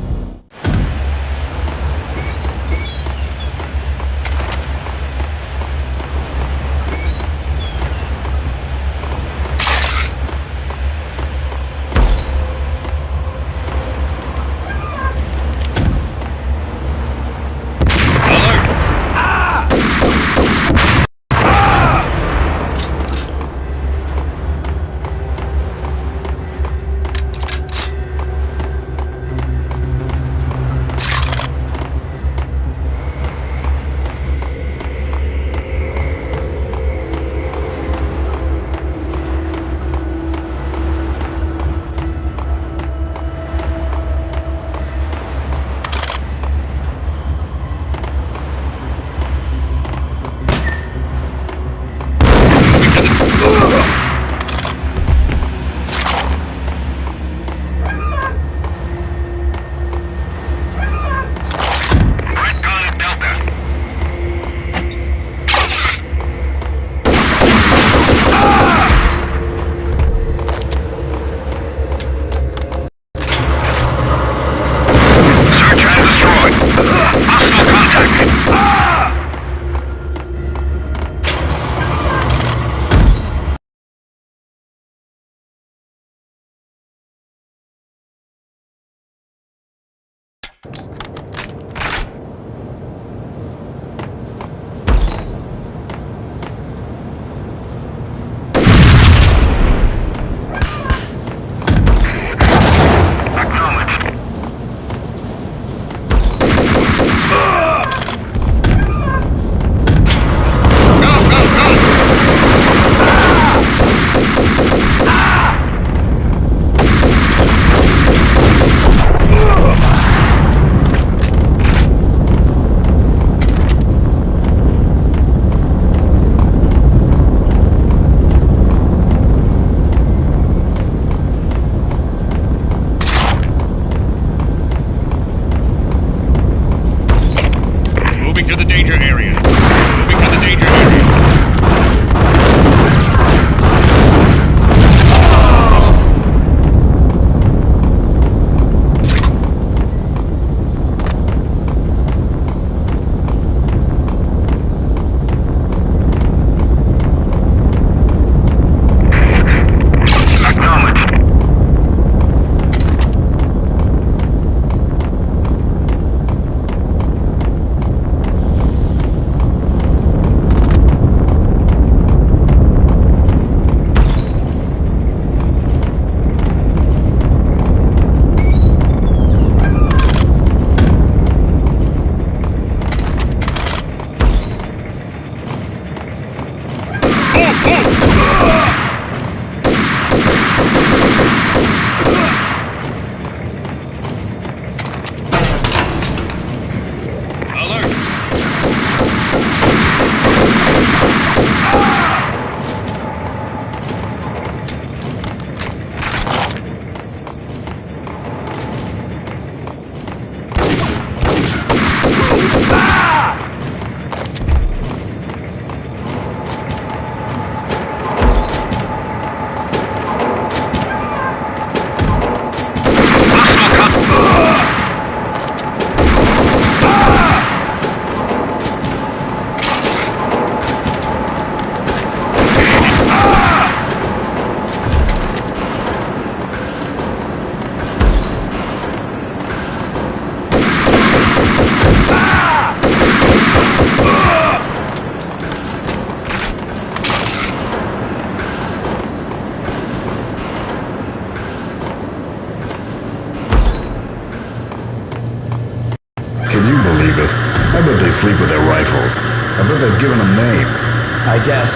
Speaker 6: bet they sleep with their rifles. I bet they've given them names.
Speaker 20: I guess.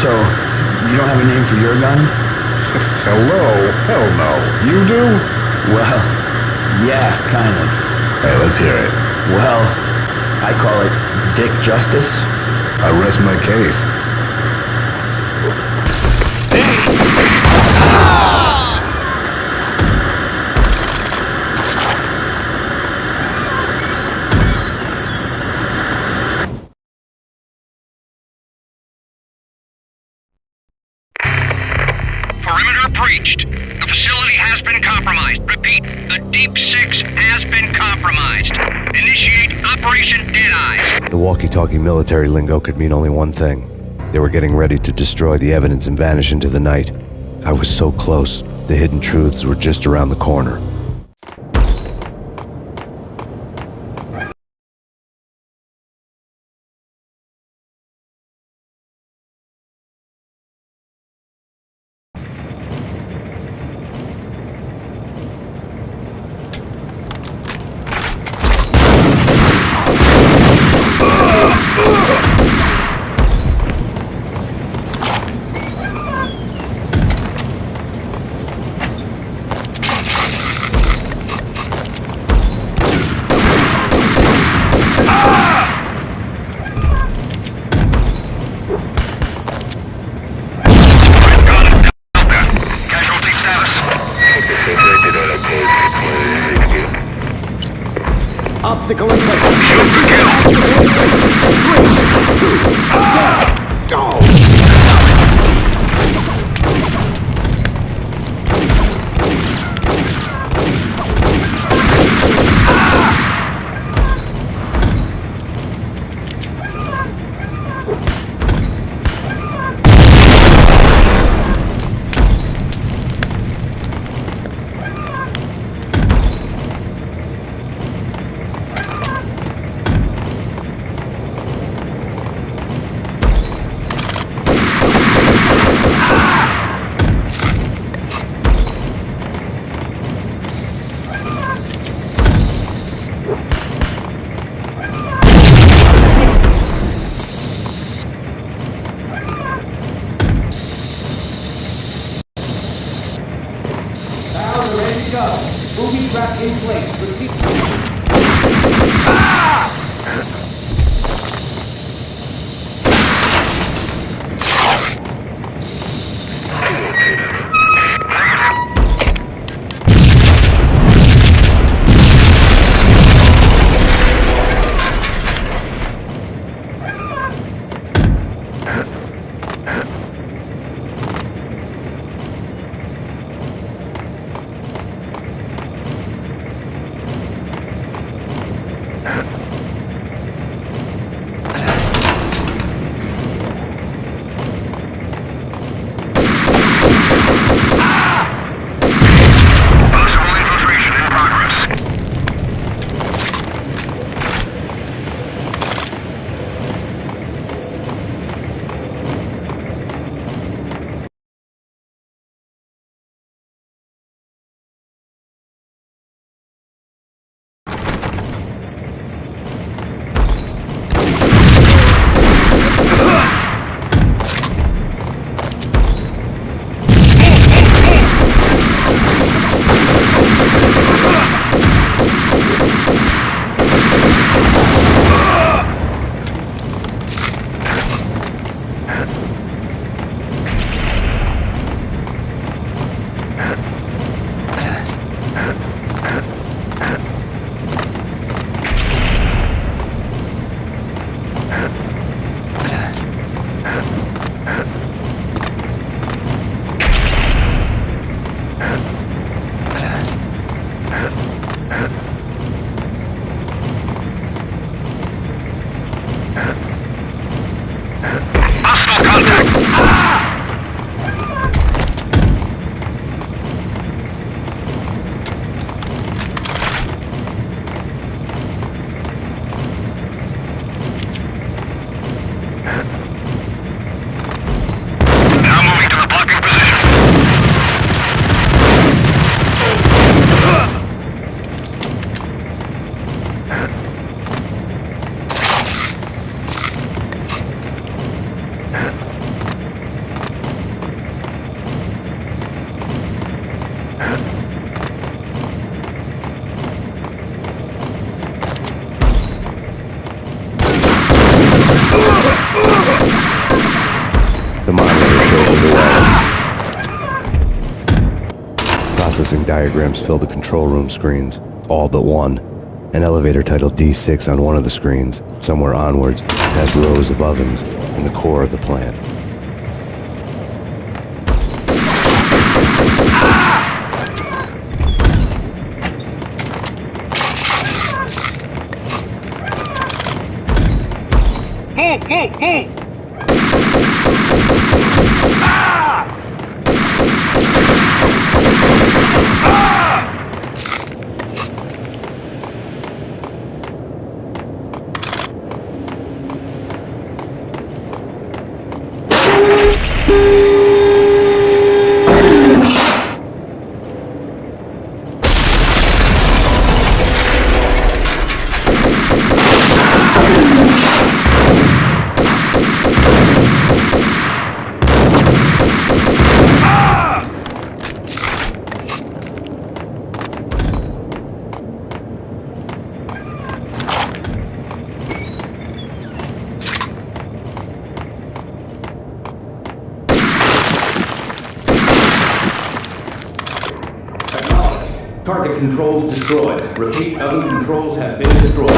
Speaker 20: So, you don't have a name for your gun?
Speaker 6: Hello? Hell no. You do?
Speaker 20: Well, yeah, kind of.
Speaker 6: Hey, let's hear it.
Speaker 20: Well, I call it Dick Justice.
Speaker 6: I rest my case.
Speaker 23: Perimeter breached. The facility has been compromised. Repeat, the Deep Six has been compromised. Initiate Operation Deadeye.
Speaker 3: The walkie-talkie military lingo could mean only one thing. They were getting ready to destroy the evidence and vanish into the night. I was so close. The hidden truths were just around the corner.
Speaker 4: Obstacle in place.
Speaker 5: Booby trap in place. Repeat.
Speaker 3: diagrams fill the control room screens, all but one. An elevator titled D6 on one of the screens, somewhere onwards, past rows of ovens in the core of the plant.
Speaker 23: Move, move, move!
Speaker 17: Target controls destroyed. Repeat, oven controls have been destroyed.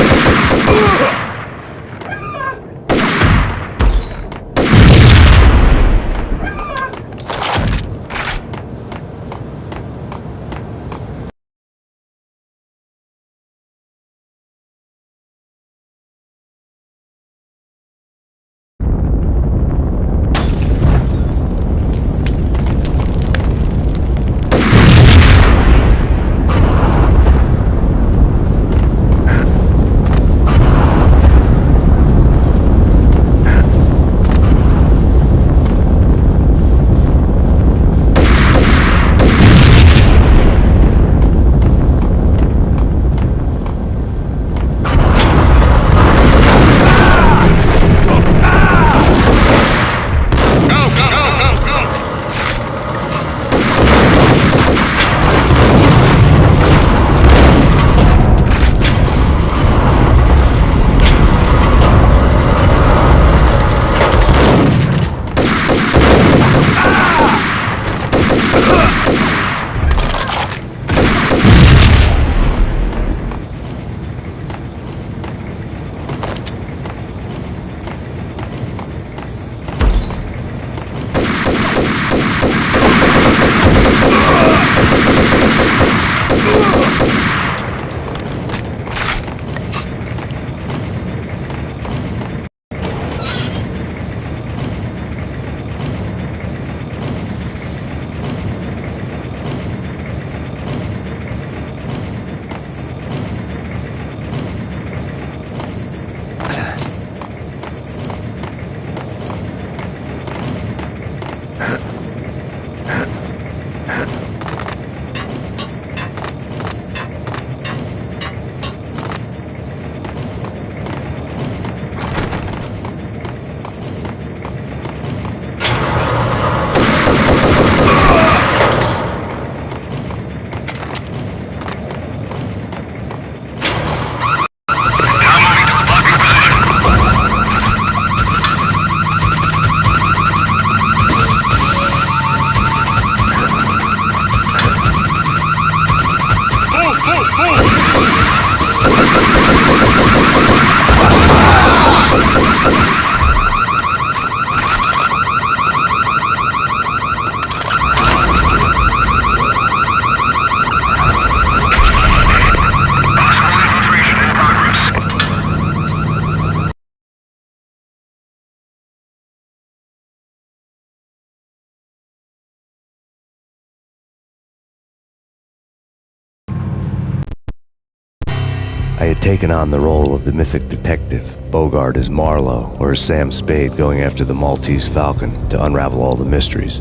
Speaker 3: I had taken on the role of the mythic detective, Bogart as Marlowe, or as Sam Spade going after the Maltese Falcon to unravel all the mysteries.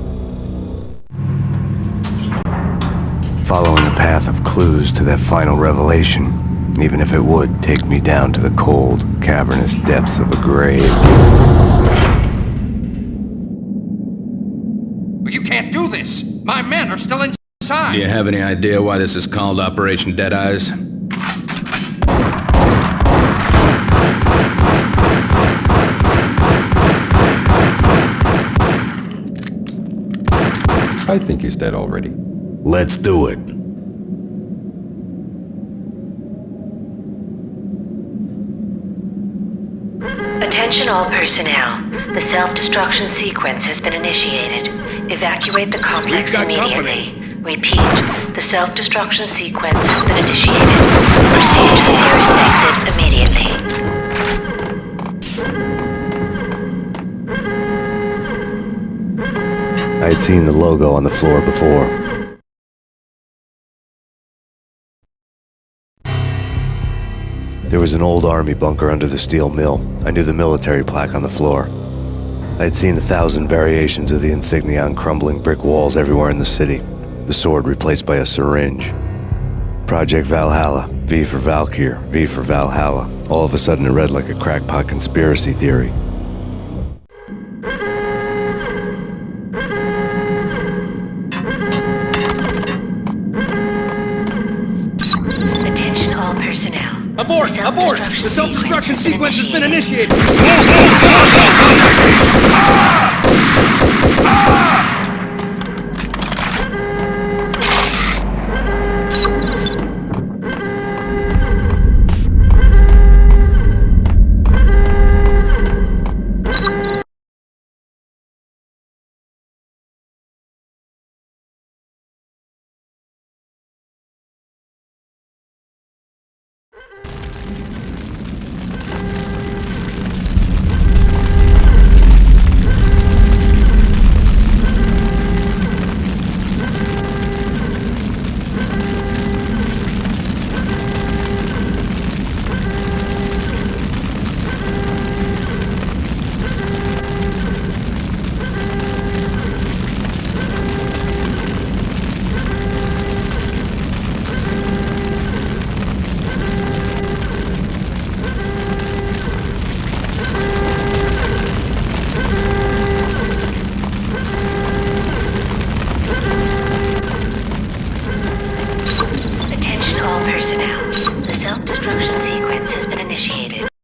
Speaker 3: Following a path of clues to that final revelation, even if it would take me down to the cold, cavernous depths of a grave.
Speaker 23: You can't do this! My men are still inside!
Speaker 18: Do you have any idea why this is called Operation Dead Eyes?
Speaker 6: I think he's dead already.
Speaker 2: Let's do it.
Speaker 1: Attention all personnel. The self-destruction sequence has been initiated. Evacuate the complex immediately. Repeat, the self-destruction sequence has been initiated. Proceed to the nearest exit immediately.
Speaker 3: I had seen the logo on the floor before. There was an old army bunker under the steel mill. I knew the military plaque on the floor. I had seen 1,000 variations of the insignia on crumbling brick walls everywhere in the city. The sword replaced by a syringe. Project Valhalla, V for Valkyr, V for Valhalla. All of a sudden it read like a crackpot conspiracy theory.
Speaker 1: Attention all personnel.
Speaker 21: Abort! Abort! The self-destruction sequence has been initiated!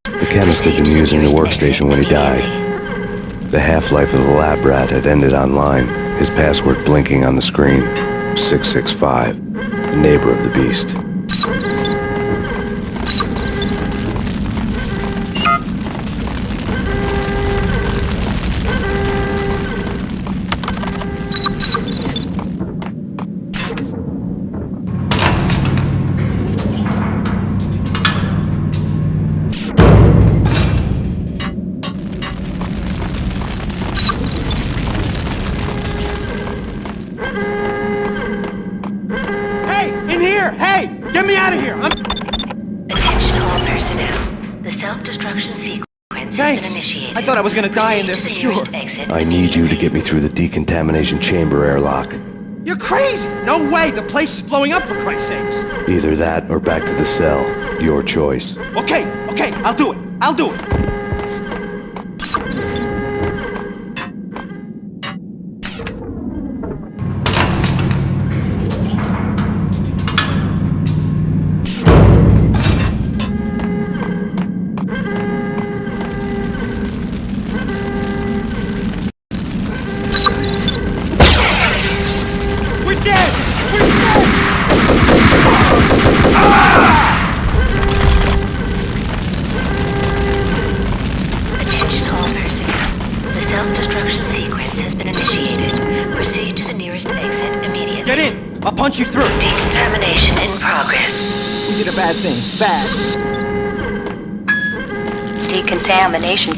Speaker 3: The chemist had been using the workstation when he died. The half-life of the lab rat had ended online, his password blinking on the screen. 665, the neighbor of the beast.
Speaker 13: Get me out of here!
Speaker 1: Attention all personnel. The self-destruction sequence has been initiated.
Speaker 13: I thought I was gonna die in there for sure.
Speaker 3: I need you to get me through the decontamination chamber airlock.
Speaker 13: You're crazy! No way! The place is blowing up, for Christ's sakes!
Speaker 3: Either that or back to the cell. Your choice.
Speaker 13: Okay, I'll do it. I'll do it. I'll punch you through.
Speaker 1: Decontamination in progress.
Speaker 13: We did a bad thing. Bad.
Speaker 1: Decontamination.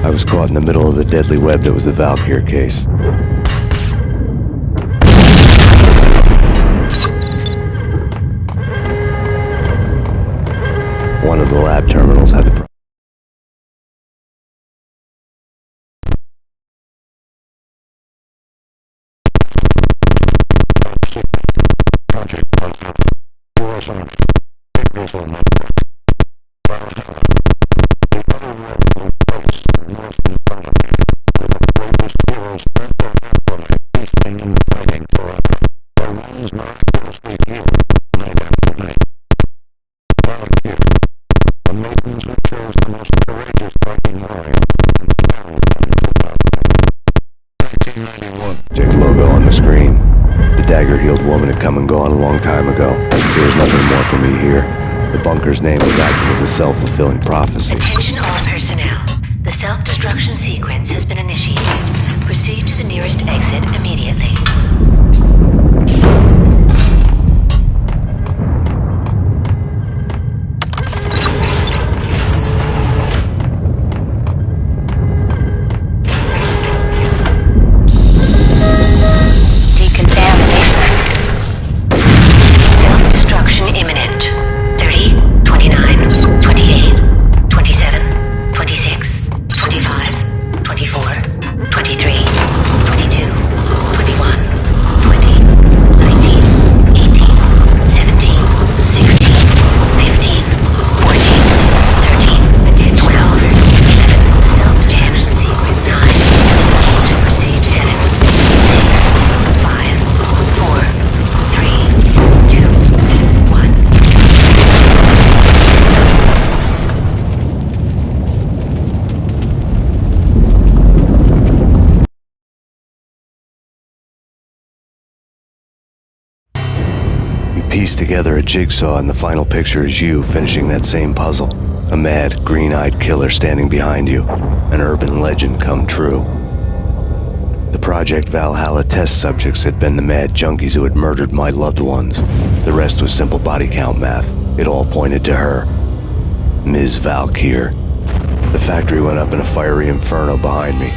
Speaker 3: I was caught in the middle of the deadly web that was the Valkyr case. One of the lab terminals had the
Speaker 2: Project
Speaker 3: Project logo on the screen. The dagger-heeled woman had come and gone a long time ago. There was nothing more for me here. The bunker's name was acting as a self-fulfilling prophecy.
Speaker 9: Attention all personnel. The self-destruction sequence has been initiated. Proceed to the nearest exit immediately.
Speaker 3: Piece together a jigsaw, and the final picture is you finishing that same puzzle. A mad, green-eyed killer standing behind you. An urban legend come true. The Project Valhalla test subjects had been the mad junkies who had murdered my loved ones. The rest was simple body count math. It all pointed to her. Ms. Valkyr. The factory went up in a fiery inferno behind me.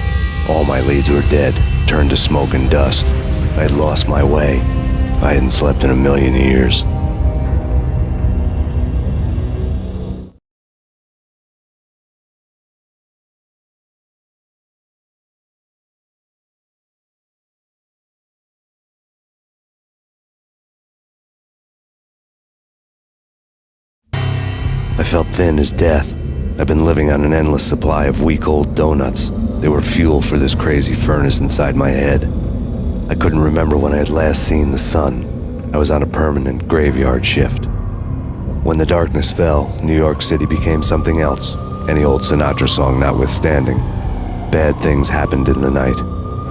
Speaker 3: All my leads were dead, turned to smoke and dust. I had lost my way. I hadn't slept in a million years. I felt thin as death. I've been living on an endless supply of week-old donuts. They were fuel for this crazy furnace inside my head. I couldn't remember when I had last seen the sun. I was on a permanent graveyard shift. When the darkness fell, New York City became something else, any old Sinatra song notwithstanding. Bad things happened in the night,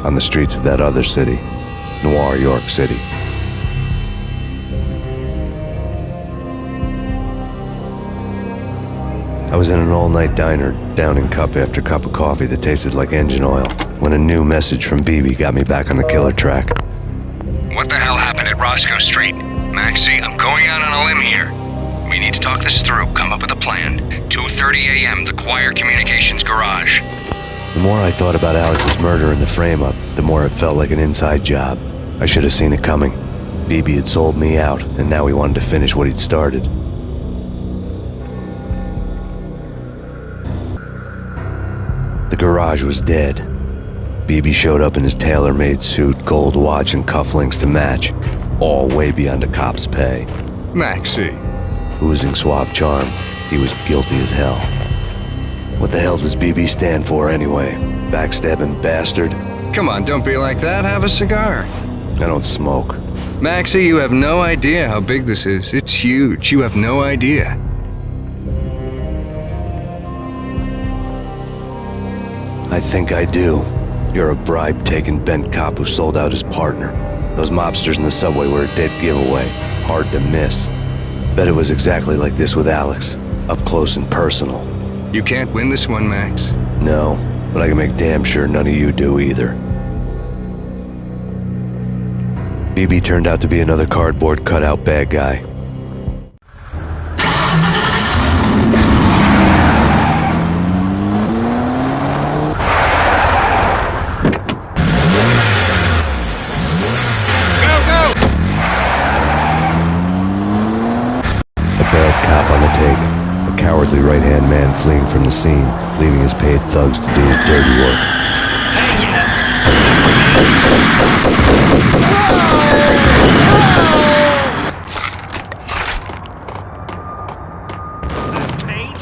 Speaker 3: on the streets of that other city, Noir York City. I was in an all-night diner, downing cup after cup of coffee that tasted like engine oil, when a new message from BB got me back on the killer track.
Speaker 23: What the hell happened at Roscoe Street? Maxie, I'm going out on a limb here. We need to talk this through, come up with a plan. 2:30 a.m., the Choir Communications Garage.
Speaker 3: The more I thought about Alex's murder and the frame-up, the more it felt like an inside job. I should have seen it coming. BB had sold me out, and now he wanted to finish what he'd started. The garage was dead. BB showed up in his tailor-made suit, gold watch, and cufflinks to match, all way beyond a cop's pay.
Speaker 23: Maxie.
Speaker 3: Oozing suave charm, he was guilty as hell. What the hell does BB stand for anyway? Backstabbing bastard?
Speaker 23: Come on, don't be like that. Have a cigar.
Speaker 3: I don't smoke.
Speaker 23: Maxie, you have no idea how big this is. It's huge. You have no idea.
Speaker 3: I think I do. You're a bribe-taking bent cop who sold out his partner. Those mobsters in the subway were a dead giveaway. Hard to miss. Bet it was exactly like this with Alex. Up close and personal.
Speaker 23: You can't win this one, Max.
Speaker 3: No, but I can make damn sure none of you do either. BB turned out to be another cardboard cutout bad guy. A cowardly right-hand man fleeing from the scene, leaving his paid thugs to do his dirty work.
Speaker 23: Payne?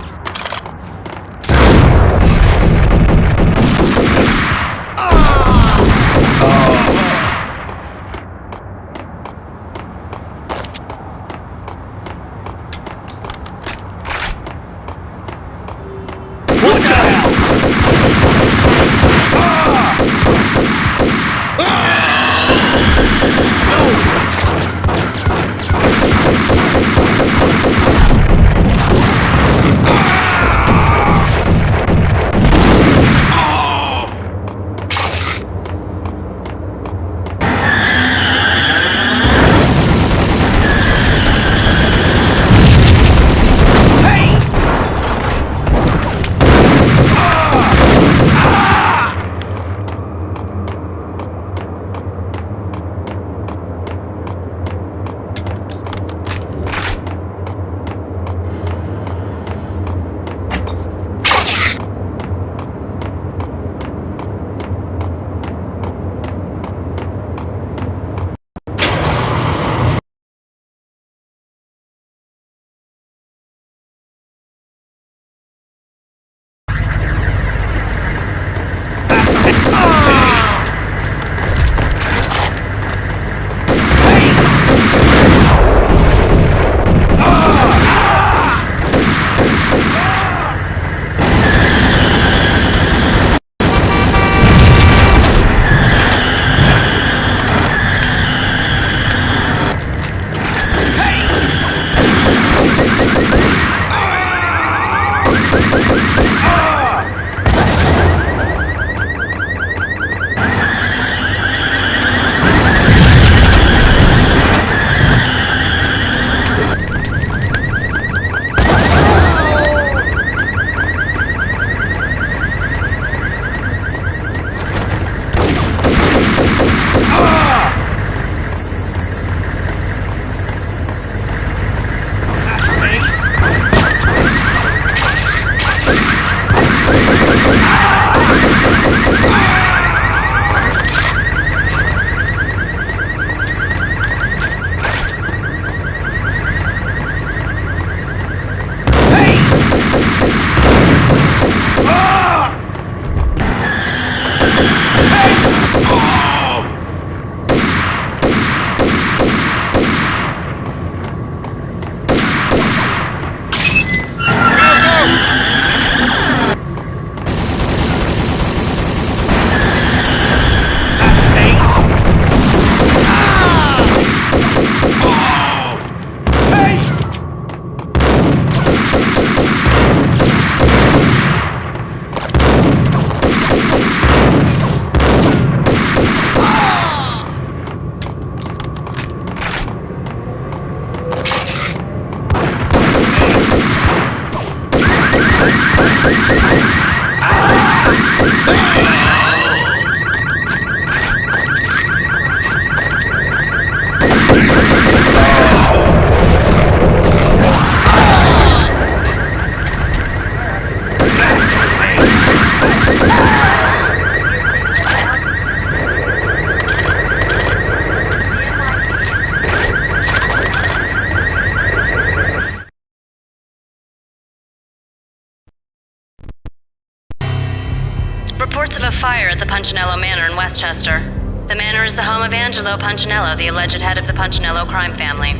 Speaker 1: reports of a fire at the Punchinello Manor in Westchester. The manor is the home of Angelo Punchinello, the alleged head of the Punchinello crime family.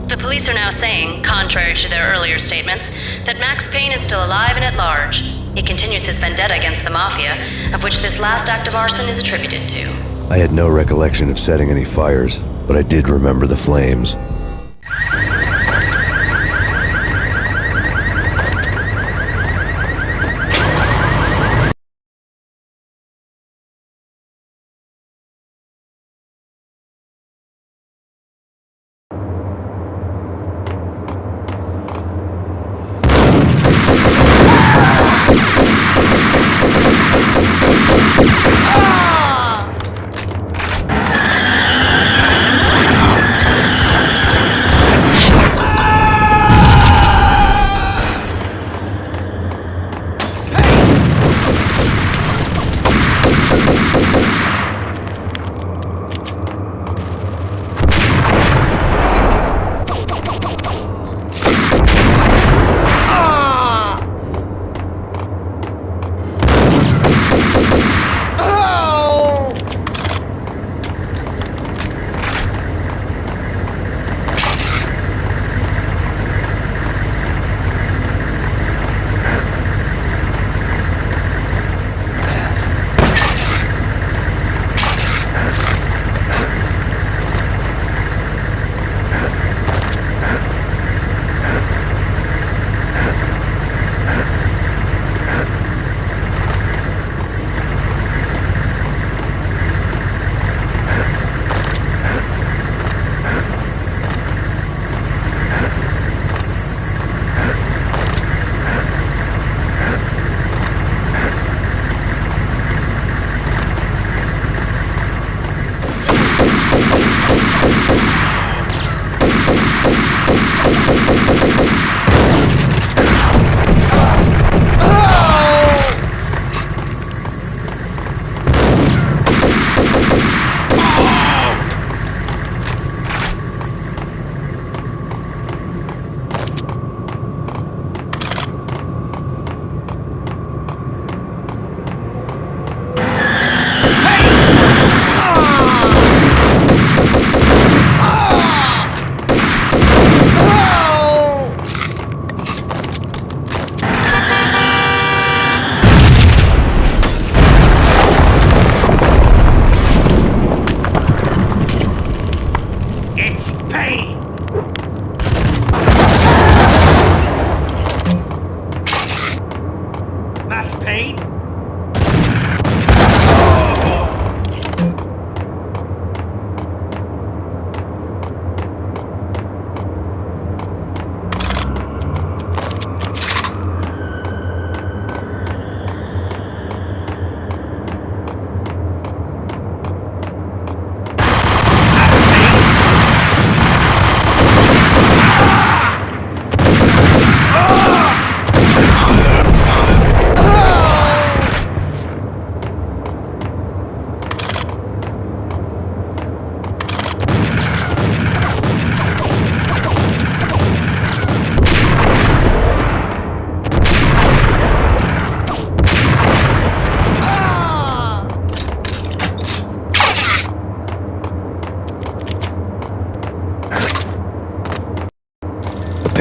Speaker 1: The police are now saying, contrary to their earlier statements, that Max Payne is still alive and at large. He continues his vendetta against the Mafia, of which this last act of arson is attributed to.
Speaker 3: I had no recollection of setting any fires, but I did remember the flames.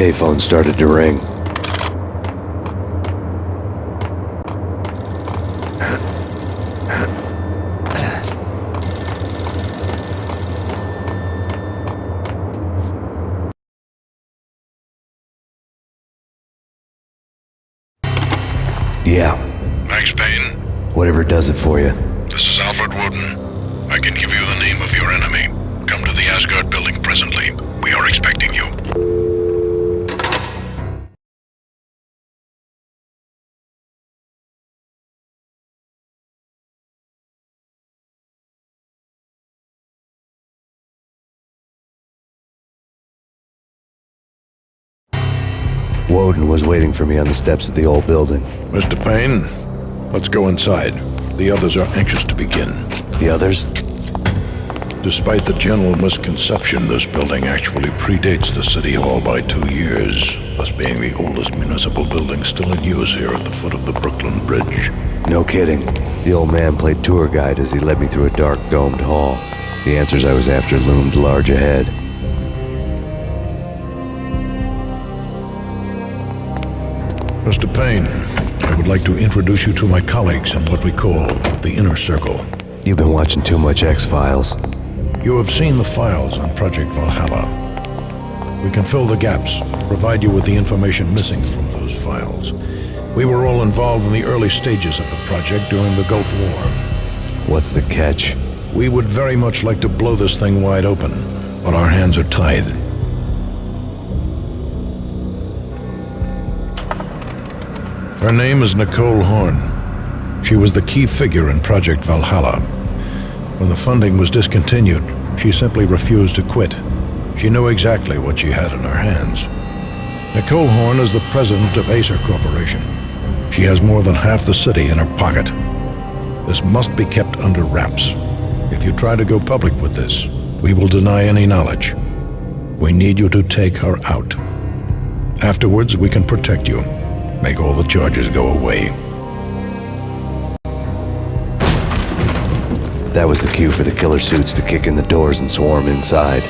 Speaker 3: Payphone started to ring. Yeah.
Speaker 2: Max Payne?
Speaker 3: Whatever does it for you.
Speaker 2: This is Alfred Woden. I can give you the name of your enemy. Come to the Asgard building presently. We are expecting you.
Speaker 3: Woden was waiting for me on the steps of the old building.
Speaker 2: Mr. Payne, let's go inside. The others are anxious to begin.
Speaker 3: The others?
Speaker 2: Despite the general misconception, this building actually predates the City Hall by 2 years, thus being the oldest municipal building still in use here at the foot of the Brooklyn Bridge.
Speaker 3: No kidding. The old man played tour guide as he led me through a dark domed hall. The answers I was after loomed large ahead.
Speaker 2: Mr. Payne, I would like to introduce you to my colleagues in what we call the Inner Circle.
Speaker 3: You've been watching too much X-Files.
Speaker 2: You have seen the files on Project Valhalla. We can fill the gaps, provide you with the information missing from those files. We were all involved in the early stages of the project during the Gulf War.
Speaker 3: What's the catch?
Speaker 2: We would very much like to blow this thing wide open, but our hands are tied. Her name is Nicole Horn. She was the key figure in Project Valhalla. When the funding was discontinued, she simply refused to quit. She knew exactly what she had in her hands. Nicole Horn is the president of Acer Corporation. She has more than half the city in her pocket. This must be kept under wraps. If you try to go public with this, we will deny any knowledge. We need you to take her out. Afterwards, we can protect you. Make all the charges go away.
Speaker 3: That was the cue for the killer suits to kick in the doors and swarm inside. It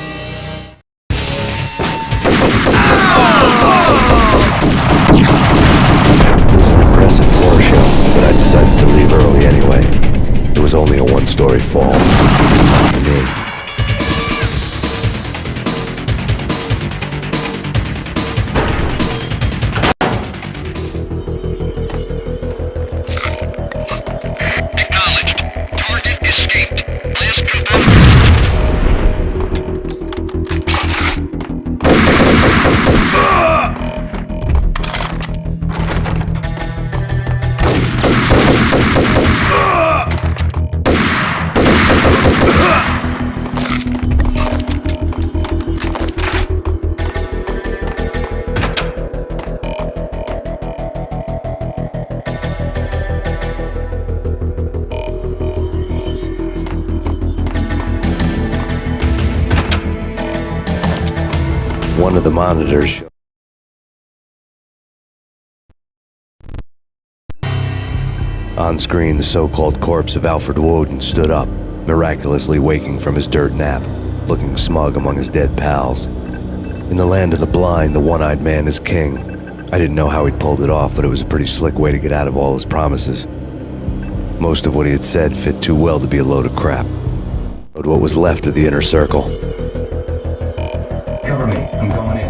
Speaker 3: was an impressive floor show, but I decided to leave early anyway. It was only a one-story fall. For me. One of the monitors on screen, the so-called corpse of Alfred Woden stood up, miraculously waking from his dirt nap, looking smug among his dead pals. In the land of the blind, the one-eyed man is king. I didn't know how he'd pulled it off, but it was a pretty slick way to get out of all his promises. Most of what he had said fit too well to be a load of crap. But what was left of the Inner Circle?
Speaker 17: Cover me. I'm going in.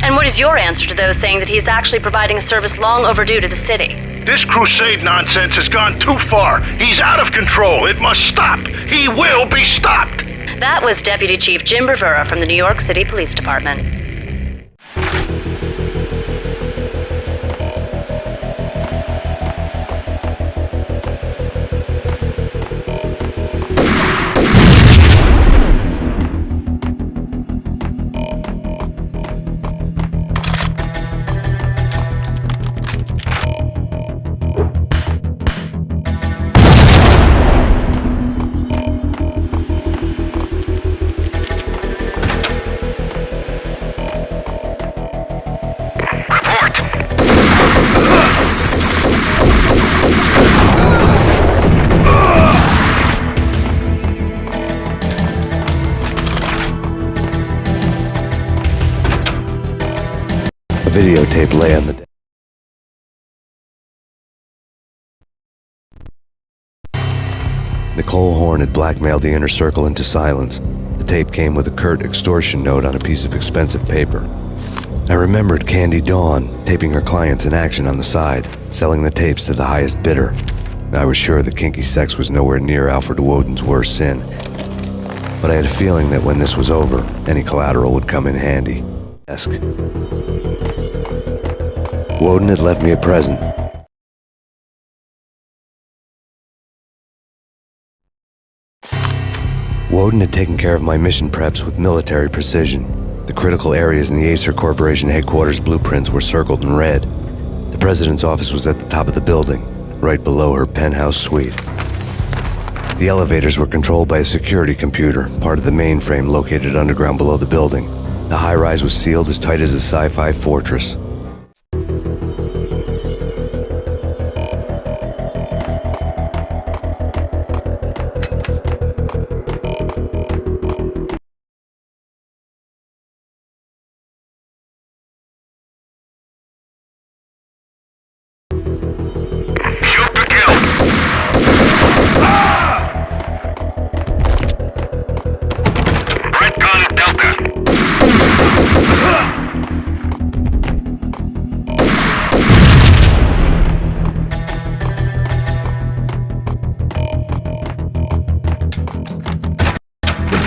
Speaker 1: And what is your answer to those saying that he's actually providing a service long overdue to the city?
Speaker 2: This crusade nonsense has gone too far. He's out of control. It must stop. He will be stopped.
Speaker 1: That was Deputy Chief Jim Rivera from the New York City Police Department.
Speaker 3: The videotape lay on the desk. Nicole Horn had blackmailed the inner circle into silence. The tape came with a curt extortion note on a piece of expensive paper. I remembered Candy Dawn taping her clients in action on the side, selling the tapes to the highest bidder. I was sure that kinky sex was nowhere near Alfred Woden's worst sin, but I had a feeling that when this was over, any collateral would come in handy. Desk. Woden had left me a present. Woden had taken care of my mission preps with military precision. The critical areas in the Acer Corporation headquarters blueprints were circled in red. The president's office was at the top of the building, right below her penthouse suite. The elevators were controlled by a security computer, part of the mainframe located underground below the building. The high-rise was sealed as tight as a sci-fi fortress.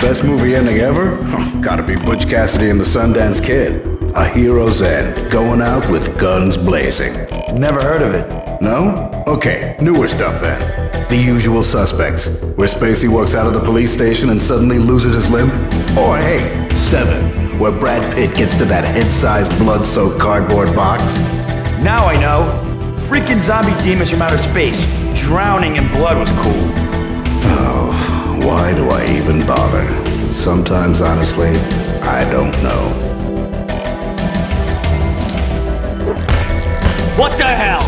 Speaker 6: Best movie ending ever? Gotta be Butch Cassidy and the Sundance Kid. A hero's end, going out with guns blazing. Never heard of it. No? Okay, newer stuff then. The Usual Suspects, where Spacey walks out of the police station and suddenly loses his limb. Or hey, Seven, where Brad Pitt gets to that head-sized blood-soaked cardboard box.
Speaker 11: Now I know. Freaking zombie demons from outer space. Drowning in blood was cool.
Speaker 6: Oh, why do I even bother? Sometimes, honestly, I don't know.
Speaker 11: What the hell?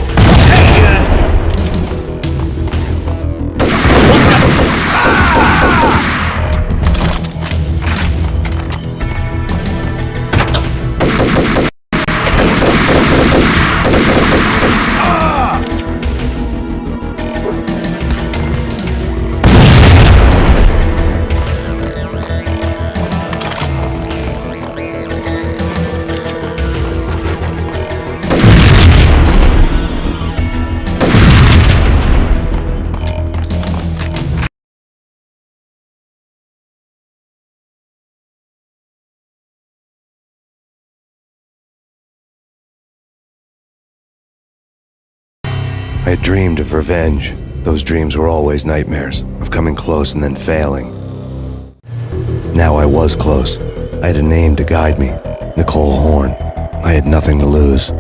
Speaker 3: I had dreamed of revenge. Those dreams were always nightmares, of coming close and then failing. Now I was close. I had a name to guide me, Nicole Horn. I had nothing to lose.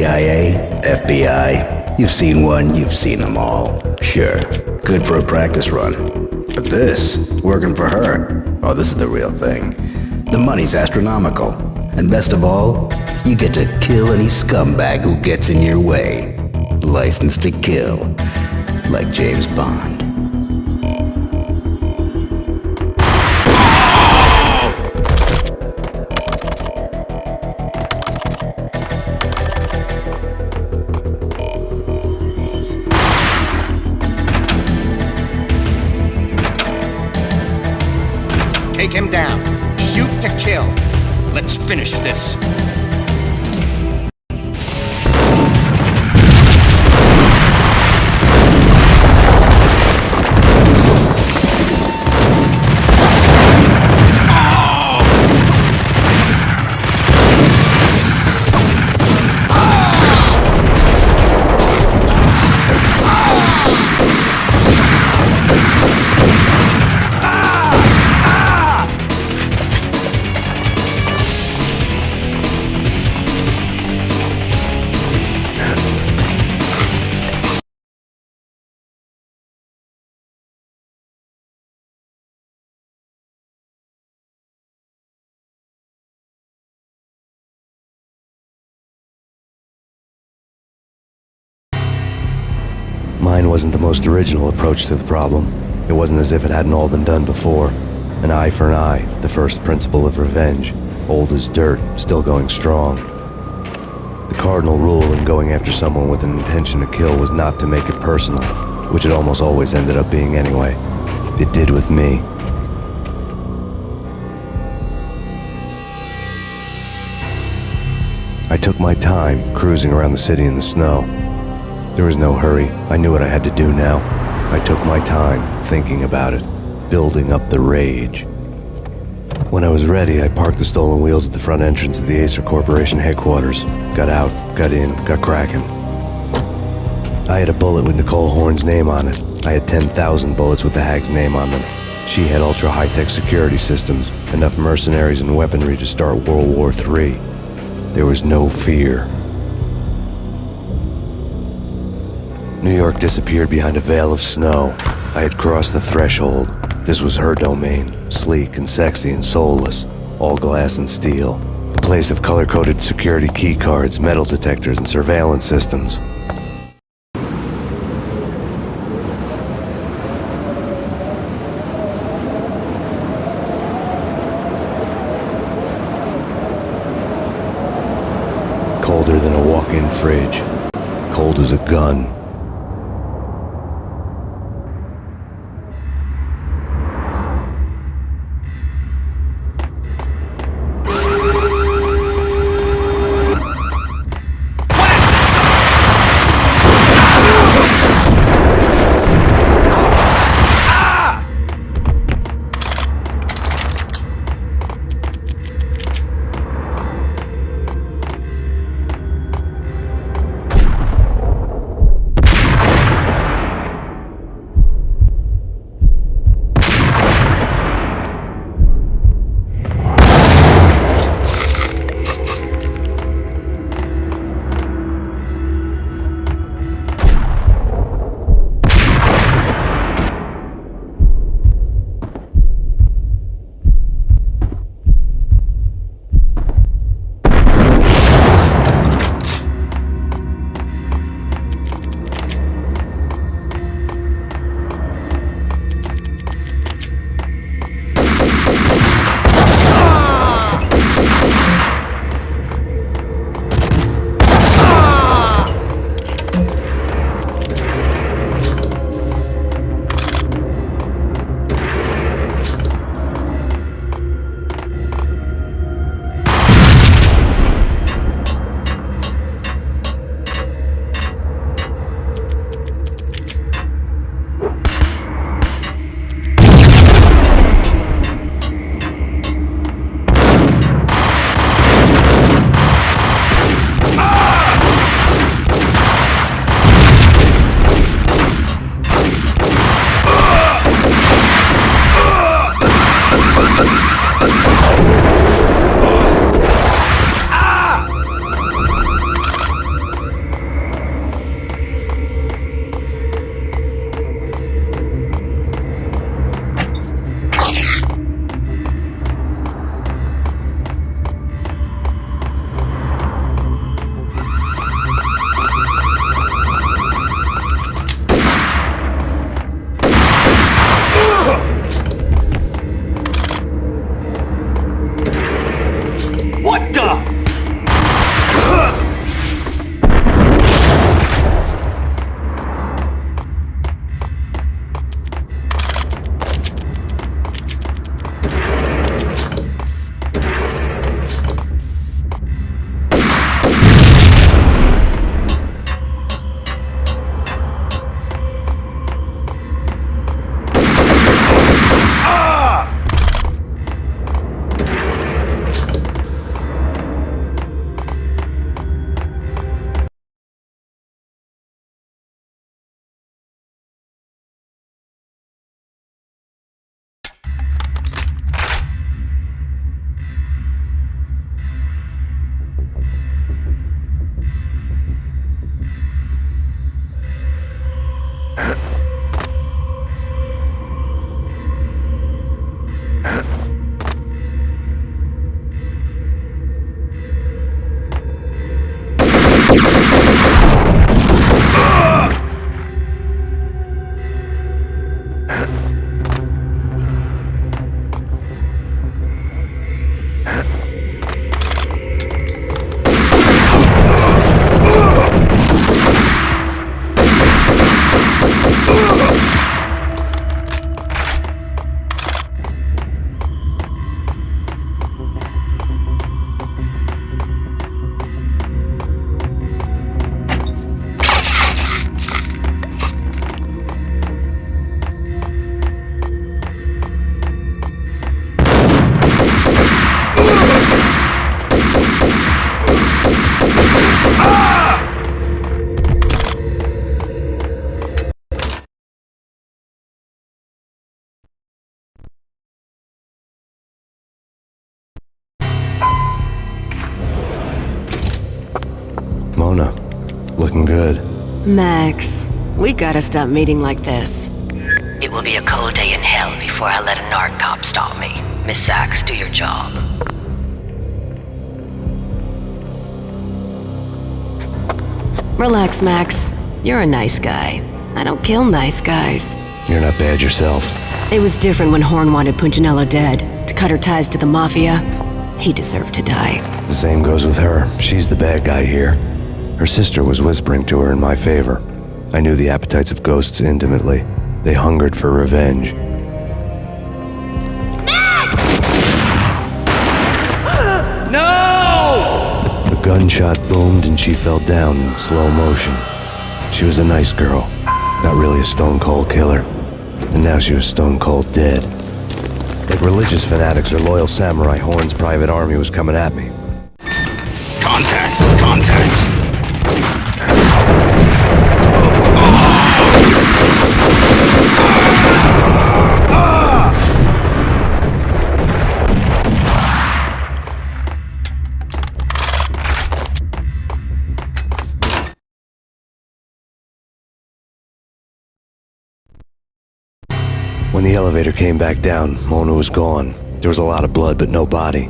Speaker 6: CIA, FBI. You've seen one, you've seen them all. Sure, good for a practice run. But this, working for her, oh, this is the real thing. The money's astronomical. And best of all, you get to kill any scumbag who gets in your way. License to kill, like James Bond.
Speaker 7: Take him down. Shoot to kill. Let's finish this.
Speaker 3: Mine wasn't the most original approach to the problem. It wasn't as if it hadn't all been done before. An eye for an eye, the first principle of revenge. Old as dirt, still going strong. The cardinal rule in going after someone with an intention to kill was not to make it personal, which it almost always ended up being anyway. It did with me. I took my time, cruising around the city in the snow. There was no hurry. I knew what I had to do now. I took my time, thinking about it, building up the rage. When I was ready, I parked the stolen wheels at the front entrance of the Acer Corporation headquarters. Got out, got in, got cracking. I had a bullet with Nicole Horn's name on it. I had 10,000 bullets with the Hag's name on them. She had ultra-high-tech security systems, enough mercenaries and weaponry to start World War III. There was no fear. New York disappeared behind a veil of snow. I had crossed the threshold. This was her domain, sleek and sexy and soulless, all glass and steel. A place of color-coded security key cards, metal detectors, and surveillance systems. Colder than a walk-in fridge. Cold as a gun.
Speaker 8: Max, we gotta stop meeting like this.
Speaker 10: It will be a cold day in hell before I let a narc cop stop me. Miss Sachs, do your job.
Speaker 8: Relax, Max. You're a nice guy. I don't kill nice guys.
Speaker 3: You're not bad yourself.
Speaker 8: It was different when Horn wanted Punchinello dead. To cut her ties to the Mafia, he deserved to die.
Speaker 3: The same goes with her. She's the bad guy here. Her sister was whispering to her in my favor. I knew the appetites of ghosts intimately. They hungered for revenge.
Speaker 11: No!
Speaker 3: A gunshot boomed and she fell down in slow motion. She was a nice girl, not really a stone-cold killer. And now she was stone-cold dead. Like religious fanatics or loyal samurai, Horn's private army was coming at me.
Speaker 2: Contact! Contact!
Speaker 3: When the elevator came back down, Mona was gone. There was a lot of blood, but no body.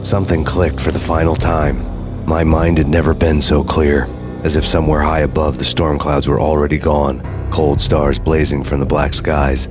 Speaker 3: Something clicked for the final time. My mind had never been so clear, as if somewhere high above the storm clouds were already gone, cold stars blazing from the black skies.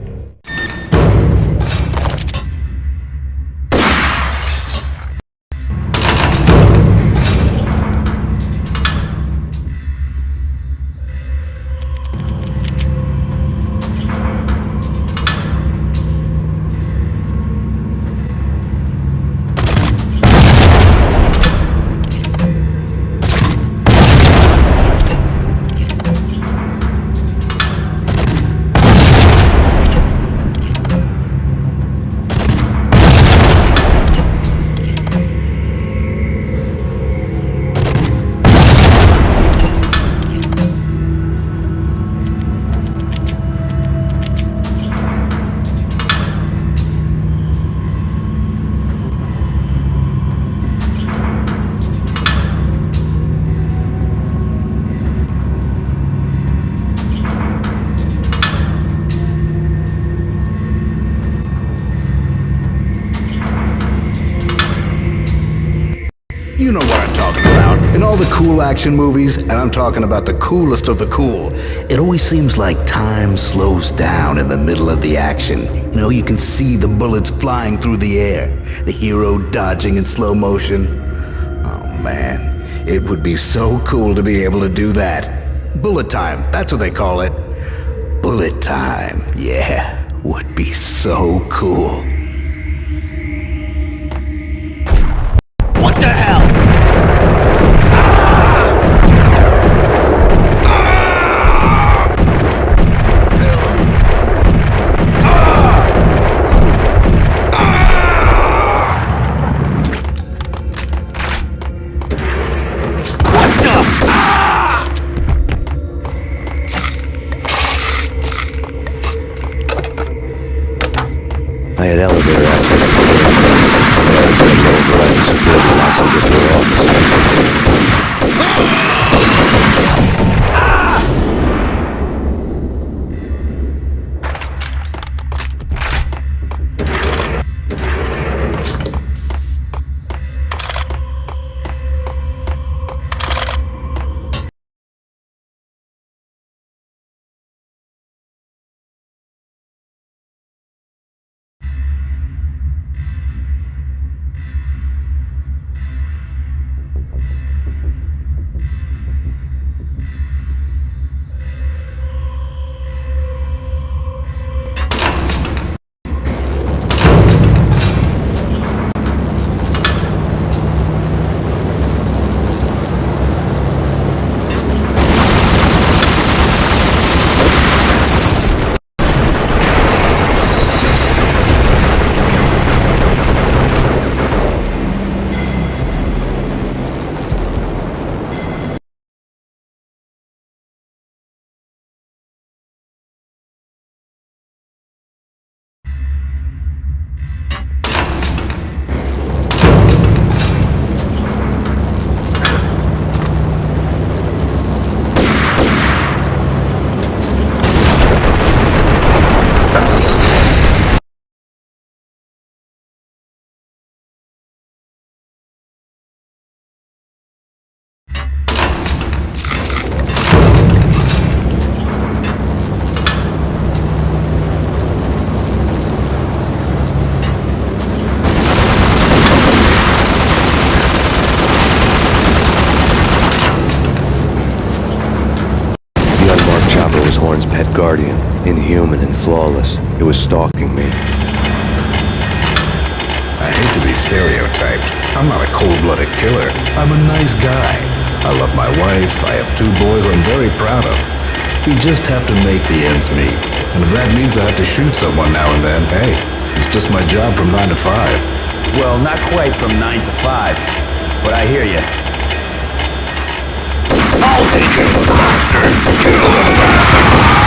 Speaker 6: You know what I'm talking about. In all the cool action movies, and I'm talking about the coolest of the cool, it always seems like time slows down in the middle of the action. You know, you can see the bullets flying through the air, the hero dodging in slow motion. Oh man, it would be so cool to be able to do that. Bullet time, that's what they call it. Bullet time, yeah, would be so cool.
Speaker 11: What the hell?
Speaker 3: I had elevator access to the security locks to get to her office. guardian, inhuman and flawless. It was stalking me.
Speaker 6: I hate to be stereotyped. I'm not a cold-blooded killer. I'm a nice guy. I love my wife. I have 2 boys I'm very proud of. We just have to make the ends meet. And if that means I have to shoot someone now and then, hey, it's just my job from 9 to 5.
Speaker 11: Well, not quite from 9 to 5, but I hear you.
Speaker 2: I'll kill the bastard! Kill the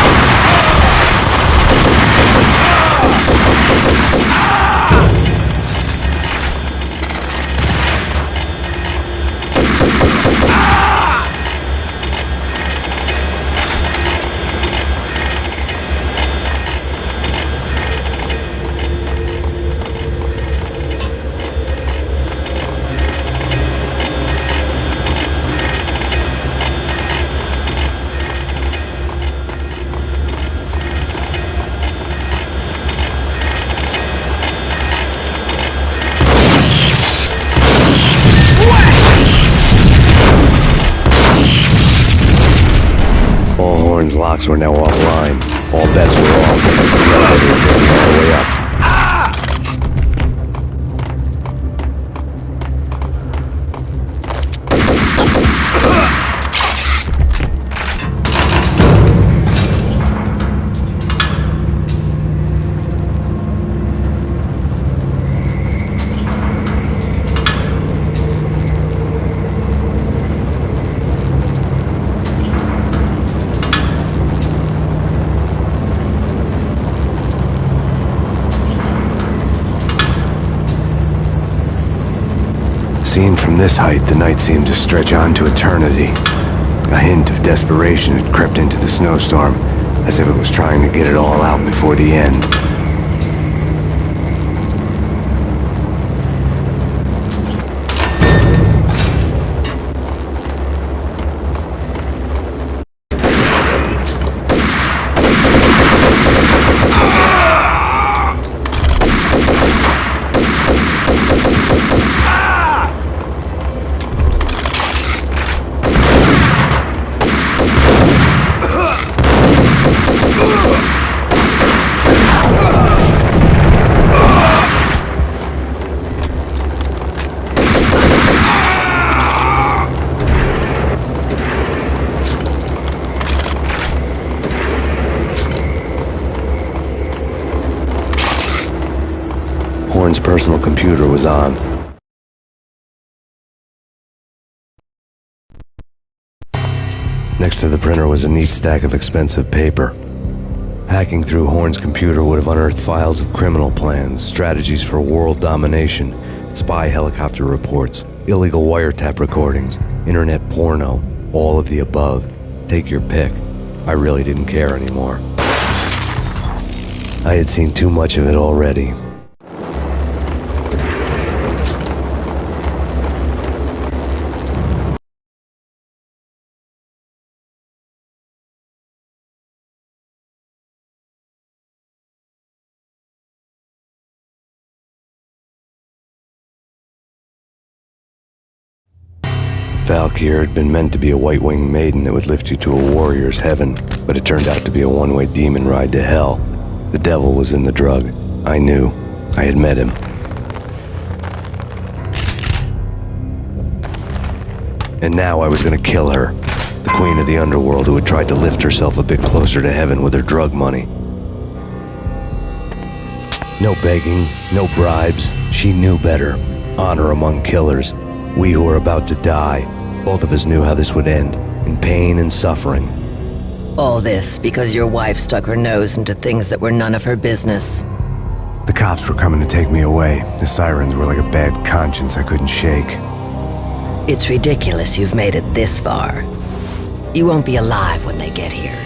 Speaker 3: Locks were now offline. All bets were off. The elevator was taking all the way up. Seen from this height, the night seemed to stretch on to eternity. A hint of desperation had crept into the snowstorm, as if it was trying to get it all out before the end. Horn's personal computer was on. Next to the printer was a neat stack of expensive paper. Hacking through Horn's computer would have unearthed files of criminal plans, strategies for world domination, spy helicopter reports, illegal wiretap recordings, internet porno, all of the above. Take your pick. I really didn't care anymore. I had seen too much of it already. Valkyr had been meant to be a white-winged maiden that would lift you to a warrior's heaven, but it turned out to be a one-way demon ride to hell. The devil was in the drug. I knew. I had met him. And now I was gonna kill her. The queen of the underworld who had tried to lift herself a bit closer to heaven with her drug money. No begging, no bribes. She knew better. Honor among killers. We who were about to die, both of us knew how this would end, in pain and suffering.
Speaker 10: All this because your wife stuck her nose into things that were none of her business.
Speaker 3: The cops were coming to take me away. The sirens were like a bad conscience I couldn't shake.
Speaker 10: It's ridiculous you've made it this far. You won't be alive when they get here.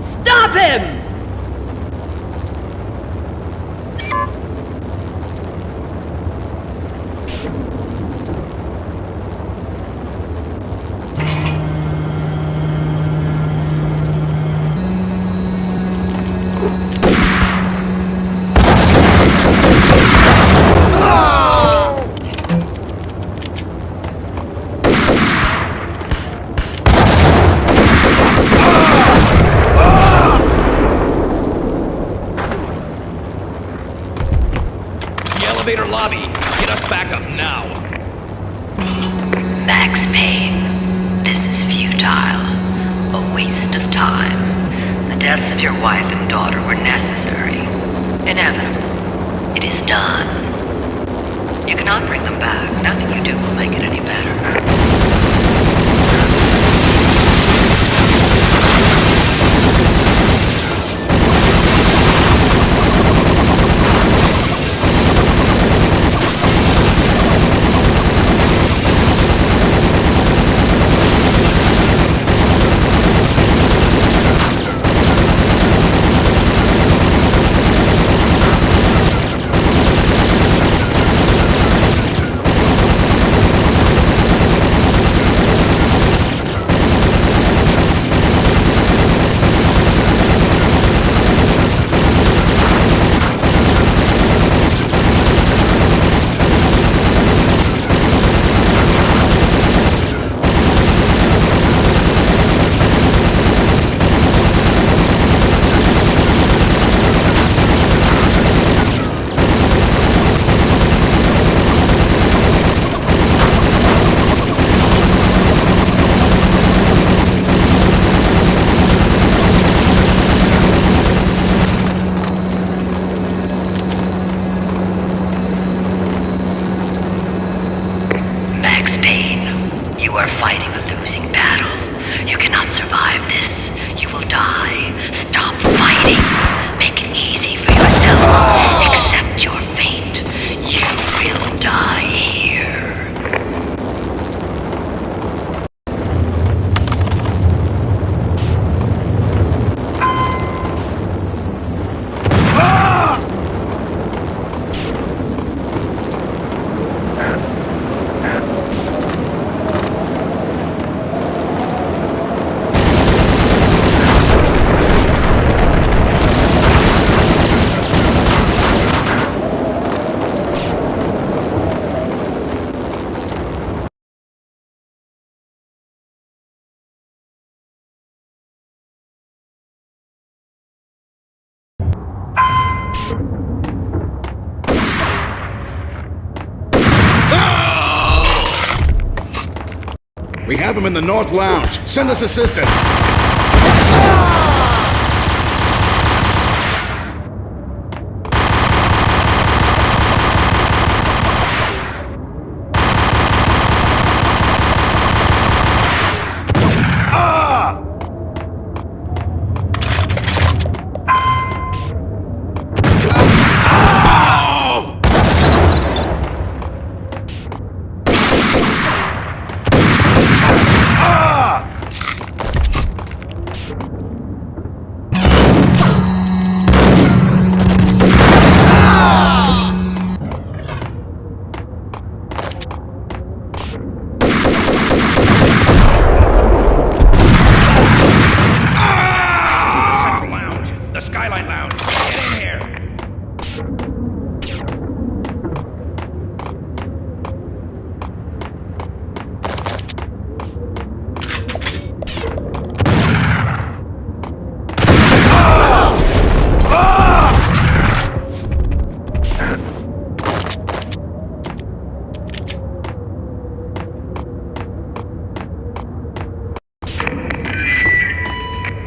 Speaker 16: Stop him!
Speaker 12: elevator lobby. Get us back up now.
Speaker 9: Max Payne, this is futile. A waste of time. The deaths of your wife and daughter were necessary. Inevitable. It is done. You cannot bring them back. Nothing you do will make it any better. Max Payne, you are fighting a losing battle. You cannot survive this. You will die. Stop fighting. Make it easy for yourself. Accept your fate. You will die here.
Speaker 6: We have him in the North Lounge. Send us assistance.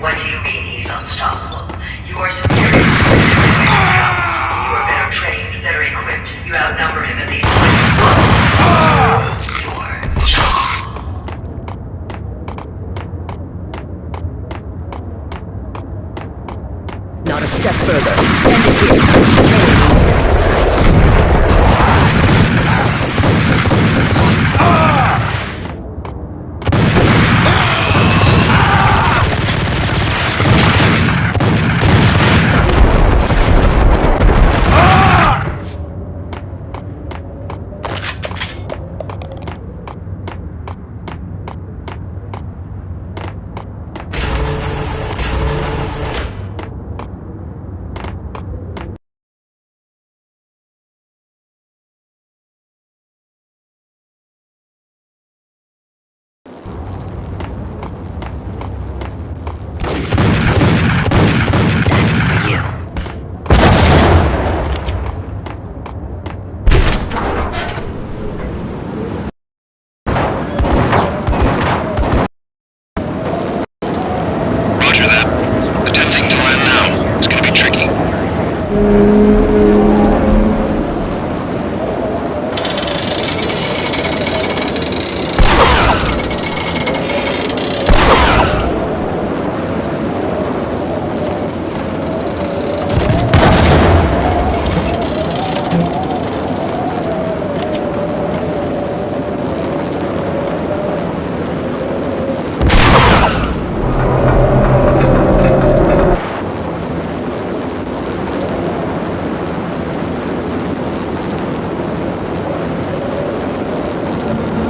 Speaker 9: What do you mean he's unstoppable? You are superior to him. You are better trained, better equipped. You outnumber him at least twice. Your job.
Speaker 10: Not a step further. End it here.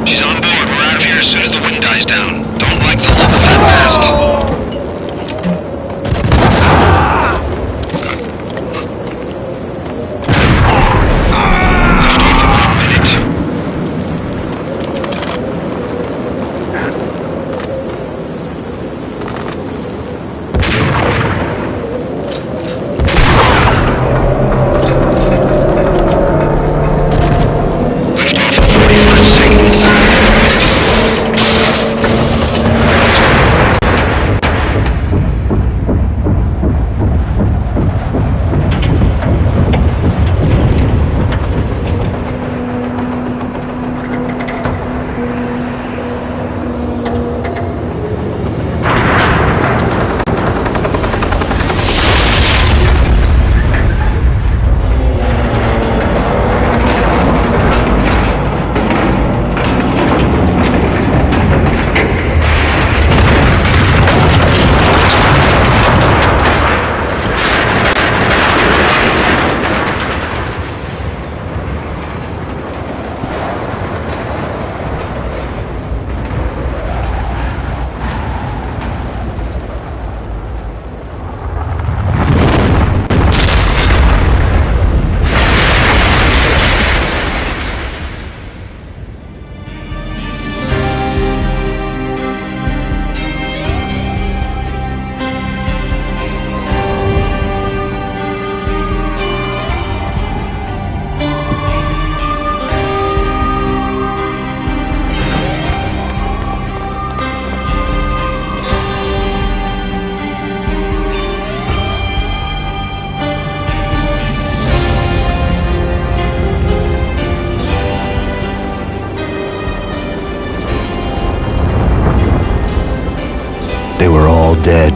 Speaker 12: She's on board. We're out of here as soon as the wind dies down. Don't like the look of that mast.
Speaker 3: They were all dead.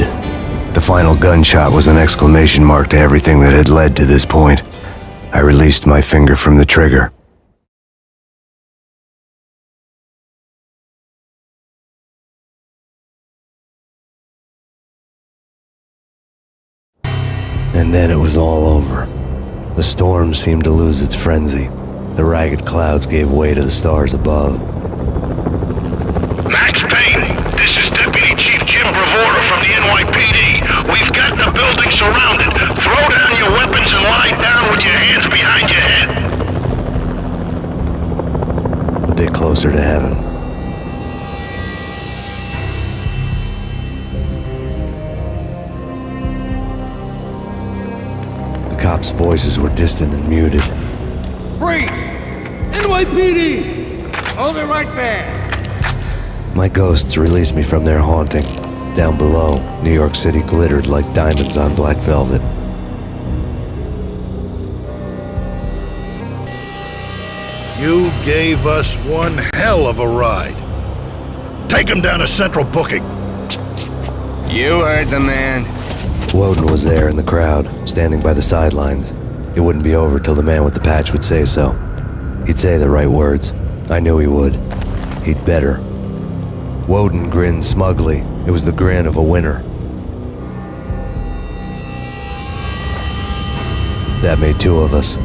Speaker 3: The final gunshot was an exclamation mark to everything that had led to this point. I released my finger from the trigger. And then it was all over. The storm seemed to lose its frenzy. The ragged clouds gave way to the stars above.
Speaker 2: Max Payne, this is Deputy Chief Jim Bravura from the NYPD. We've got the building surrounded. Throw down your weapons and lie down with your hands behind your head.
Speaker 3: A bit closer to heaven. The cops' voices were distant and muted.
Speaker 7: Freeze! NYPD! Hold it right there!
Speaker 3: My ghosts released me from their haunting. Down below, New York City glittered like diamonds on black velvet.
Speaker 2: You gave us one hell of a ride. Take him down to Central Booking.
Speaker 7: You heard the man.
Speaker 3: Woden was there in the crowd, standing by the sidelines. It wouldn't be over till the man with the patch would say so. He'd say the right words. I knew he would. He'd better. Woden grinned smugly. It was the grin of a winner. That made two of us.